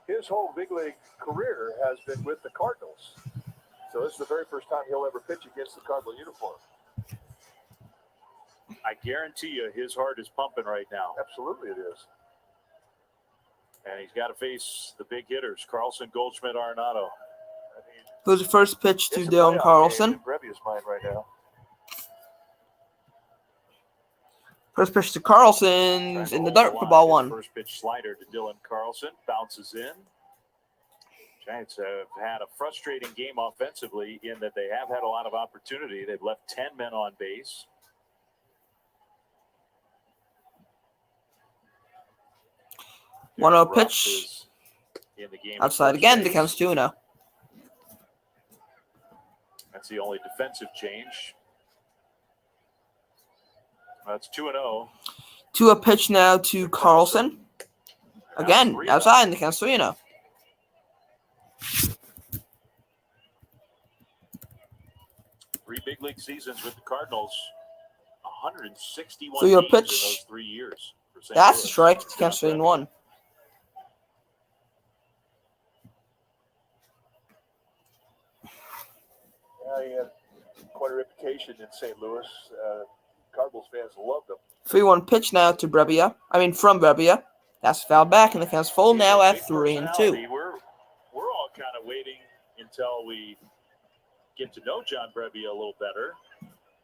His whole big league career has been with the Cardinals. So this is the very first time he'll ever pitch against the Cardinal uniform. I guarantee you his heart is pumping right now. Absolutely it is. And he's got to face the big hitters, Carlson, Goldschmidt, Arenado. Who's the first pitch to Dylan Carlson? Brebia's mind right now. First pitch to Carlson's in the dirt for ball 1. First pitch slider to Dylan Carlson. Bounces in. Giants have had a frustrating game offensively in that they have had a lot of opportunity. They've left 10 men on base. One-zero pitch. In the game outside again. The count's 2-0. That's the only defensive change. That's 2-0. 2-0 pitch now to Carlson. Again, outside, and the count's 3-0. Three big league seasons with the Cardinals. 161 3-0 games pitch. in those 3 years. That's a strike. The count's 3-1. He had quite a reputation in St. Louis. Cardinals fans loved him. 3-1 pitch now to Barebia. From Barebia. That's fouled back, and the count's full now at 3-2. We're all kind of waiting until we get to know John Barebia a little better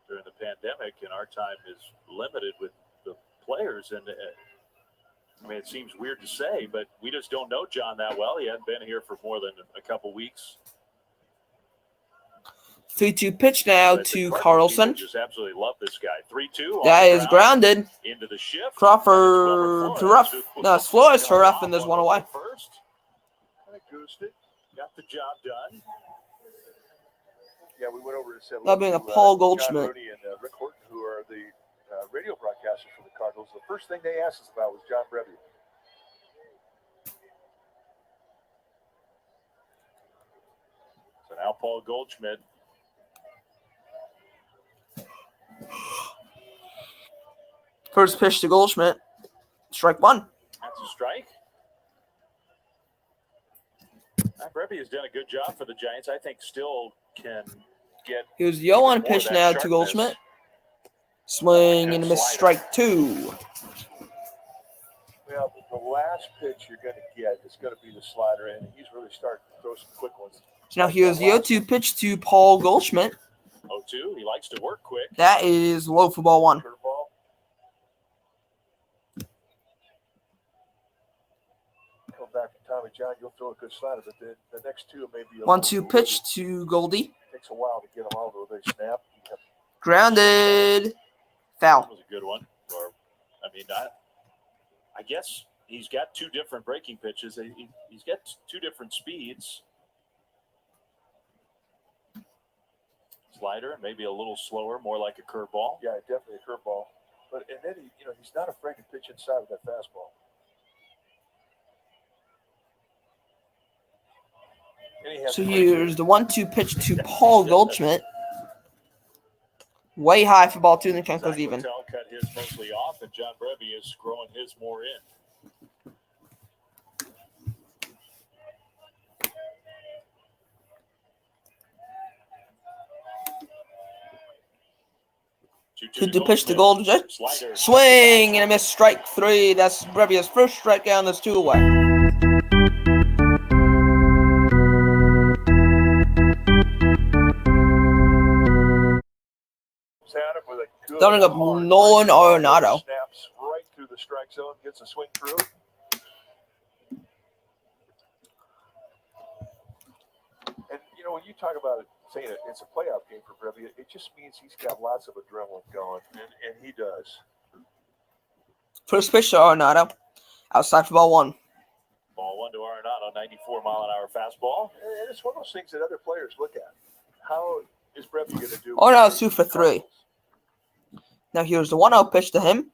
during the pandemic, and our time is limited with the players. And it seems weird to say, but we just don't know John that well. He hadn't been here for more than a couple weeks. 3-2 pitch now to Carlson. Just absolutely love this guy. 3-2. That is grounded. Into the shift. Crawford to rough. No, it's Flores to rough, and there's one away. First. Kind of goosed it. Got the job done. Yeah, we went over and said That being a Paul Goldschmidt. John Brody and Rick Horton, who are the radio broadcasters for the Cardinals. The first thing they asked us about was John Barebia. So now Paul Goldschmidt. First pitch to Goldschmidt. Strike 1. That's a strike. Barebia has done a good job for the Giants. I think still can get. Here's the 0-1 pitch now to Goldschmidt. Swing and a miss. Strike 2. Well, the last pitch you're going to get is going to be the slider, and he's really starting to throw some quick ones. So now here's the 0-2 pitch to Paul Goldschmidt. 0-2. He likes to work quick. That is low for ball 1. Curveball. Come back from Tommy John, you'll throw a good slider, but the next two may be a 1-2 pitch to Goldie. Takes a while to get them all to they snap. Grounded. Foul. That was a good one. I guess he's got 2 different breaking pitches. He's got 2 different speeds. Slider, maybe a little slower, more like a curveball. Yeah, definitely a curveball. But and then he's not afraid to pitch inside with that fastball. So here's the 1-2 pitch to Paul Goldschmidt. Way high for ball 2, and the count goes even. Cut his mostly off, and John Barebia is growing his more in. To pitch to Goldschmidt. Swing and a miss. Strike 3. That's Barebia's first strikeout, and there's 2 away. With a good Throwing up Nolan Arenado. Snaps right the strike zone, gets a swing through. And, you know, when you talk about it, saying it's a playoff game for Brebbia, it just means he's got lots of adrenaline going, and he does. First pitch to Arenado. Outside for ball 1. Ball 1 to Arenado, 94-mile-an-hour fastball. And it's one of those things that other players look at. How is Brebbia going to do? Arenado's 2 for 3. Now here's the 1-0 pitch to him.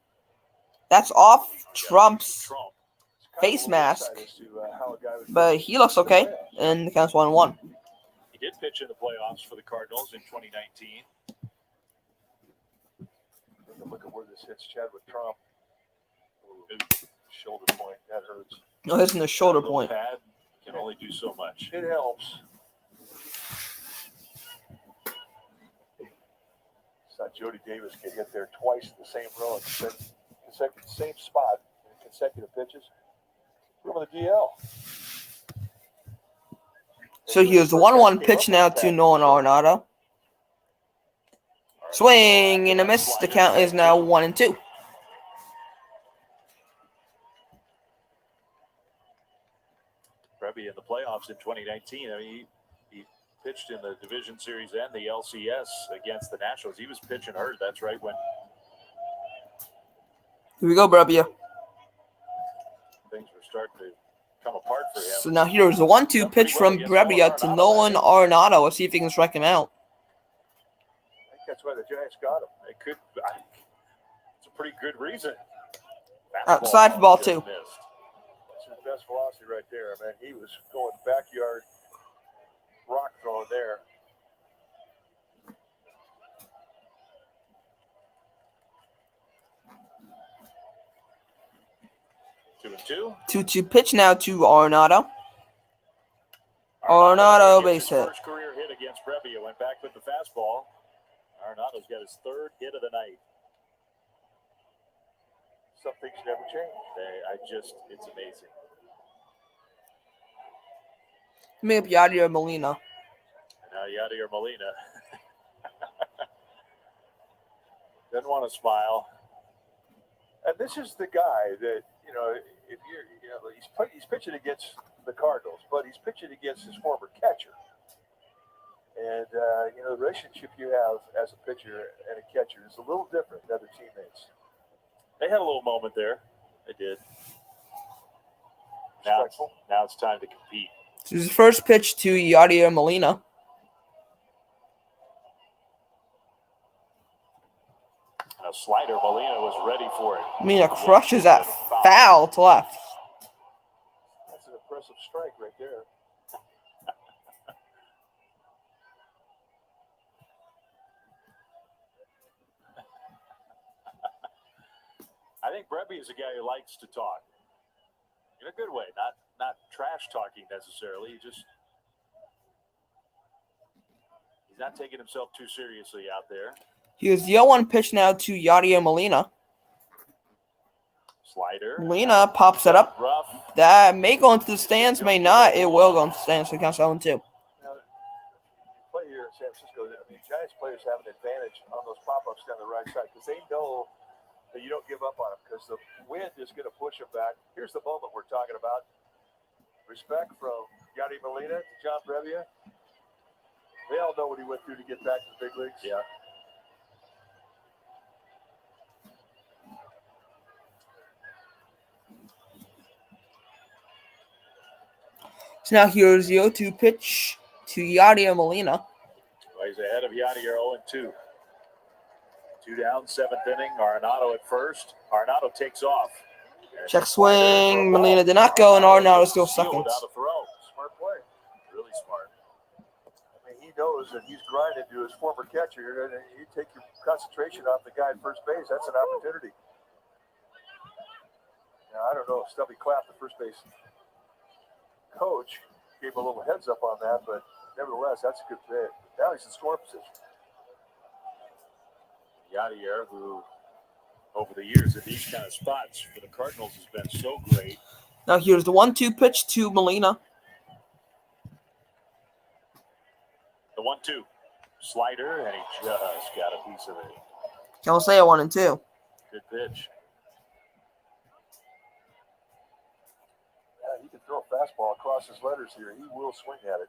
That's off Trump's face mask. But he looks okay. And the count's 1-1. He did pitch in the playoffs for the Cardinals in 2019. Look at where this hits Chadwick Trump. Shoulder point. That hurts. No, hitting the shoulder point. Pad can only do so much. It helps. Saw Jody Davis get hit there twice in the same row, same spot in consecutive pitches. From the DL. So here's the 1-1 pitch now to Nolan Arenado. Swing and a miss. The count is now 1-2. Brebbia in the playoffs in 2019. I mean, he pitched in the Division Series and the LCS against the Nationals. He was pitching hurt. That's right when Here we go, Brebbia. things were starting to come apart for him. So now here's the 1-2 pitch from Brebbia to Nolan Arenado. Let's see if he can strike him out. I think that's why the Giants got him. It could. It's a pretty good reason. Outside for ball 2. That's his best velocity right there, man. He was going backyard rock throwing there. Two. 2-2 pitch now to Arenado. Arenado base hit. First career hit against Brebbia. Went back with the fastball. Arenado's got his 3rd hit of the night. Some things never change. It's amazing. Maybe Yadier Molina. Now Yadier Molina doesn't want to smile. And this is the guy that, if he's pitching against the Cardinals, but he's pitching against his former catcher. And, the relationship you have as a pitcher and a catcher is a little different than other teammates. They had a little moment there. They did. Now it's time to compete. This is the first pitch to Yadier Molina. A slider. Molina was ready for it. Molina crushes that foul to left. That's an impressive strike right there. I think Brebbia is a guy who likes to talk in a good way, not trash talking necessarily. He's not taking himself too seriously out there. Here's the 0-1 pitch now to Yadier Molina. Slider. Molina pops it up. Rough. That may go into the stands, may not. It will go into the stands. So it counts 0-2. Now, play here in San Francisco, Giants players have an advantage on those pop-ups down the right side because they know that you don't give up on them because the wind is going to push them back. Here's the moment we're talking about. Respect from Yadier Molina to John Brebbia. They all know what he went through to get back to the big leagues. Yeah. So now here's the 0-2 pitch to Yadier Molina. Well, he's ahead of Yadier 0-2. 2 down, 7th inning. Arenado at first. Arenado takes off. Check swing. Molina did not go, and Arenado still seconds. Smart play. Really smart. He knows that he's grinding to his former catcher, and you take your concentration off the guy at first base. That's an opportunity. Now, I don't know if Stubby Clapp, the first base coach, gave a little heads up on that, but nevertheless, that's a good fit. Now he's in scoring position. Yadier, who over the years at these kind of spots for the Cardinals has been so great. Now here's the 1-2 pitch to Molina. The 1-2 slider, and he just got a piece of it. Can't say 1-2. Good pitch. throw a fastball across his letters here, he will swing at it.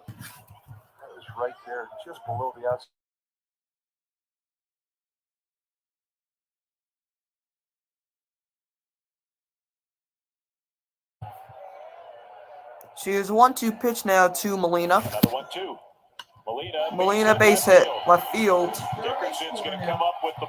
That is right there, just below the outside. She is 1-2 pitch now to Molina. Another 1-2. Molina base hit, left field. Dickerson's going to come up with the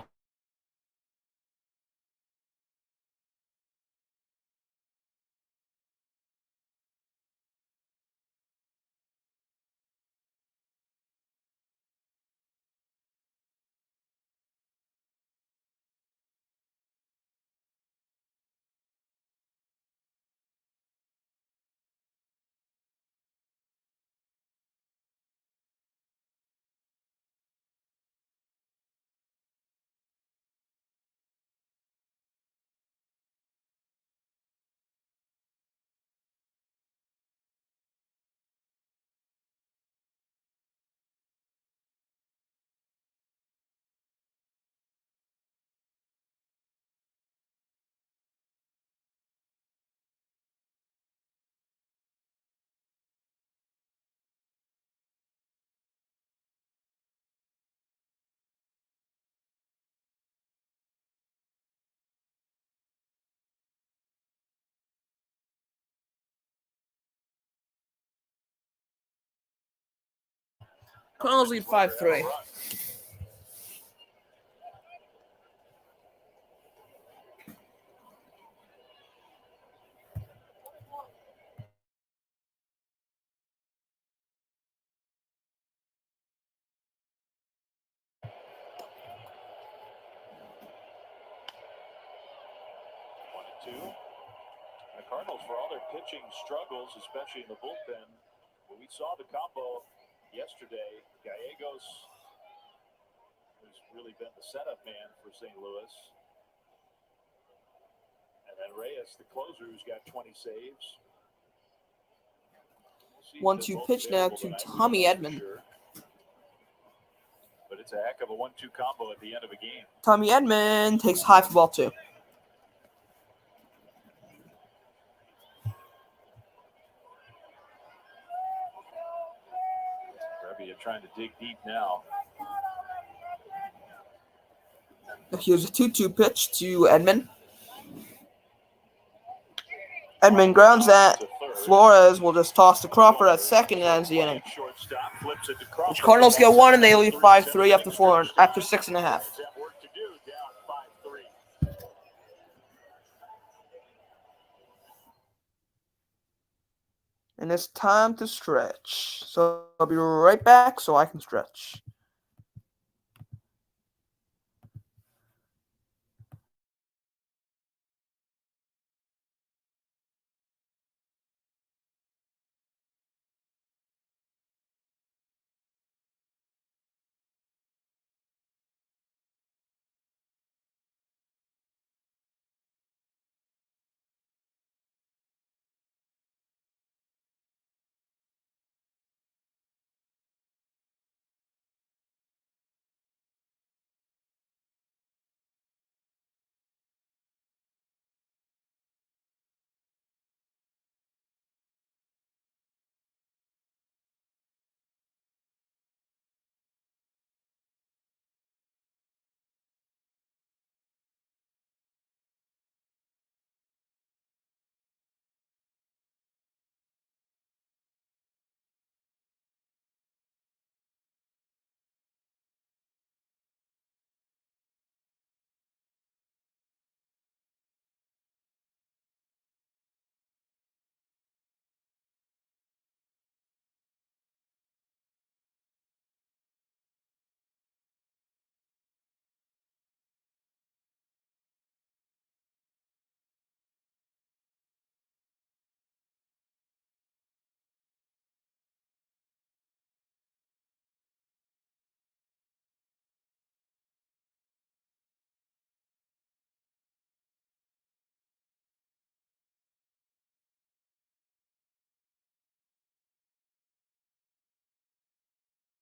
Cardinals lead 5-3. The Cardinals, for all their pitching struggles, especially in the bullpen, when we saw the combo yesterday, Gallegos has really been the setup man for St. Louis. And then Reyes, the closer, who's got 20 saves. 1-2 pitch now to Tommy Edman. Sure. But it's a heck of a 1-2 combo at the end of a game. Tommy Edman takes high for ball 2. Rebbe trying to dig deep now. Here's a 2-2 pitch to Edman. Edman grounds that. Flores will just toss to Crawford at second and ends the inning. The Cardinals get 1 and they lead 5-3 after 6.5. And it's time to stretch. So I'll be right back so I can stretch.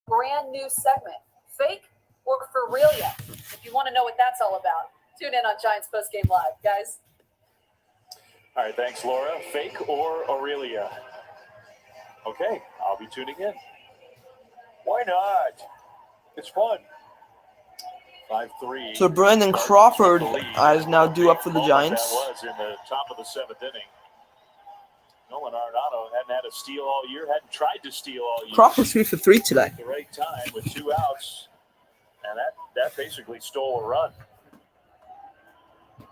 Brand new segment. Fake or for real yet? If you want to know what that's all about, tune in on Giants Post Game Live, guys. All right, thanks, Laura. Fake or Aurelia? Okay, I'll be tuning in. Why not? It's fun. 5-3. So Brandon Crawford is now due up for the Giants. That was in the top of the 7th inning. Nolan Arenado hadn't had a steal all year, hadn't tried to steal all year. Crawford 3 for 3 today. At the right time with 2 outs, and that basically stole a run. So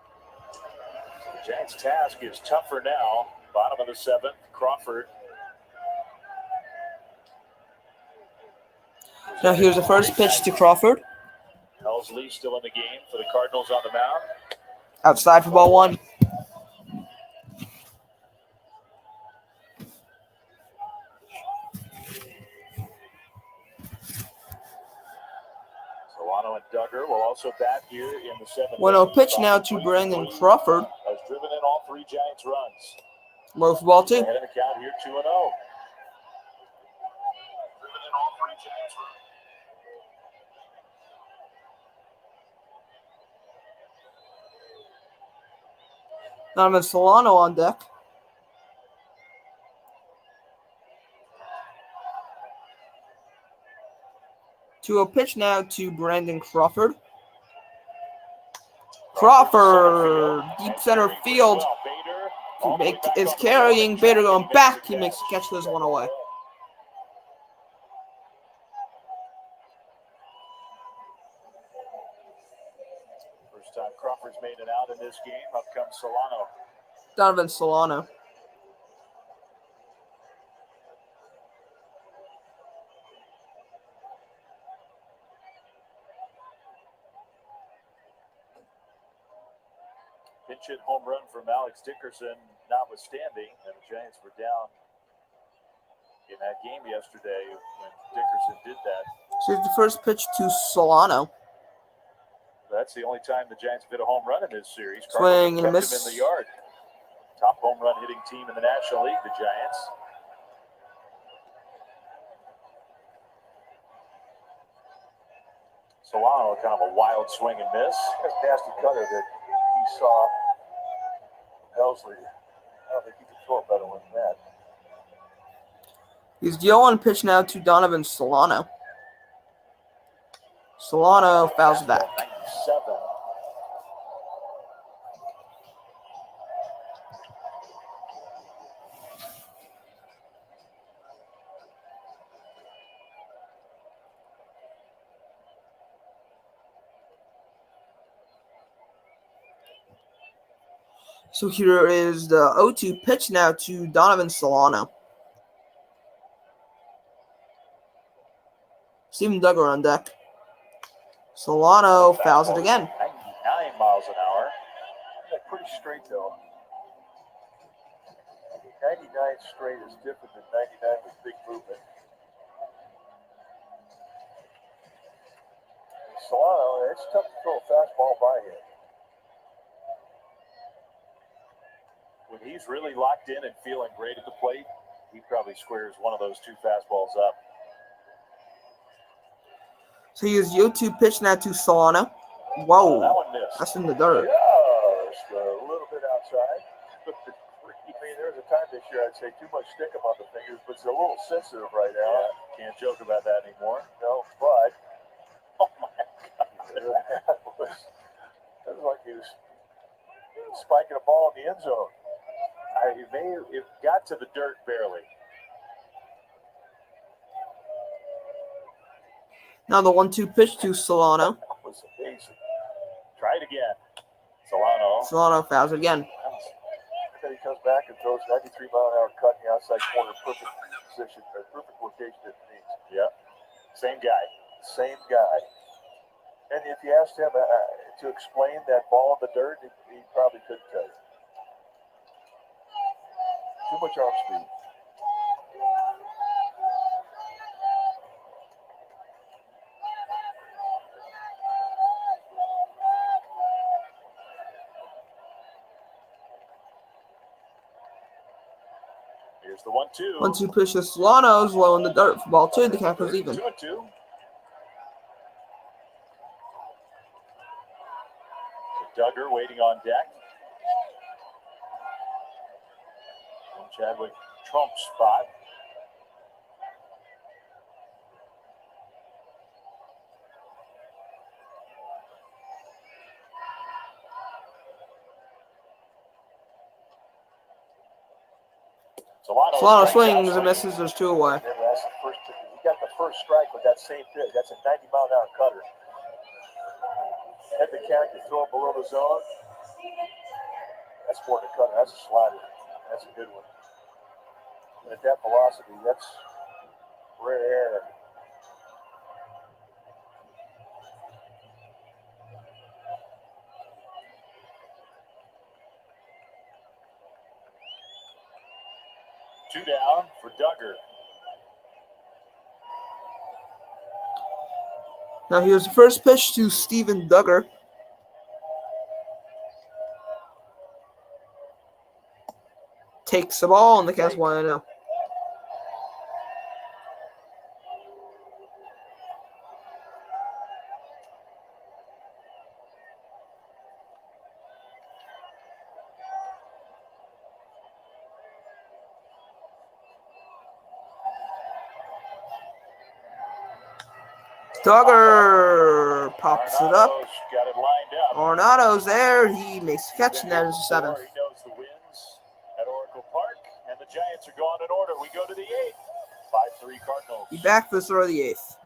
the Giants' task is tougher now. Bottom of the 7th, Crawford. Now here's the first pitch to Crawford. Helsley still in the game for the Cardinals on the mound. Outside for ball 1. Solano and Duggar will also bat here in the 7th. 1-0 pitch now to Brandon Crawford. Has driven in all 3 Giants runs. Low for ball 2. Ahead of the count here, 2-0. Driven in all 3 Giants runs. Donovan Solano on deck. To a pitch now to Brandon Crawford. Crawford, deep center field. Is carrying. Bader going back. He makes the catch, this one away. First time Crawford's made it out in this game. Up comes Solano. Donovan Solano. Pinch hit home run from Alex Dickerson, notwithstanding, and the Giants were down in that game yesterday when Dickerson did that. So here's the first pitch to Solano. That's the only time the Giants have hit a home run in this series. Swing and a Kept miss. him in the yard. Top home run hitting team in the National League, the Giants. Solano, kind of a wild swing and miss. That's a nasty cutter that he saw Helsley. I don't think he could throw a better one than that. He's the 0-1 pitch now to Donovan Solano. Solano fouls back. 97. So here is the 0-2 pitch now to Donovan Solano. Steven Duggar on deck. Solano fouls it again. 99 miles an hour. Yeah, pretty straight, though. 99 straight is different than 99 with big movement. Solano, it's tough to throw a fastball by him. When he's really locked in and feeling great at the plate, he probably squares one of those 2 fastballs up. So here's the 0-2 pitch now to Solano. Whoa, That one missed. that's in the dirt. Just a little bit outside. I mean, there was a time this year I'd say too much stick him on the fingers, but it's a little sensitive right now. Yeah, can't joke about that anymore. No, but Oh my God. that was like he was spiking a ball in the end zone. It got to the dirt barely. Now the 1-2 pitch to Solano. That was amazing. Try it again. Solano. Solano fouls it again. Then he comes back and throws 93-mile-an-hour cut in the outside corner, perfect position, or perfect location at the knees. Yep. Same guy. Same guy. And if you asked him to explain that ball in the dirt, he probably couldn't tell you. Too much off speed. Here's the 1-2. 1-2 pitch to Solano's low in the dirt for ball 2. The count goes even. 2-2. Duggar waiting on deck. Chadwick Trump's spot. A lot of swings and misses. There's 2 away. He got the first strike with that same pitch. That's a 90-mile-an-hour cutter. Head the count, you throw it below the zone. That's more than a cutter. That's a slider. That's a good one. And at that velocity, that's rare air. Two down for Duggar. Now here's the first pitch to Steven Duggar. Takes the ball and the count's 1-0. Duggar pops it up. Got it lined up. Arenado's there. He makes a catch, and that is the 7th. He knows the wins at Oracle Park, and the Giants are gone in order. We go to the 8th. 5-3 Cardinals. Be back for the start of the 8th.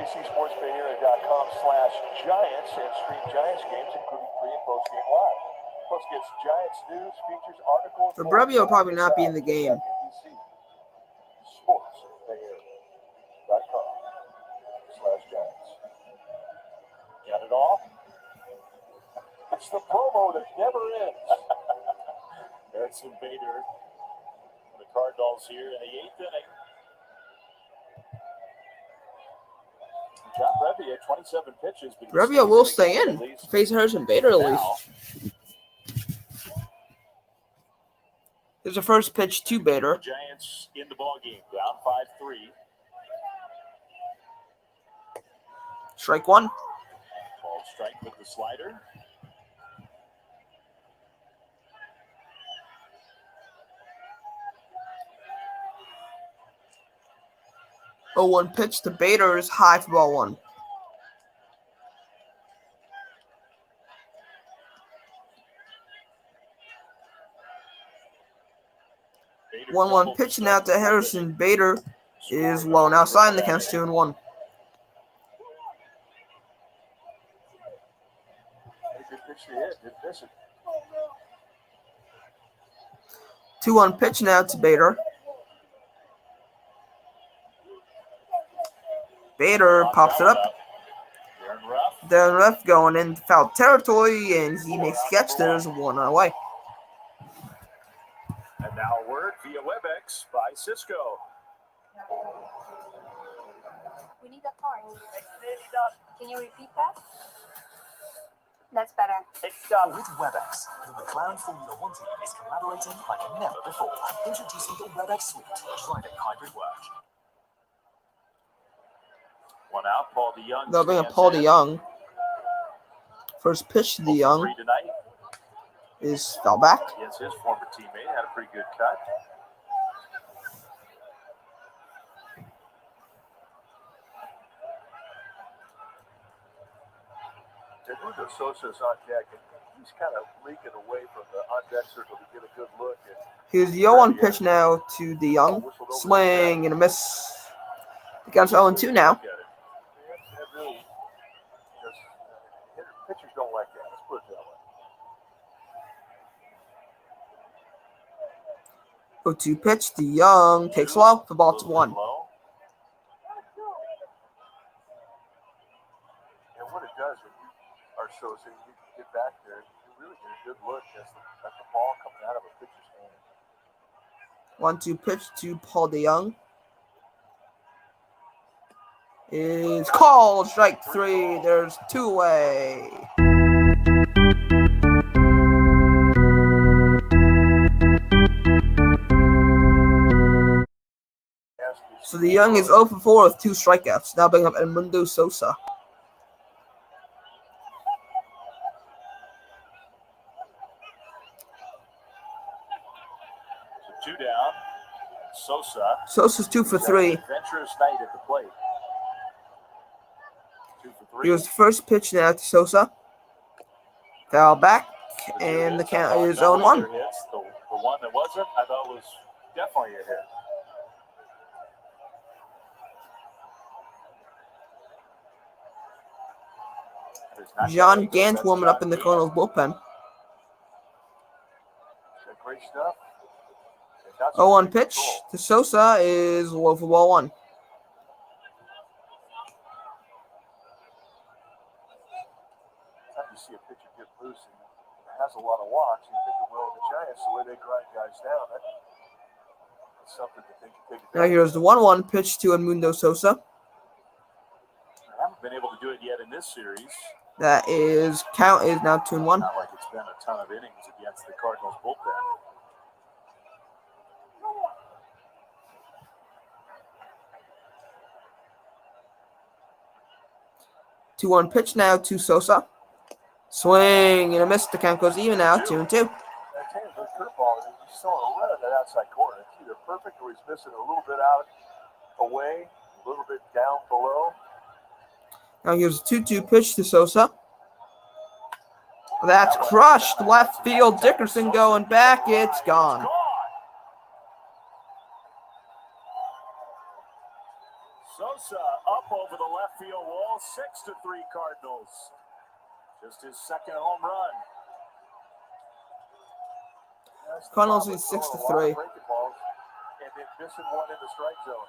SportsFanatics.com/Giants and stream Giants games, including pre- and post-game live. Plus, gets Giants news, features, articles. Fabrizio will probably not be in the game. SportsFanatics.com/Giants. Got it all? It's the promo that never ends. Harrison Bader, the Cardinals here in the 8th inning. John Revia, 27 pitches. Revia will stay in to face Harrison Bader at least. Here's the first pitch to Bader. Giants in the ball game, down 5-3. Strike 1. Ball strike with the slider. Oh, 1 pitch to Bader is high for ball 1. Bader 1-1 pitch now to Harrison. Bader is low and outside, and the count's 2-1. Good pitch to hit. Didn't miss it. 2-1 pitch now to Bader. Bader pops it up. Darren Ruff going into foul territory, and he makes a catch. There's 1 away. Now word via WebEx by Cisco. We need a card. Can you repeat that? That's better. It's done. With WebEx, the McLaren Formula One team is collaborating like never before. Introducing the WebEx Suite, driving hybrid work. One out, Paul DeYoung. They'll bring up Paul DeYoung. First pitch to DeYoung is fell back. Against his former teammate, had a pretty good cut. Edmundo Sosa's on deck, and he's kind of leaking away from the on-deck circle to get a good look. Here's the 0-1 pitch now to DeYoung. Swing and a miss. The count's 0-2 now. That really, pitchers don't like that. Let's put it that way. 0-2 pitch. DeYoung takes low. The ball to 1. And what it does when you are Sosa, you get back there, you really get a good look at the ball coming out of a pitcher's hand. 1-2 pitch to Paul DeYoung. It's called strike 3. There's 2-way. So DeYoung is 0 for 4 with 2 strikeouts. Now bringing up Edmundo Sosa. So 2 down. Sosa's 2 for 3. Adventurous night at the plate. 2 for 3. Here's the first pitch now to Sosa. Foul back, and the count is 0-1. The one that wasn't, I thought was definitely a hit. John Gant warming up in the Cardinals bullpen. Great stuff. 0-1 pitch to Sosa is low for ball 1. You see a pitcher get loose and has a lot of walks. You think it will of the Giants, the way they grind guys down. That's something to think. Now here's the 1-1 pitch to Edmundo Sosa. I haven't been able to do it yet in this series. That is count is now 2-1. Not like it's been a ton of innings against the Cardinals bullpen. Two-one pitch now to Sosa. Swing and a miss. The count goes even now, 2-2. That good curveball. He's throwing a run in that outside corner. It's either perfect or he's missing a little bit out away, a little bit down below. Now here's a 2-2 pitch to Sosa. That's crushed. Left field. Dickerson going back. It's gone. Sosa up over the left field wall. 6-3 Cardinals. Just his second home run. Cardinals lead 6-3. And then missing one in the strike zone.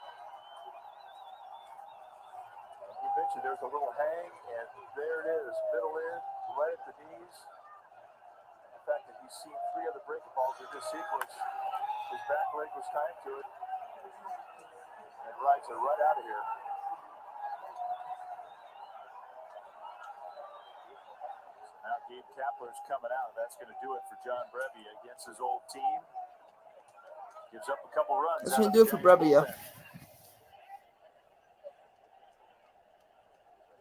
You mentioned there's a little hang, and there it is, middle in, right at the knees. The fact that he's seen 3 other breaking balls in this sequence, his back leg was tied to it, and rides it right out of here. Now Gabe Kapler's coming out. That's going to do it for John Brebbia against his old team. Gives up a couple runs. That's going to do it for Brebbia.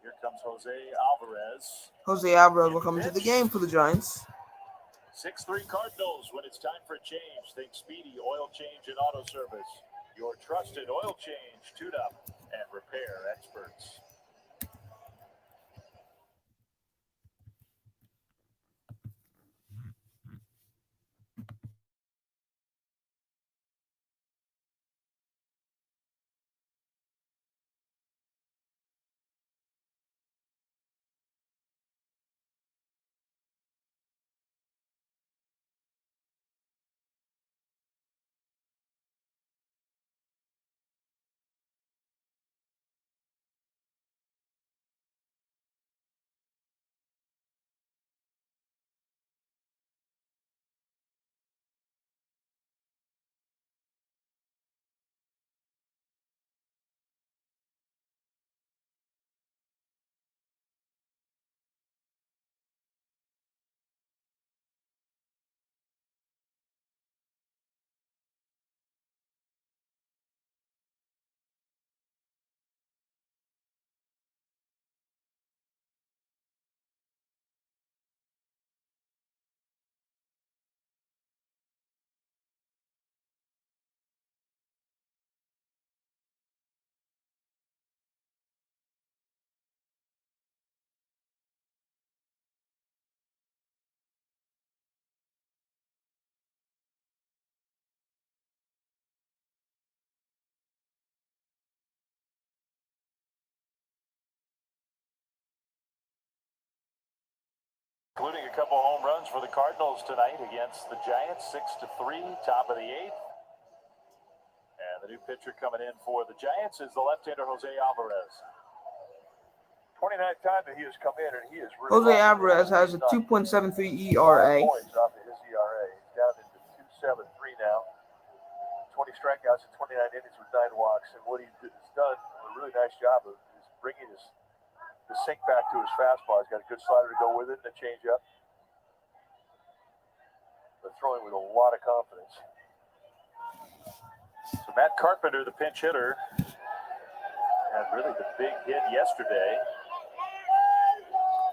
Here comes Jose Alvarez. Jose Alvarez will come into the game for the Giants. 6-3 Cardinals. When it's time for a change, think Speedy Oil Change and Auto Service. Your trusted oil change, tune-up, and repair experts. including a couple home runs for the Cardinals tonight against the Giants, 6-3, top of the 8th. And the new pitcher coming in for the Giants is the left-hander Jose Alvarez. 29th time that he has come in, and he is really Jose Alvarez has a 2.73 ERA. points off of his ERA. He's down into 2.73 now. 20 strikeouts in 29 innings with 9 walks. And what he's done a really nice job of is bringing his sink back to his fastball. He's got a good slider to go with it and a changeup. But throwing with a lot of confidence. So Matt Carpenter, the pinch hitter, had really the big hit yesterday.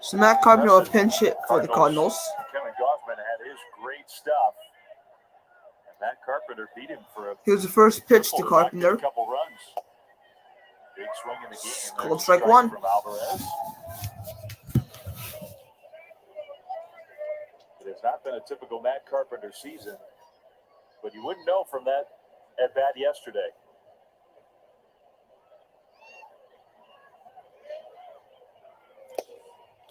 So Matt Carpenter a pinch hit for the Cardinals. Kevin Goffman had his great stuff. And Matt Carpenter beat him for a Here's the first pitch to Carpenter. a couple runs. Big swing in the game. Called strike one. From Alvarez. It has not been a typical Matt Carpenter season, but you wouldn't know from that at bat yesterday.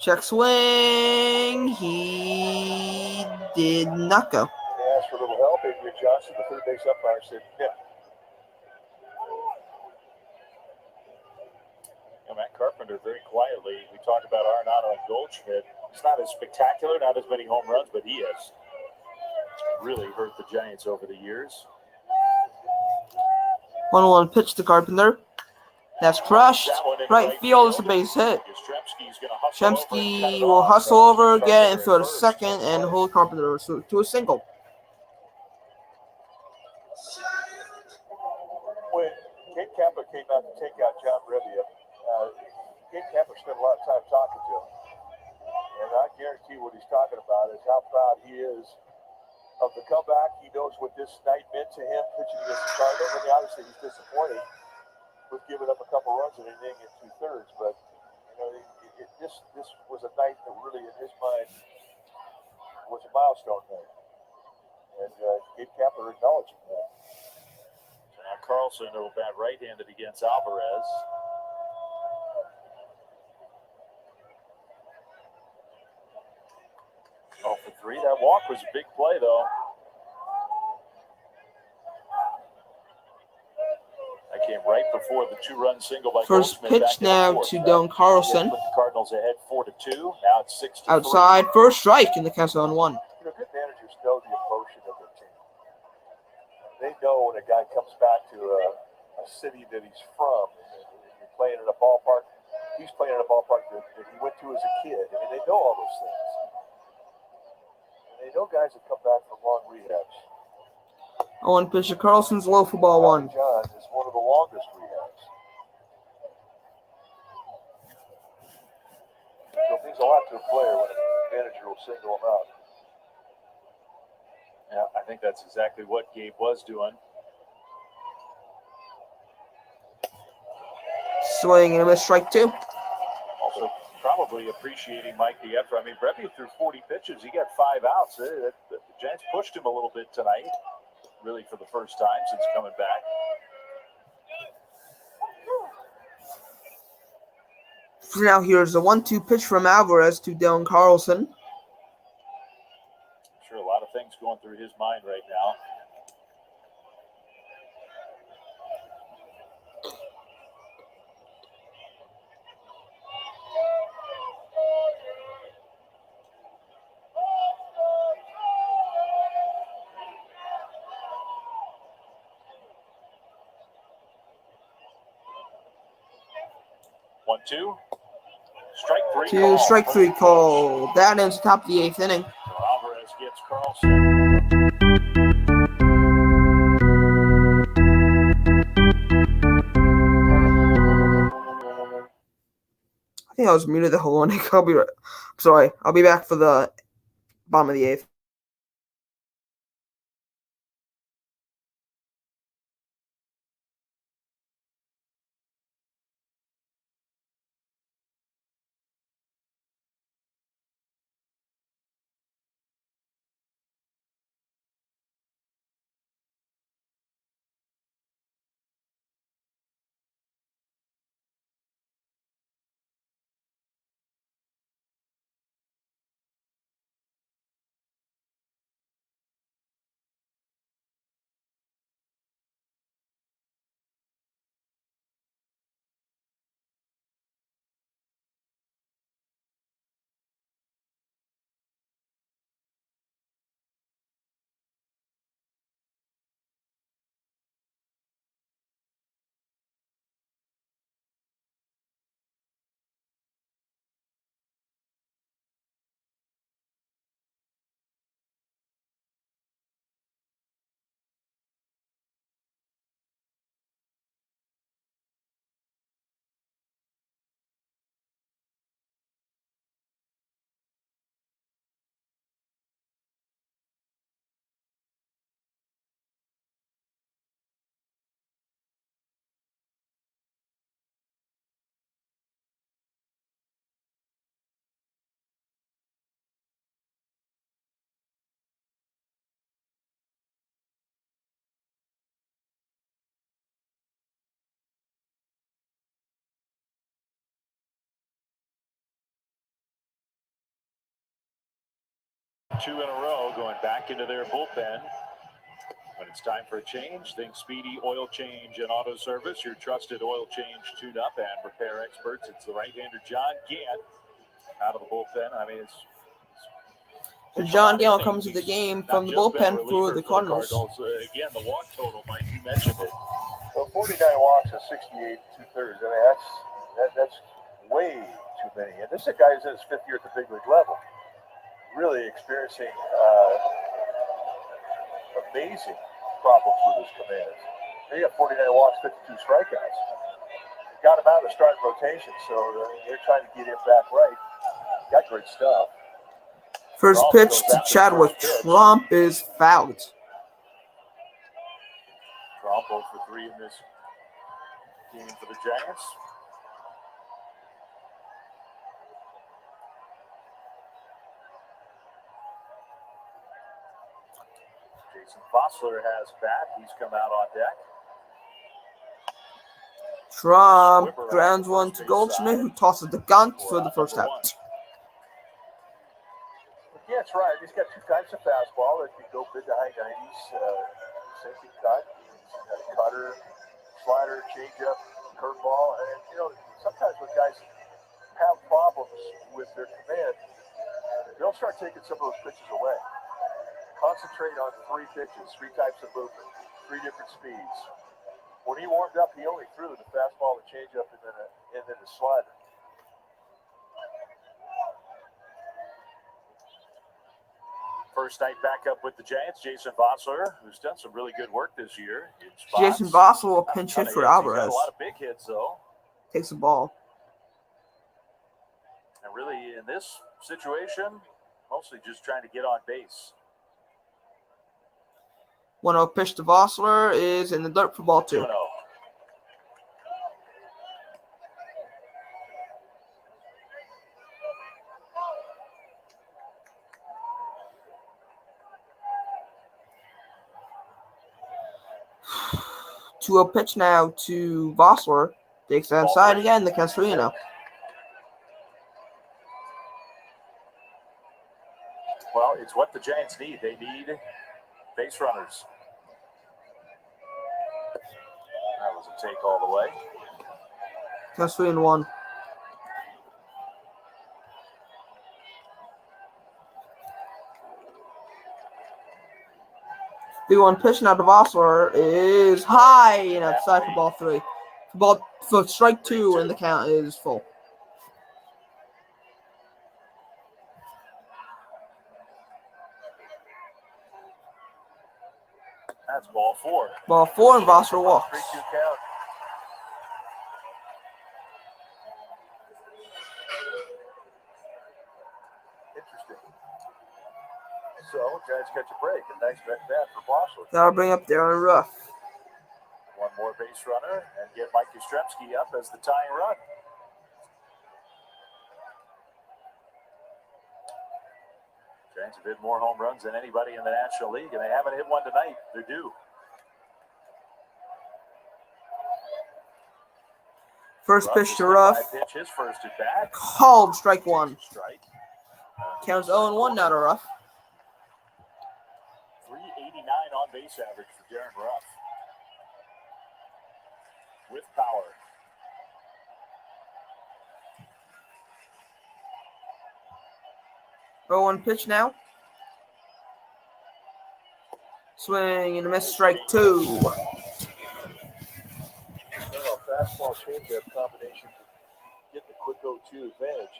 Check swing. He did not go. They asked for a little help. Adrian Johnson, the third base umpire, said, "Yeah." Matt Carpenter very quietly. We talked about Arenado and Goldschmidt. It's not as spectacular, not as many home runs, but he has really hurt the Giants over the years. 1-1 pitch to Carpenter. That's crushed. Right field is a base hit. Yastrzemski will hustle over, get it, and throw to second, and hold Carpenter to a single. When Kate Kapler came out to take out John Brebbia, Kate Kapler spent a lot of time talking to him. And I guarantee what he's talking about is how proud he is of the comeback. He knows what this night meant to him pitching against the Cardinals. I mean, obviously he's disappointed with giving up a couple runs in an inning in 2/3, but you know, this was a night that really, in his mind, was a milestone night. And Gabe Kapler acknowledging that. So now Carlson will bat right-handed against Alvarez. Oh, for 3. That walk was a big play, though. That came right before the 2-run single by First Goldschmidt pitch now to Don Carlson. Put the Cardinals ahead 4-2. Now it's 6-3. Outside, first strike in the count on 1. You know, good managers know the emotion of their team. They know when a guy comes back to a city that he's from, and you're playing in a ballpark. He's playing in a ballpark that he went to as a kid. I mean, they know all those things. And they know guys that come back from long rehabs. 1 pitch to Carlson's low for ball 1. John is one of the longest rehabs. So it means a lot to a player when a manager will single him out. Yeah, I think that's exactly what Gabe was doing. Swing and a miss, strike 2. Also, probably appreciating Mike the effort. I mean, Brebbia threw 40 pitches. He got 5 outs. The Giants pushed him a little bit tonight, really for the first time since coming back. For now, here's a 1-2 pitch from Alvarez to Dylan Carlson. I'm sure a lot of things going through his mind right now. One, 2. Strike 3 To call. strike 3 call. That ends the top of the 8th inning. So Alvarez gets Carlson. I think I was muted the whole inning. I'll be back for the bottom of the 8th. 2 in a row going back into their bullpen. When it's time for a change, think Speedy Oil Change and Auto Service, your trusted oil change, tune-up, and repair experts. It's the right-hander John Gant out of the bullpen. I mean, So John Gant comes to the game from the bullpen for the Cardinals. Again, the walk total, Mike, you mentioned it. Well, 49 walks at 68 2/3. I mean, that's way too many. And this is a guy who's in his 5th year at the big league level, really experiencing amazing problems with his command. He got 49 walks, 52 strikeouts. Got him out of the starting rotation, so they're trying to get him back right. Got great stuff. First pitch to Chadwick. Trump is fouled. Trump 0 for 3 in this game for the Giants. Jason Fossler has bat. He's come out on deck. Trump grounds one to Goldschmidt, who tosses the gun for the first out. Yeah, that's right. He's got 2 types of fastball that can go mid to high 90s. Safety cut, cutter, slider, changeup, curveball. And, sometimes when guys have problems with their command, they'll start taking some of those pitches away. Concentrate on 3 pitches, 3 types of movement, 3 different speeds. When he warmed up, he only threw the fastball, the changeup, and then the slider. First night back up with the Giants, Jason Vossler, who's done some really good work this year. Jason Vossler will pinch hit for Alvarez. He's got a lot of big hits, though. Takes the ball. And really, in this situation, mostly just trying to get on base. 1-0 pitch to Vossler is in the dirt for ball 2. 2-0. To a pitch now to Vossler. Takes that inside again. The counts 3-0. Well, it's what the Giants need. They need base runners. That was a take all the way. Counts 3-1. The 1 pitch now to Vossler is high and outside for ball 3. For strike 2, and the count is full. That's ball 4. Ball 4 and Vossler walks. 3-2 count. Interesting. So, Giants catch a break. A nice bat for Vossler. That'll bring up Darren Ruff. 1 more base runner and get Mike Yastrzemski up as the tying run. Giants have hit more home runs than anybody in the National League, and they haven't hit one tonight. They're due. First pitch to Ruff. Pitch, his first at bat. Called strike 1. Strike. Counts 0-1 now to Ruff. 389 on base average for Darren Ruff. With power. Oh, 1 pitch now. Swing and a miss, strike 2. Fastball changeup combination to get the quick 0-2 advantage.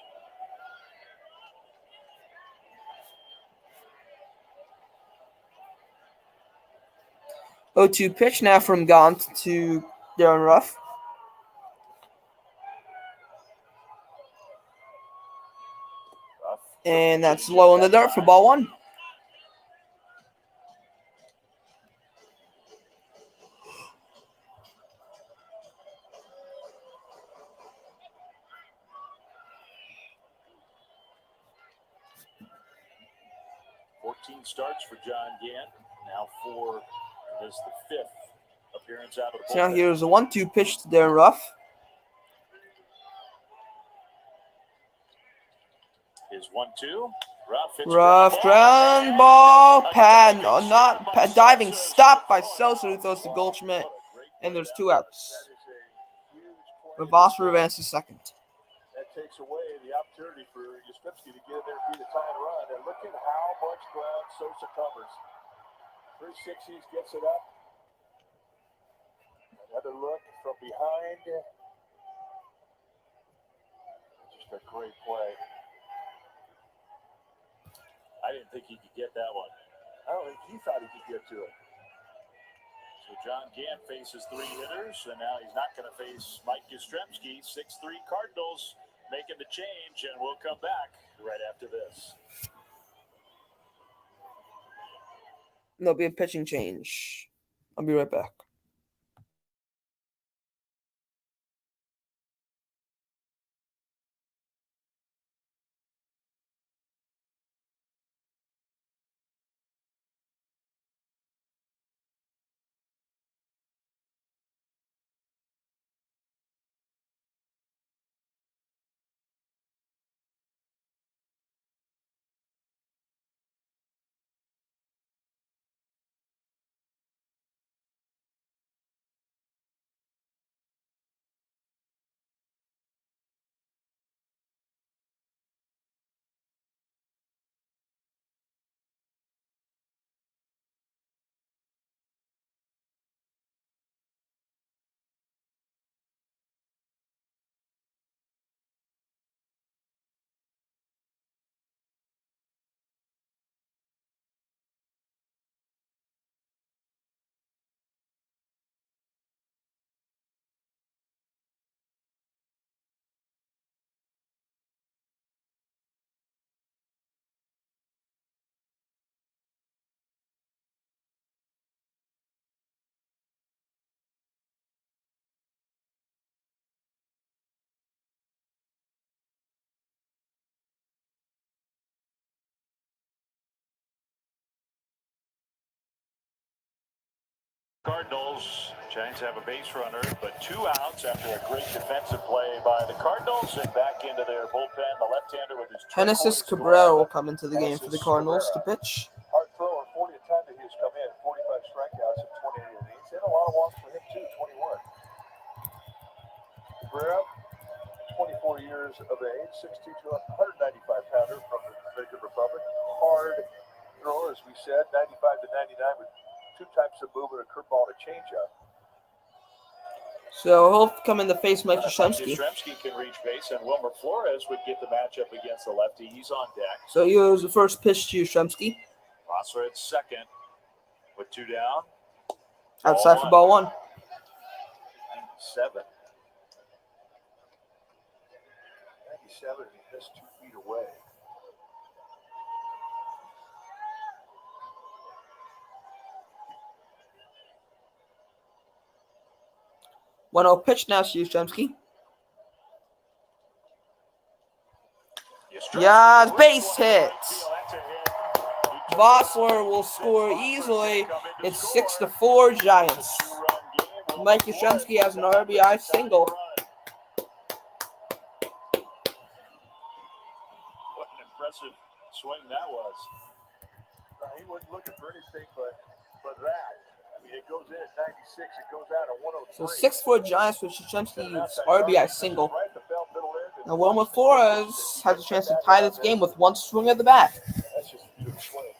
Oh, 2 pitch now from Gaunt to Darren Ruff. And that's low in the dirt for ball 1. Starts for John Gant. Now for this the 5th appearance out of the bullpen. So now here's a 1-2 pitch to Darren Ruff. Is 1-2. Rough ground ball. Pad, no, not pad, diving stop by Sosa, who throws to Goldschmidt. And there's 2 outs. Vosler advances second. That takes away the opportunity for Yastrzemski to get in there and beat a tying run. And look at how much ground Sosa covers. 360s, gets it up. Another look from behind. Just a great play. I didn't think he could get that one. I don't think he thought he could get to it. So John Gant faces 3 hitters, and now he's not going to face Mike Yastrzemski. 6-3 Cardinals making the change, and we'll come back right after this. There'll be a pitching change. I'll be right back. Cardinals, Giants have a base runner, but 2 outs after a great defensive play by the Cardinals, and back into their bullpen. The left-hander with his Genesis Cabrera will come into the game for the Cardinals to pitch. Hard thrower, 40 times that he's come in, 45 strikeouts in 28 innings, and a lot of walks for him too, 21. Cabrera, 24 years of age, 6'2", 195-pounder from the Dominican Republic. Hard thrower, as we said, 95 to 99 with 2 types of movement, a curveball and a changeup. So he'll come in to face Mike Yastrzemski. Yastrzemski can reach base, and Wilmer Flores would get the matchup against the lefty. He's on deck. So here's the first pitch to Yastrzemski. Rosser at second with 2 down. Outside for ball 1. 97. 97, he missed 2 feet away. One-0 pitch now to Yastrzemski. Yeah, base hit. Vosler will score easily. It's 6-4 Giants. Mike Yastrzemski has an RBI single. What an impressive swing that was. He wasn't looking for anything but that. I mean, it goes in at 96, it goes out at 103. So 6-4 Giants with Yastrzemski's RBI single. Now Wilmer Flores has a chance to tie this game with 1 swing of the bat. That's just a beautiful swing.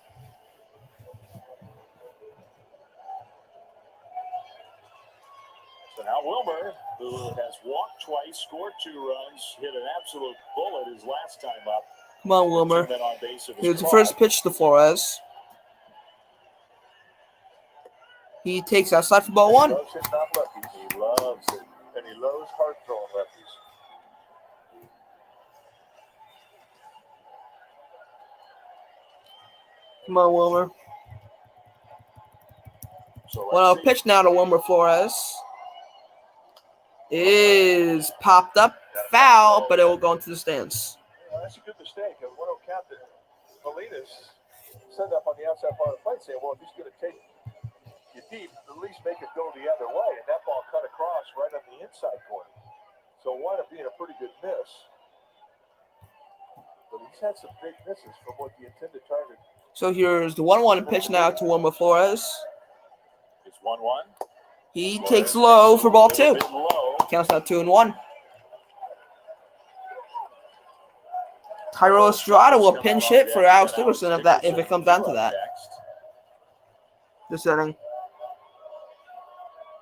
So now Wilmer, who has walked twice, scored 2 runs, hit an absolute bullet his last time up. Come on, Wilmer. Here's the first pitch to Flores. He takes outside for ball 1. He loves hitting on lefties. He loves it. And he loves hard throwing lefties. Come on, Wilmer. 1-0 pitch now to Wilmer Flores. Is popped up, foul, but it will go into the stands. Yeah, that's a good mistake. A 1-0 count that Molinas set up on the outside part of the plate, saying, well, if he's going to take you deep, at least make it go the other way. And that ball cut across right on the inside corner. So it wound up being a pretty good miss. but he's had some big misses from what the intended target. So here's the 1-1 pitch now to Wilmer Flores. It's 1-1. He takes low for ball 2. Counts out 2-1. Thairo Estrada will pinch hit for Alex Dickerson if it comes down to that. This inning.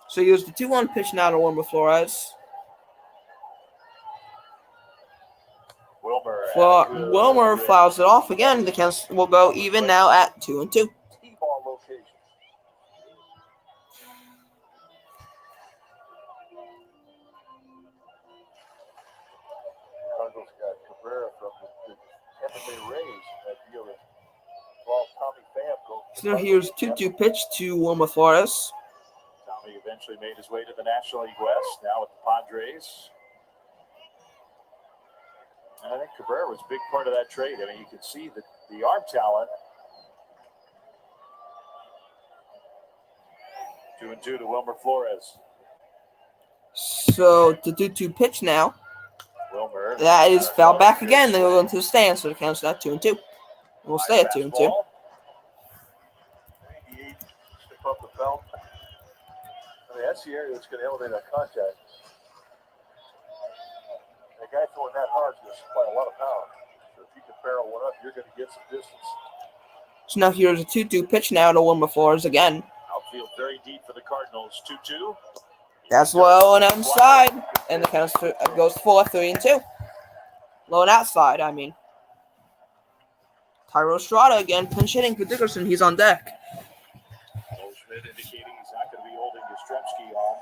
So here's the 2-1 pitch now to Wilmer Flores. Wilmer fouls it off again. The count will go even now at 2-2. T-ball location. Cardinals got Cabrera from the Tampa Bay Rays in that deal that involved Tommy Pham. So here's 2-2 pitch to Wilmer Flores. Tommy eventually made his way to the National League West, now with the Padres. And I think Cabrera was a big part of that trade. I mean, you can see the arm talent. 2-2 to Wilmer Flores. So the 2-2 pitch now. Wilmer. That is fouled back again. They go into the stand, so it counts at 2-2. We'll stay at 2-2. 88, stick up the belt. I mean, that's the area that's going to elevate that contact. A guy throwing that hard is going to supply a lot of power. So if you can barrel one up, you're going to get some distance. So now here's a 2-2 pitch now to Wilmer Flores again. Outfield very deep for the Cardinals. 2-2. That's low and outside. And the count goes for 3-2. Low and outside, I mean. Thairo Estrada again, pinch hitting for Dickerson. He's on deck. Schmidt indicating he's not going to be holding Yastrzemski on.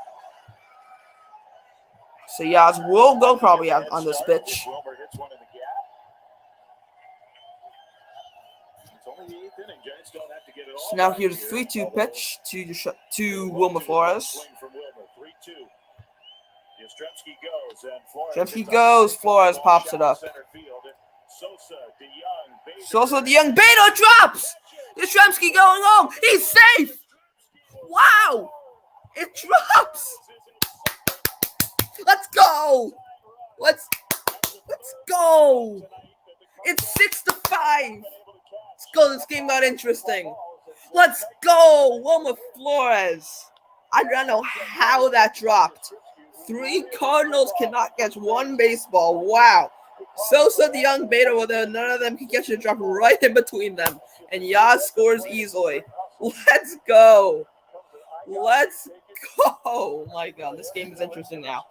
So Yaz will go probably out on this pitch. Wilmer hits one in the gap. It's only the 8th inning. Giants don't have to get it all. So now here's a 3-2 pitch to Wilmer Flores. Swing from Wilmer. 3-2. Yastrzemski goes and Flores. Yastrzemski goes. Flores pops it up. Sosa DeYoung. Beto drops. Yastrzemski going home. He's safe. Wow. It drops. Let's go. Let's go. It's 6-5. Let's go. This game got interesting. Let's go. Wilmer Flores. I don't know how that dropped. 3 Cardinals cannot catch 1 baseball. Wow. Sosa, DeYoung, Beto were there. None of them can catch a drop right in between them. And Yaz scores easily. Let's go. Let's go. Oh my God. This game is interesting now.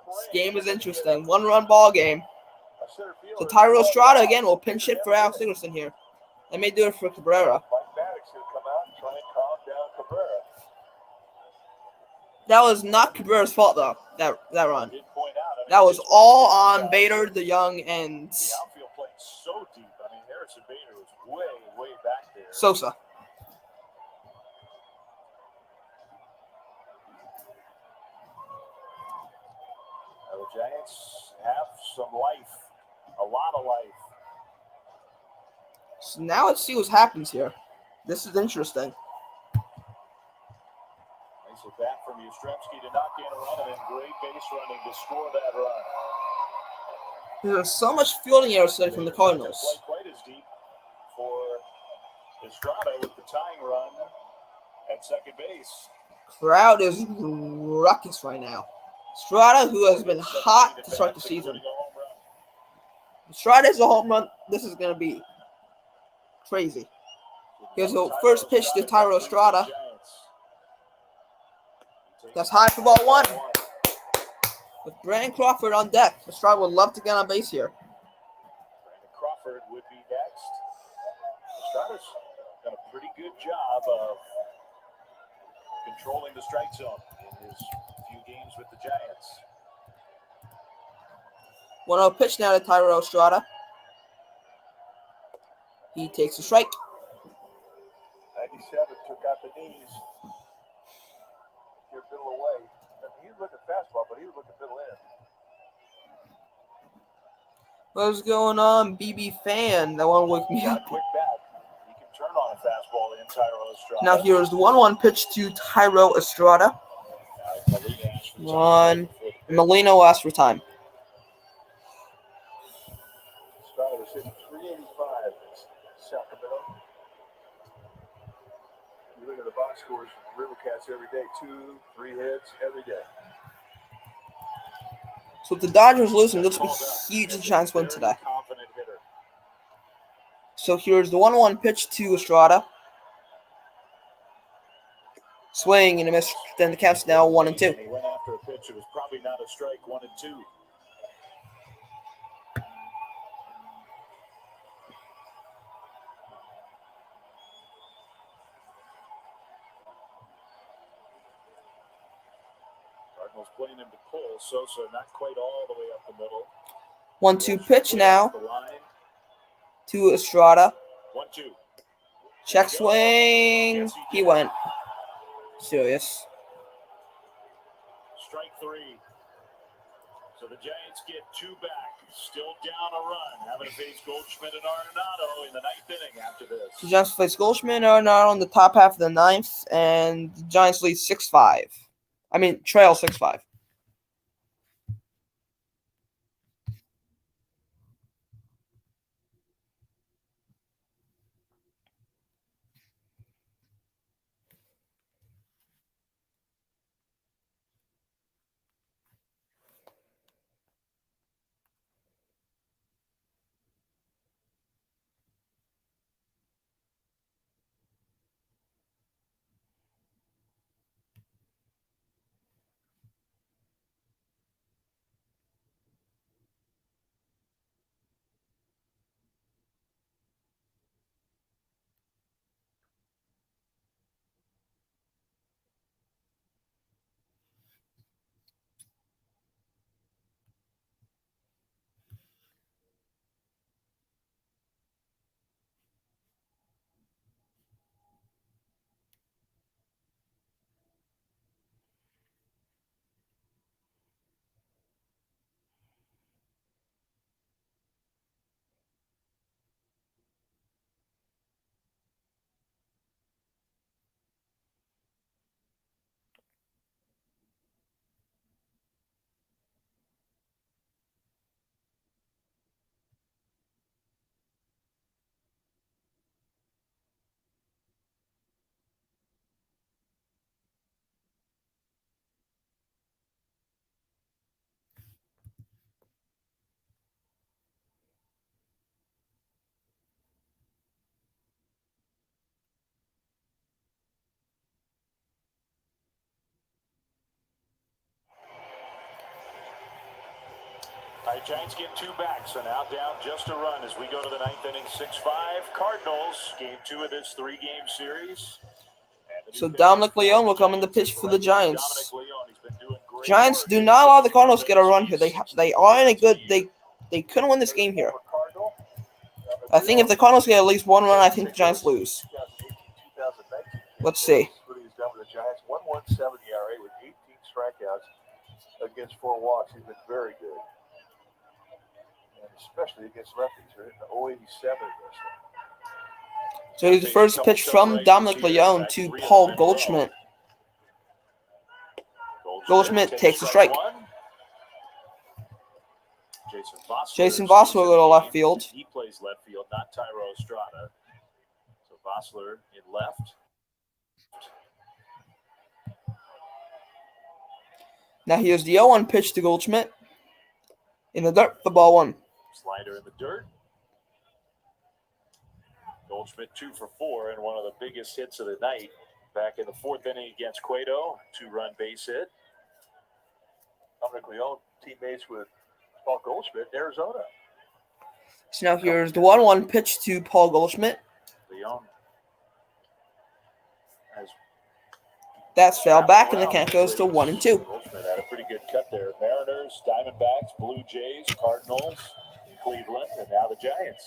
This game is interesting. 1-run ball game. So Thairo Estrada again will pinch hit for Alex Dickerson here. They may do it for Cabrera. That was not Cabrera's fault though. That run. That was all on Bader, DeYoung, and The outfield played so deep. I mean, Harrison Bader was way back there. Sosa. The Giants have some life, a lot of life. So now let's see what happens here. This is interesting. Nice at bat from Yastrzemski to knock in a run, and then great base running to score that run. There's so much fielding errors today from the Cardinals. Play quite as deep for Estrada with the tying run at second base. Crowd is ruckus right now. Estrada, who has been hot to start the season. Estrada is a home run. This is going to be crazy. Here's the first pitch to Thairo Estrada. That's high for ball 1. With Brandon Crawford on deck, Estrada would love to get on base here. Brandon Crawford would be next. Estrada's done a pretty good job of controlling the strike zone in his few games with the Giants. 1-0 pitch now to Thairo Estrada. He takes a strike. 97 took out the knees. You're middle away. I mean, he was looking fastball, but he was looking middle in. What's going on, BB fan? That one wake me up. Quick bat. He can turn on a fastball in Thairo Estrada. Now here's the 1-1 pitch to Thairo Estrada. Molina will ask for time. Estrada was hitting every day. 2, 3 hits every day. So if the Dodgers lose, this will be a huge chance win today. Confident hitter. So here's the 1-1 pitch to Estrada. Swing and a miss. Then the count's now 1-2. He went after a pitch. It was probably not a strike. 1-2. Cardinals playing him to pull. Sosa not quite all the way up the middle. 1-2 pitch now to Estrada. 1-2. Check swing. He went. Serious. Strike 3. So the Giants get 2 back. Still down a run. Having to face Goldschmidt and Arenado in the 9th inning after this. The Giants face Goldschmidt and Arenado in the top half of the 9th, and the Giants lead 6-5. Trail 6-5. All right, Giants get 2 back, so now down just a run as we go to the 9th inning, 6-5. Cardinals, game 2 of this 3-game series. So Dominic Leone will come in the pitch for the Giants. Giants do not allow the Cardinals to get a run here. They are in a good. They couldn't win this game here. I think if the Cardinals get at least 1 run, I think the Giants lose. Let's see. The Giants 1.17 ERA with 18 strikeouts against 4 walks. He's been very good, and especially against lefties. They're hitting 0.87 this. So here's the first pitch from Dominic Leone to Paul Goldschmidt. Goldschmidt takes a strike. Jason Voss will go to left field. He plays left field, not Tyro Estrada. So Vossler in left. Now here's the 0-1 pitch to Goldschmidt. In the dirt, the ball 1. Slider in the dirt. Goldschmidt 2 for 4 and one of the biggest hits of the night. Back in the 4th inning against Cueto, 2-run base hit. Dominic Leone, teammates with Paul Goldschmidt, Arizona. So now here's the 1-1 pitch to Paul Goldschmidt. Leone has That's foul back, and the count goes to 1-2. Goldschmidt had a pretty good cut there. Mariners, Diamondbacks, Blue Jays, Cardinals, Cleveland, and now the Giants.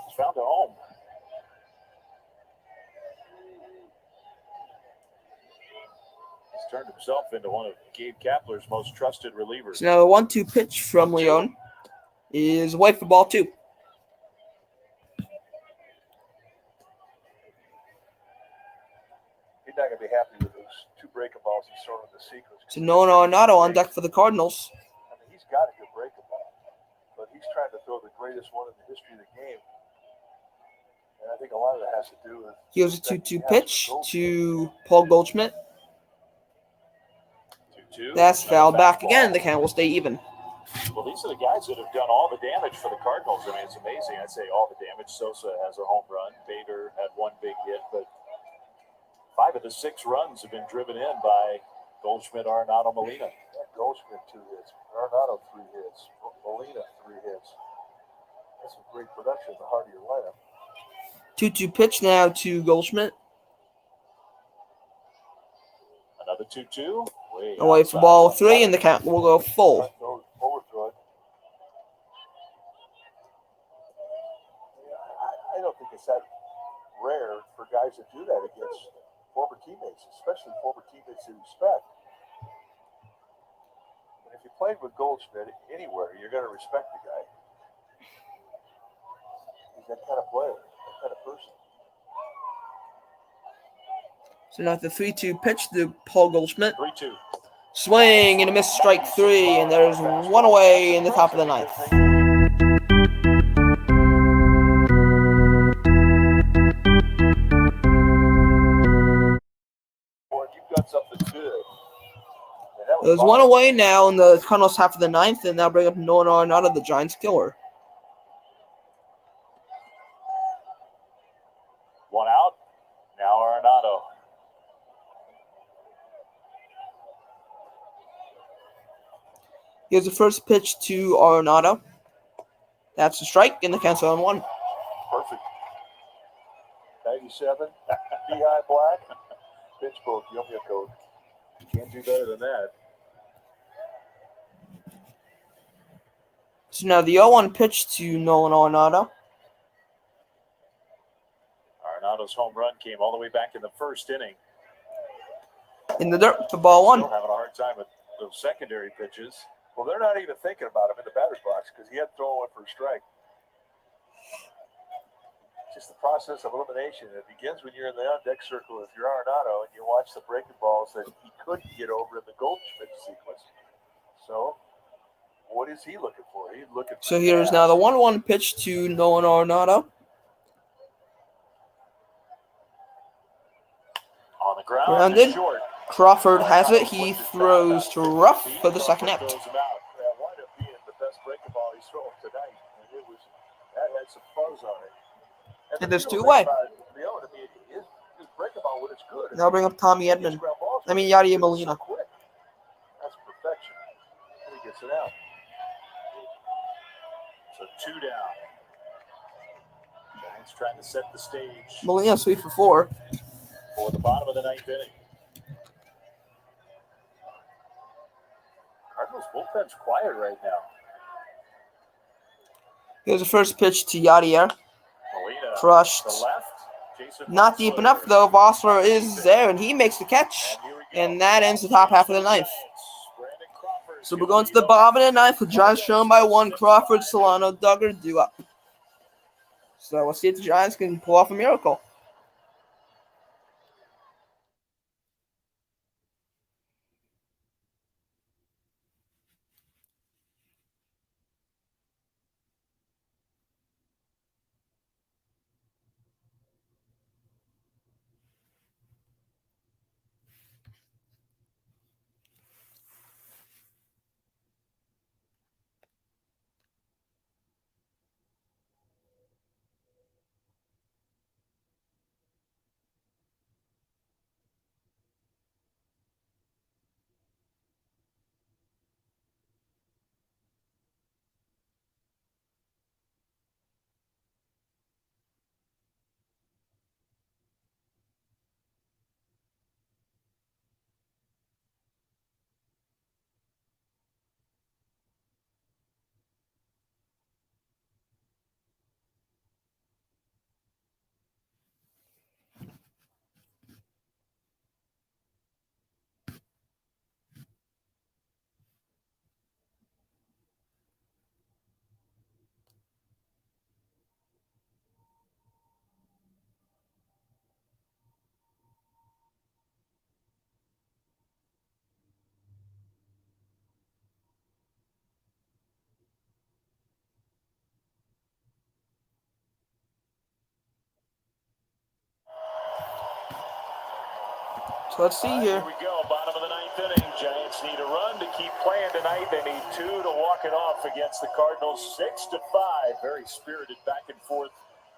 He's found a home. He's turned himself into one of Gabe Kapler's most trusted relievers. So now the 1-2 pitch from Leone is away for ball 2. He's not going to be happy with those 2 breaking balls he's thrown in the sequence. So Nolan Arenado on deck for the Cardinals. I mean, he's got a good breaking ball, but he's trying to throw the greatest one in the history of the game. And I think a lot of that has to do with. Here's a 2-2 pitch to Paul Goldschmidt. 2-2. That's fouled back again. The count will stay even. Well, these are the guys that have done all the damage for the Cardinals. I mean, it's amazing. I'd say all the damage. Sosa has a home run. Bader had one big hit, but 5 of the 6 runs have been driven in by Goldschmidt, Arenado, Molina. Goldschmidt 2 hits, Arenado 3 hits, Molina 3 hits. That's some great production in the heart of your lineup. 2-2 pitch now to Goldschmidt. Another 2-2. Away for ball 3, and the count will go full. Overthrow it. I don't think it's that rare for guys to do that against former teammates, especially former teammates they respect. And if you played with Goldschmidt anywhere, you're going to respect the guy. He's that kind of player, that kind of person. So now the 3-2 pitch to Paul Goldschmidt. 3-2. Swing and a miss, strike 3, and there's one away in the top of the 9th. Boy, you've got something good. There's one away now in the Cardinals half of the 9th, and now bring up Nolan Arenado, the Giants killer. One out. Now Arenado. Here's the first pitch to Arenado. That's a strike, and the count's on 1. Perfect. 97, P.I. Black, pitch both, Yummy Code. Can't do better than that. So now the 0-1 pitch to Nolan Arenado. Arenado's home run came all the way back in the first inning. In the dirt for ball 1. Still having a hard time with those secondary pitches. Well, they're not even thinking about him in the batter's box because he had to throw one for a strike. Just the process of elimination. It begins when you're in the on-deck circle if you're Arenado and you watch the breaking balls that he couldn't get over in the Goldschmidt sequence. So, what is he looking for? He's looking for So here's now the 1-1 pitch to Nolan Arenado. On the ground, Grounded. short. Crawford has it. He throws to rough for the second out. That wound up being the best breaking ball he's thrown tonight. And that had some fuzz on it. And there's 2 away. His breaking ball when it's good. Now bring up Tommy Edman. Yadier Molina. That's perfection. And he gets it out. So 2 down. Giants trying to set the stage Molina sweep for 4. for the bottom of the 9th inning. Cardinals bullpen's quiet right now. Here's the first pitch to Yadier. Molina Crushed. to left. Jason Not deep enough, though. Vossler is there, and he makes the catch. And that ends the top half of the 9th. So we're going to the bottom of the 9th with Giants shown by 1. Crawford, Solano, Duggar, due up. So we'll see if the Giants can pull off a miracle. So let's see here. Here we go, bottom of the ninth inning. Giants need a run to keep playing tonight. They need 2 to walk it off against the Cardinals. 6-5. Very spirited back and forth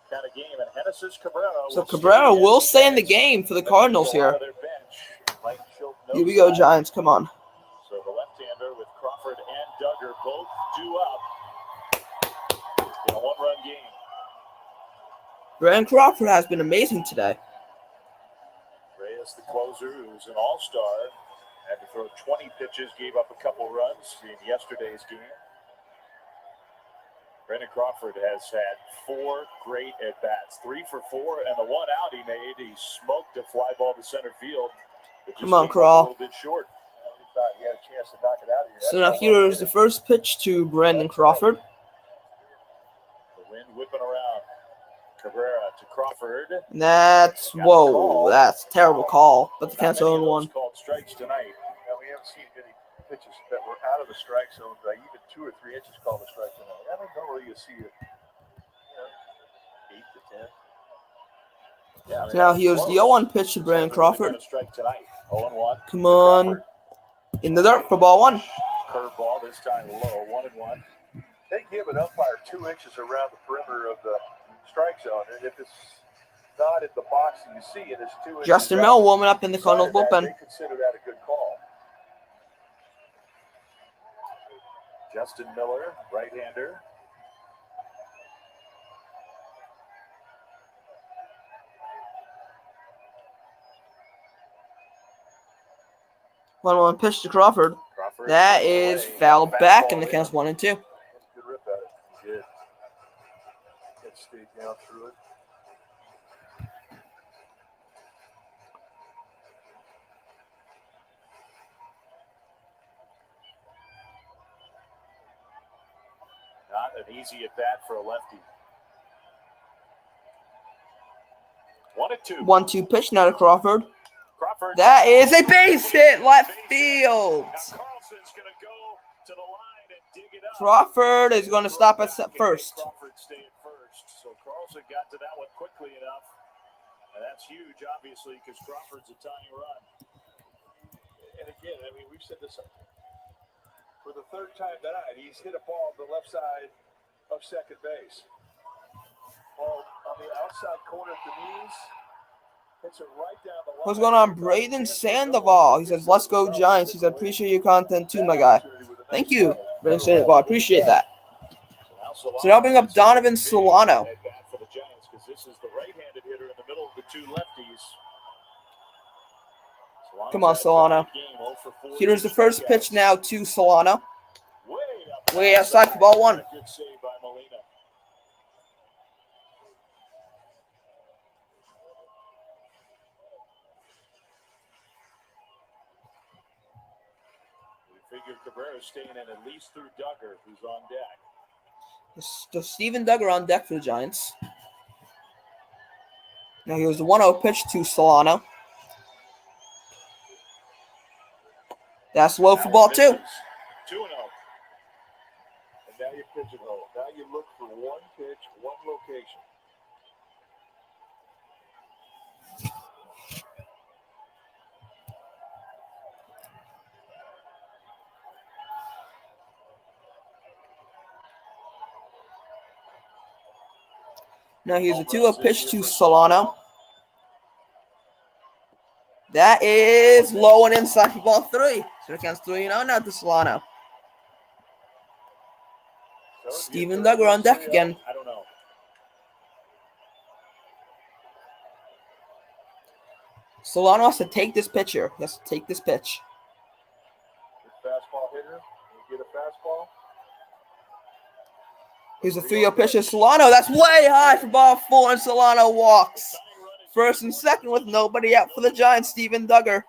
kind of game. And Genesis Cabrera. So Cabrera will stay in the game for the Cardinals here. Here we go, Giants. Come on. So the left-hander with Crawford and Duggar both due up in a one-run game. Brandon Crawford has been amazing today. Reyes, the closer, who's an all-star, had to throw 20 pitches, gave up a couple runs in yesterday's game. Brandon Crawford has had 4 great at-bats, 3 for 4, and the one out he made, he smoked a fly ball to center field. Come on, Crawl. A little bit short. He thought he had a chance to knock it out of here. So now here is the first pitch to Brandon Crawford. The wind whipping around. Cabrera to Crawford. That's, whoa, that's a terrible call. But the Cats 0-1. Called strikes tonight. Now, we haven't seen many pitches that were out of the strike zone, but even 2 or 3 inches called a strike tonight. I don't know where you see it. 8 to 10. Yeah, So now here's the 0-1 pitch to Brandon Crawford. Strike tonight. 0-1. Come on. In the dirt for ball 1. Curveball this time low. 1-1. They give an umpire 2 inches around the perimeter of the strike zone, and if it's not in the box that you see, and it's 2 inches. Justin Mill warming up in the Cardinals bullpen. They consider that a good call. Justin Miller, right-hander. One pitch to Crawford. That is fouled back, and the Cats 1-2. Good rip at it. He did. It stayed down through it. Not an easy at bat for a lefty. 1-2. 1-2 pitch now to Crawford. Crawford. That is a base hit, left field. Now Carlson's going to go to the line and dig it up. Crawford is going to stop at first. Crawford stay at first. So Carlson got to that one quickly enough. And that's huge, obviously, because Crawford's a tying run. And again, I mean, we've said this for the 3rd time tonight. He's hit a ball on the left side of second base. Ball on the outside corner at the knees. Hits it right down the line. What's going on? Braden Sandoval. He says, let's go Giants. He said, appreciate your content too, my guy. Thank you, Braden Sandoval. I appreciate that. So now bring up Donovan Solano. For the Giants, because this is the right-handed hitter in the middle of the 2 lefties. Come on, Solano. Here's the first pitch now to Solano. Way outside for ball 1. Good save by Molina. We figure Cabrera's staying in at least through Duggar, who's on deck. So Steven Duggar on deck for the Giants. Now here's the 1-0 pitch to Solano. That's low for ball 2. 2-0. And now you pigeonhole. Now you look for one pitch, one location. Now here's a 2-0 pitch to Solano. That is low and inside for ball 3. So it counts 3-0 now to Solano. Steven Duggar on deck again. I don't know. Solano has to take this pitch here. He has to take this pitch. Good fastball hitter. You get a fastball. Here's a 3-0 pitch to Solano. That's way high for ball 4, and Solano walks. First and second with nobody out for the Giants, Steven Duggar.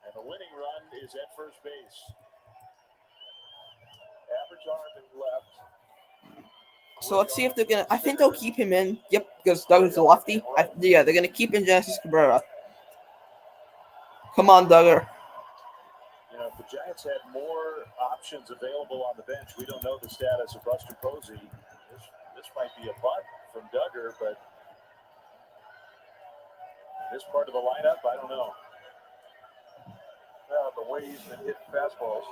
And the winning run is at first base. Average arm and left. So let's see if they're going to... I think they'll keep him in. Yep, because Duggar's a lefty. Yeah, they're going to keep in Genesis Cabrera. Come on, Duggar. You know, if the Giants had more options available on the bench, we don't know the status of Buster Posey. This might be a bunt from Duggar. but this part of the lineup, I don't know. The way he's been hitting fastballs.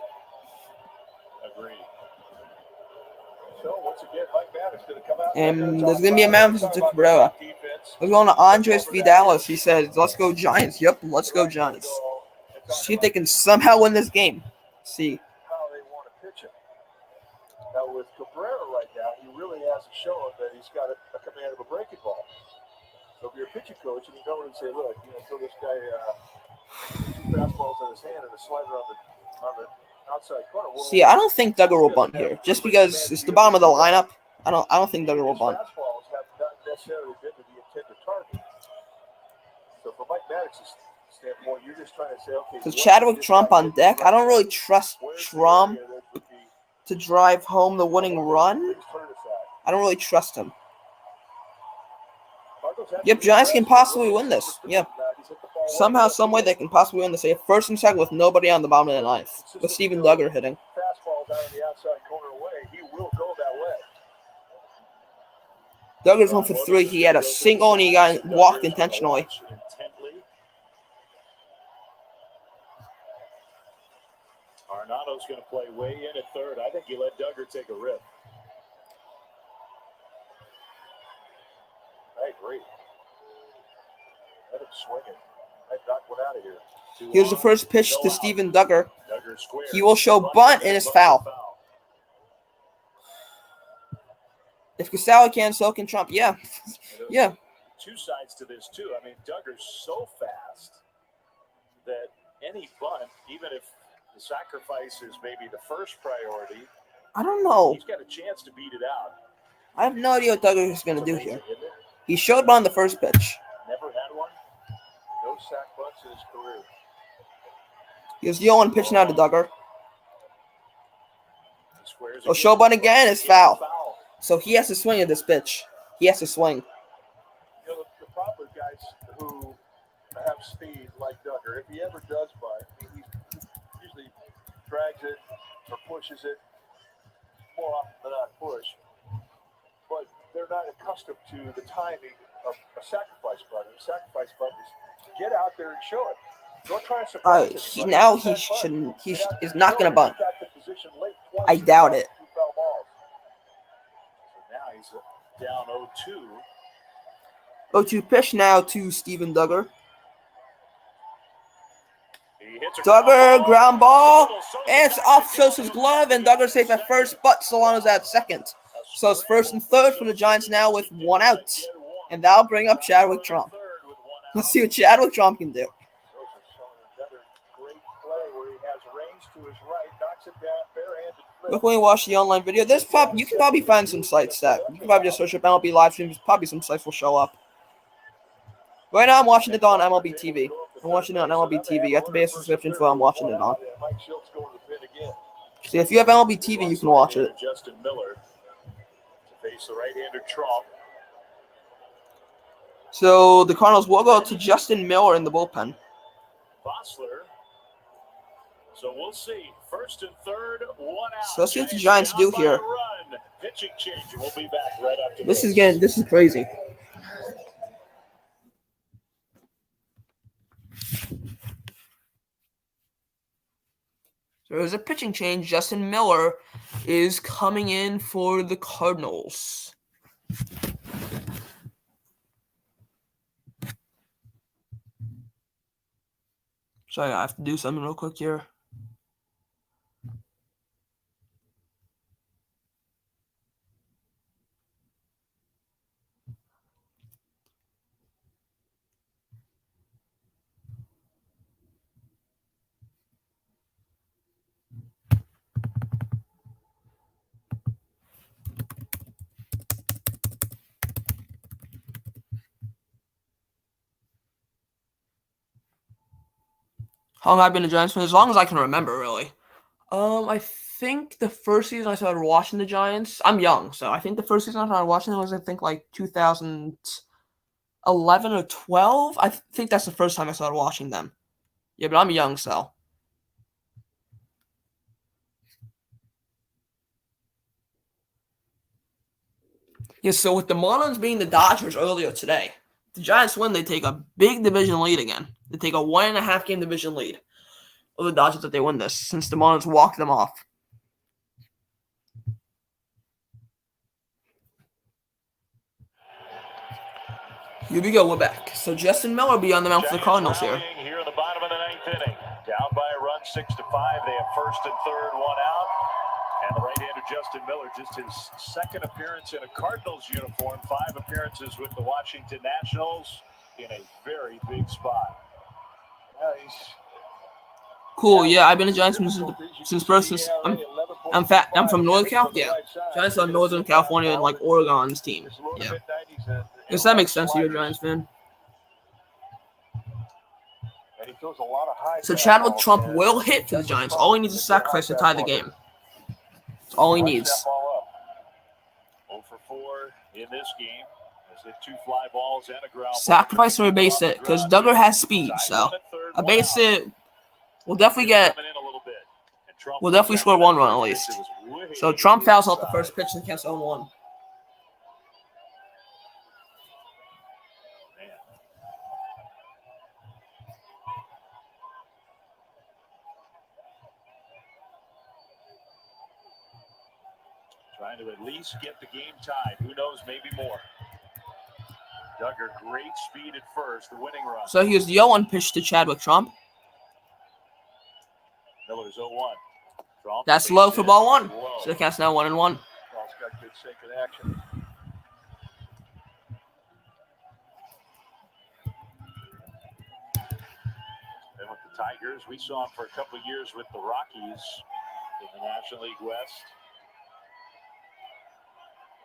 Agreed. So once again, Mike Maddox going to come out. And there's going to be a mound visit to Cabrera. We're going to Andres Vidalis. He says, let's go Giants. Yep, let's go Giants. See if they can somehow win this game. See. How they want to pitch it. Now with Cabrera right now, he really hasn't shown that he's got a command of a breaking ball. So if you're a pitching coach and you go in and say, look, throw this guy 2 fastballs in his hand and a slider on the outside corner. Well, see, I don't think Duggar will bunt here, just because it's the bottom of the lineup. I don't think Duggar will bunt. Fastballs have not necessarily been to the intended target. So from Mike Maddox's standpoint, you're just trying to say, okay. So Chadwick Trump on deck. I don't really trust Trump to drive home the winning run. I don't really trust him. Yep, Giants can possibly win this. Yeah. Somehow, some way they can possibly win this. They have first and second with nobody on the bottom of the ninth. With Steven Duggar hitting. Fastballs out of the outside corner away. He will go that way. Duggar's 1 for 3. He had a single and he got walked intentionally. Arnado's going to play way in at third. I think he let Duggar take a rip. I agree. Let him swing it. I knocked one out of here. Here's the first pitch to Steven Duggar. He will show bunt and it's foul. If Casale can, so can Trump. Yeah. Yeah. Two sides to this, too. I mean, Duggar's so fast that any bunt, even if the sacrifice is maybe the first priority, I don't know. he's got a chance to beat it out. I have no idea what Duggar is going to do here. He showed bunt on the first pitch. Never had one. No sack bunts in his career. Here's the 0-1 pitch now to Duggar. Oh, show bunt again is foul. So he has to swing at this pitch. He has to swing. The problem with guys who have speed like Duggar, if he ever does bunt, he usually drags it or pushes it, more often than not push. But they're not accustomed to the timing of a sacrifice bunt. A sacrifice bunt is get out there and show it. Don't try and surprise it. He is not going to bunt. I doubt it. So now he's down 0-2. 0-2 pitch now to Steven Duggar. Duggar, ground ball, and it's off Sosa's glove, and Duggar safe at first, but Solano's at second. So it's first and third for the Giants now with 1 out. And that'll bring up Chadwick Trump. Let's see what Chadwick Trump can do. Look, when you watch the online video, you can probably find some sites that you can probably just search up MLB live streams. Probably some sites will show up. Right now, I'm watching it on MLB TV. I'm watching it on MLB TV. You have to pay a subscription for I'm watching it on. See, if you have MLB TV, you can watch it. Justin Miller to face the right-hander Trump. So the Cardinals will go to Justin Miller in the bullpen. Bossler. So we'll see. First and third, 1 out. So let's see what the Giants do here. Pitching change. We'll be back right after this. This is crazy. So there's a pitching change. Justin Miller is coming in for the Cardinals. Sorry, I have to do something real quick here. How long I've been a Giants fan? As long as I can remember, really. I think the first season I started watching the Giants, I'm young, so I think the first season I started watching them was, I think, like 2011 or 12. I think that's the first time I started watching them. Yeah, but I'm young, so. Yeah, so with the Marlins being the Dodgers earlier today, the Giants win, they take a big division lead again. They take a 1.5 game division lead over the Dodgers that they win this, since the Marlins walked them off. Here we go, we're back. So Justin Miller will be on the mound for the Cardinals here. Here in the bottom of the 9th inning. Down by a run, 6-5. They have first and third, one out. And the right-hander Justin Miller, just his second appearance in a Cardinals uniform, 5 appearances with the Washington Nationals in a very big spot. Cool, yeah, I've been a Giants fan since birth. I'm from Northern California. Yeah, Giants are Northern California and like Oregon's team. Yeah, guess that makes sense. You're a Giants fan. So Chadwick Trump will hit for the Giants. All he needs is a sacrifice to tie the game. That's all he needs. 0 for 4 in this game. Hit 2 fly balls and a ground. Sacrifice for a base hit because Duggar has speed, so a base hit will definitely get. We'll definitely score 1 run at least. So Trump fouls out the first pitch and counts 0-1. Trying to at least get the game tied. Who knows, maybe more. Duggar, great speed at first, the winning run. So here's the 0-1 pitch to Chadwick Trump. Miller's 0-1. Trump, that's low for ball 1. So the count's now 1-1. Ball's got good sync in action. And with the Tigers, we saw him for a couple of years with the Rockies in the National League West.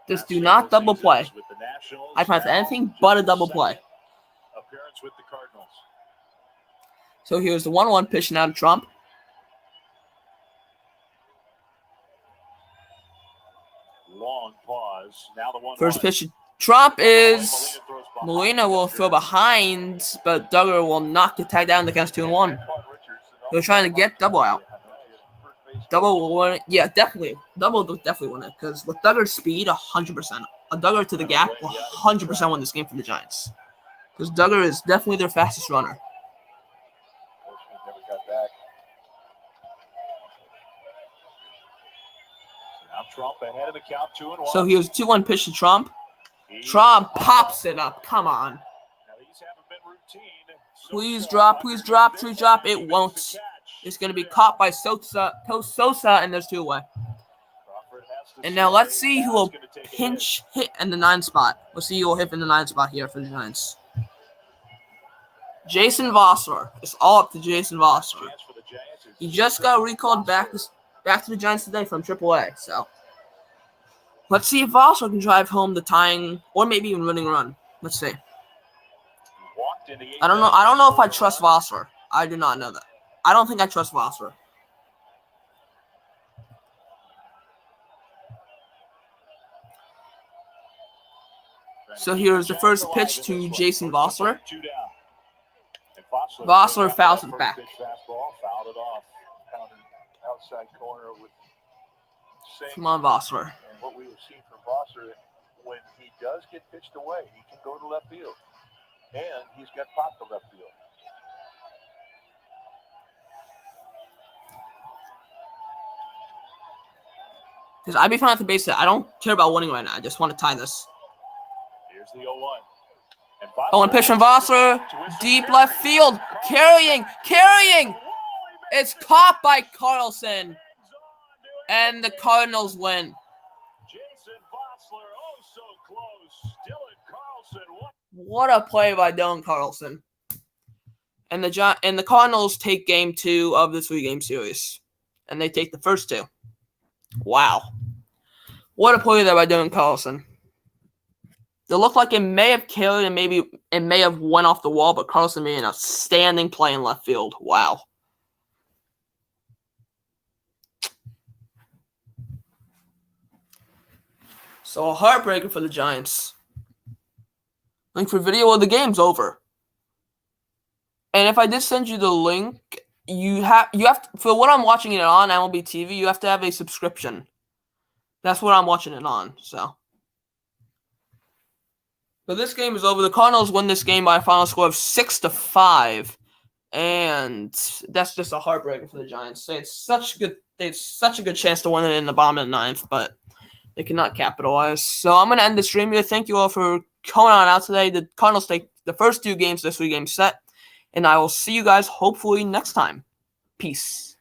Just do not double play. I find anything but a double play. Appearance with the Cardinals. So here's the 1-1 pitch now to Trump. Long pause. Now the 1-1. First pitch to Trump is Molina will throw behind, but Duggar will knock the tag down. The count's 2-1. They're trying to get double out. Double will win it. Yeah, definitely. Double will definitely win it because with Duggar's speed, 100%. A Duggar to the gap will 100% win this game for the Giants. Because Duggar is definitely their fastest runner. Now Trump ahead of the count, 2-1. So here's 2-1 pitch to Trump. Trump pops it up. Come on. Now these haven't been routine. Please drop. Please drop. Please drop. It won't. It's going to be caught by Sosa, and there's 2 away. And now let's see who will pinch hit in the 9 spot. Let's see who will hit in the 9 spot here for the Giants. Jason Vossler. It's all up to Jason Vossler. He just got recalled back to the Giants today from AAA. So let's see if Vossler can drive home the tying or maybe even winning run. Let's see. I don't know. I don't know if I trust Vossler. I do not know that. I don't think I trust Vossler. So here's the first pitch to Jason Vossler. Vossler fouls it back. Come on, Vossler. And what we have seen from Vossler, when he does get pitched away, he can go to left field. And he's got pop to left field. Because I'd be fine with the base hit. I don't care about winning right now. I just want to tie this. Here's the 0-1. And pitch from Vossler. Deep left field. Carrying. It's caught by Carlson. And the Cardinals win. Jason Vossler, oh so close. Dylan Carlson. What a play by Dylan Carlson. And the Cardinals take game 2 of the 3-game series. And they take the first 2. Wow. What a play there by Dylan Carlson. It looked like it may have carried and maybe it may have went off the wall, but Carlson made an outstanding play in left field. Wow. So a heartbreaker for the Giants. Link for video of the game's over. And if I did send you the link, you have to, for what I'm watching it on MLB TV, you have to have a subscription. That's what I'm watching it on. So So this game is over. The Cardinals win this game by a final score of 6-5. And that's just a heartbreaker for the Giants. They had such a good chance to win it in the bottom of the ninth, but they could not capitalize. So I'm going to end the stream here. Thank you all for coming on out today. The Cardinals take the first 2 games, this 3-game set. And I will see you guys hopefully next time. Peace.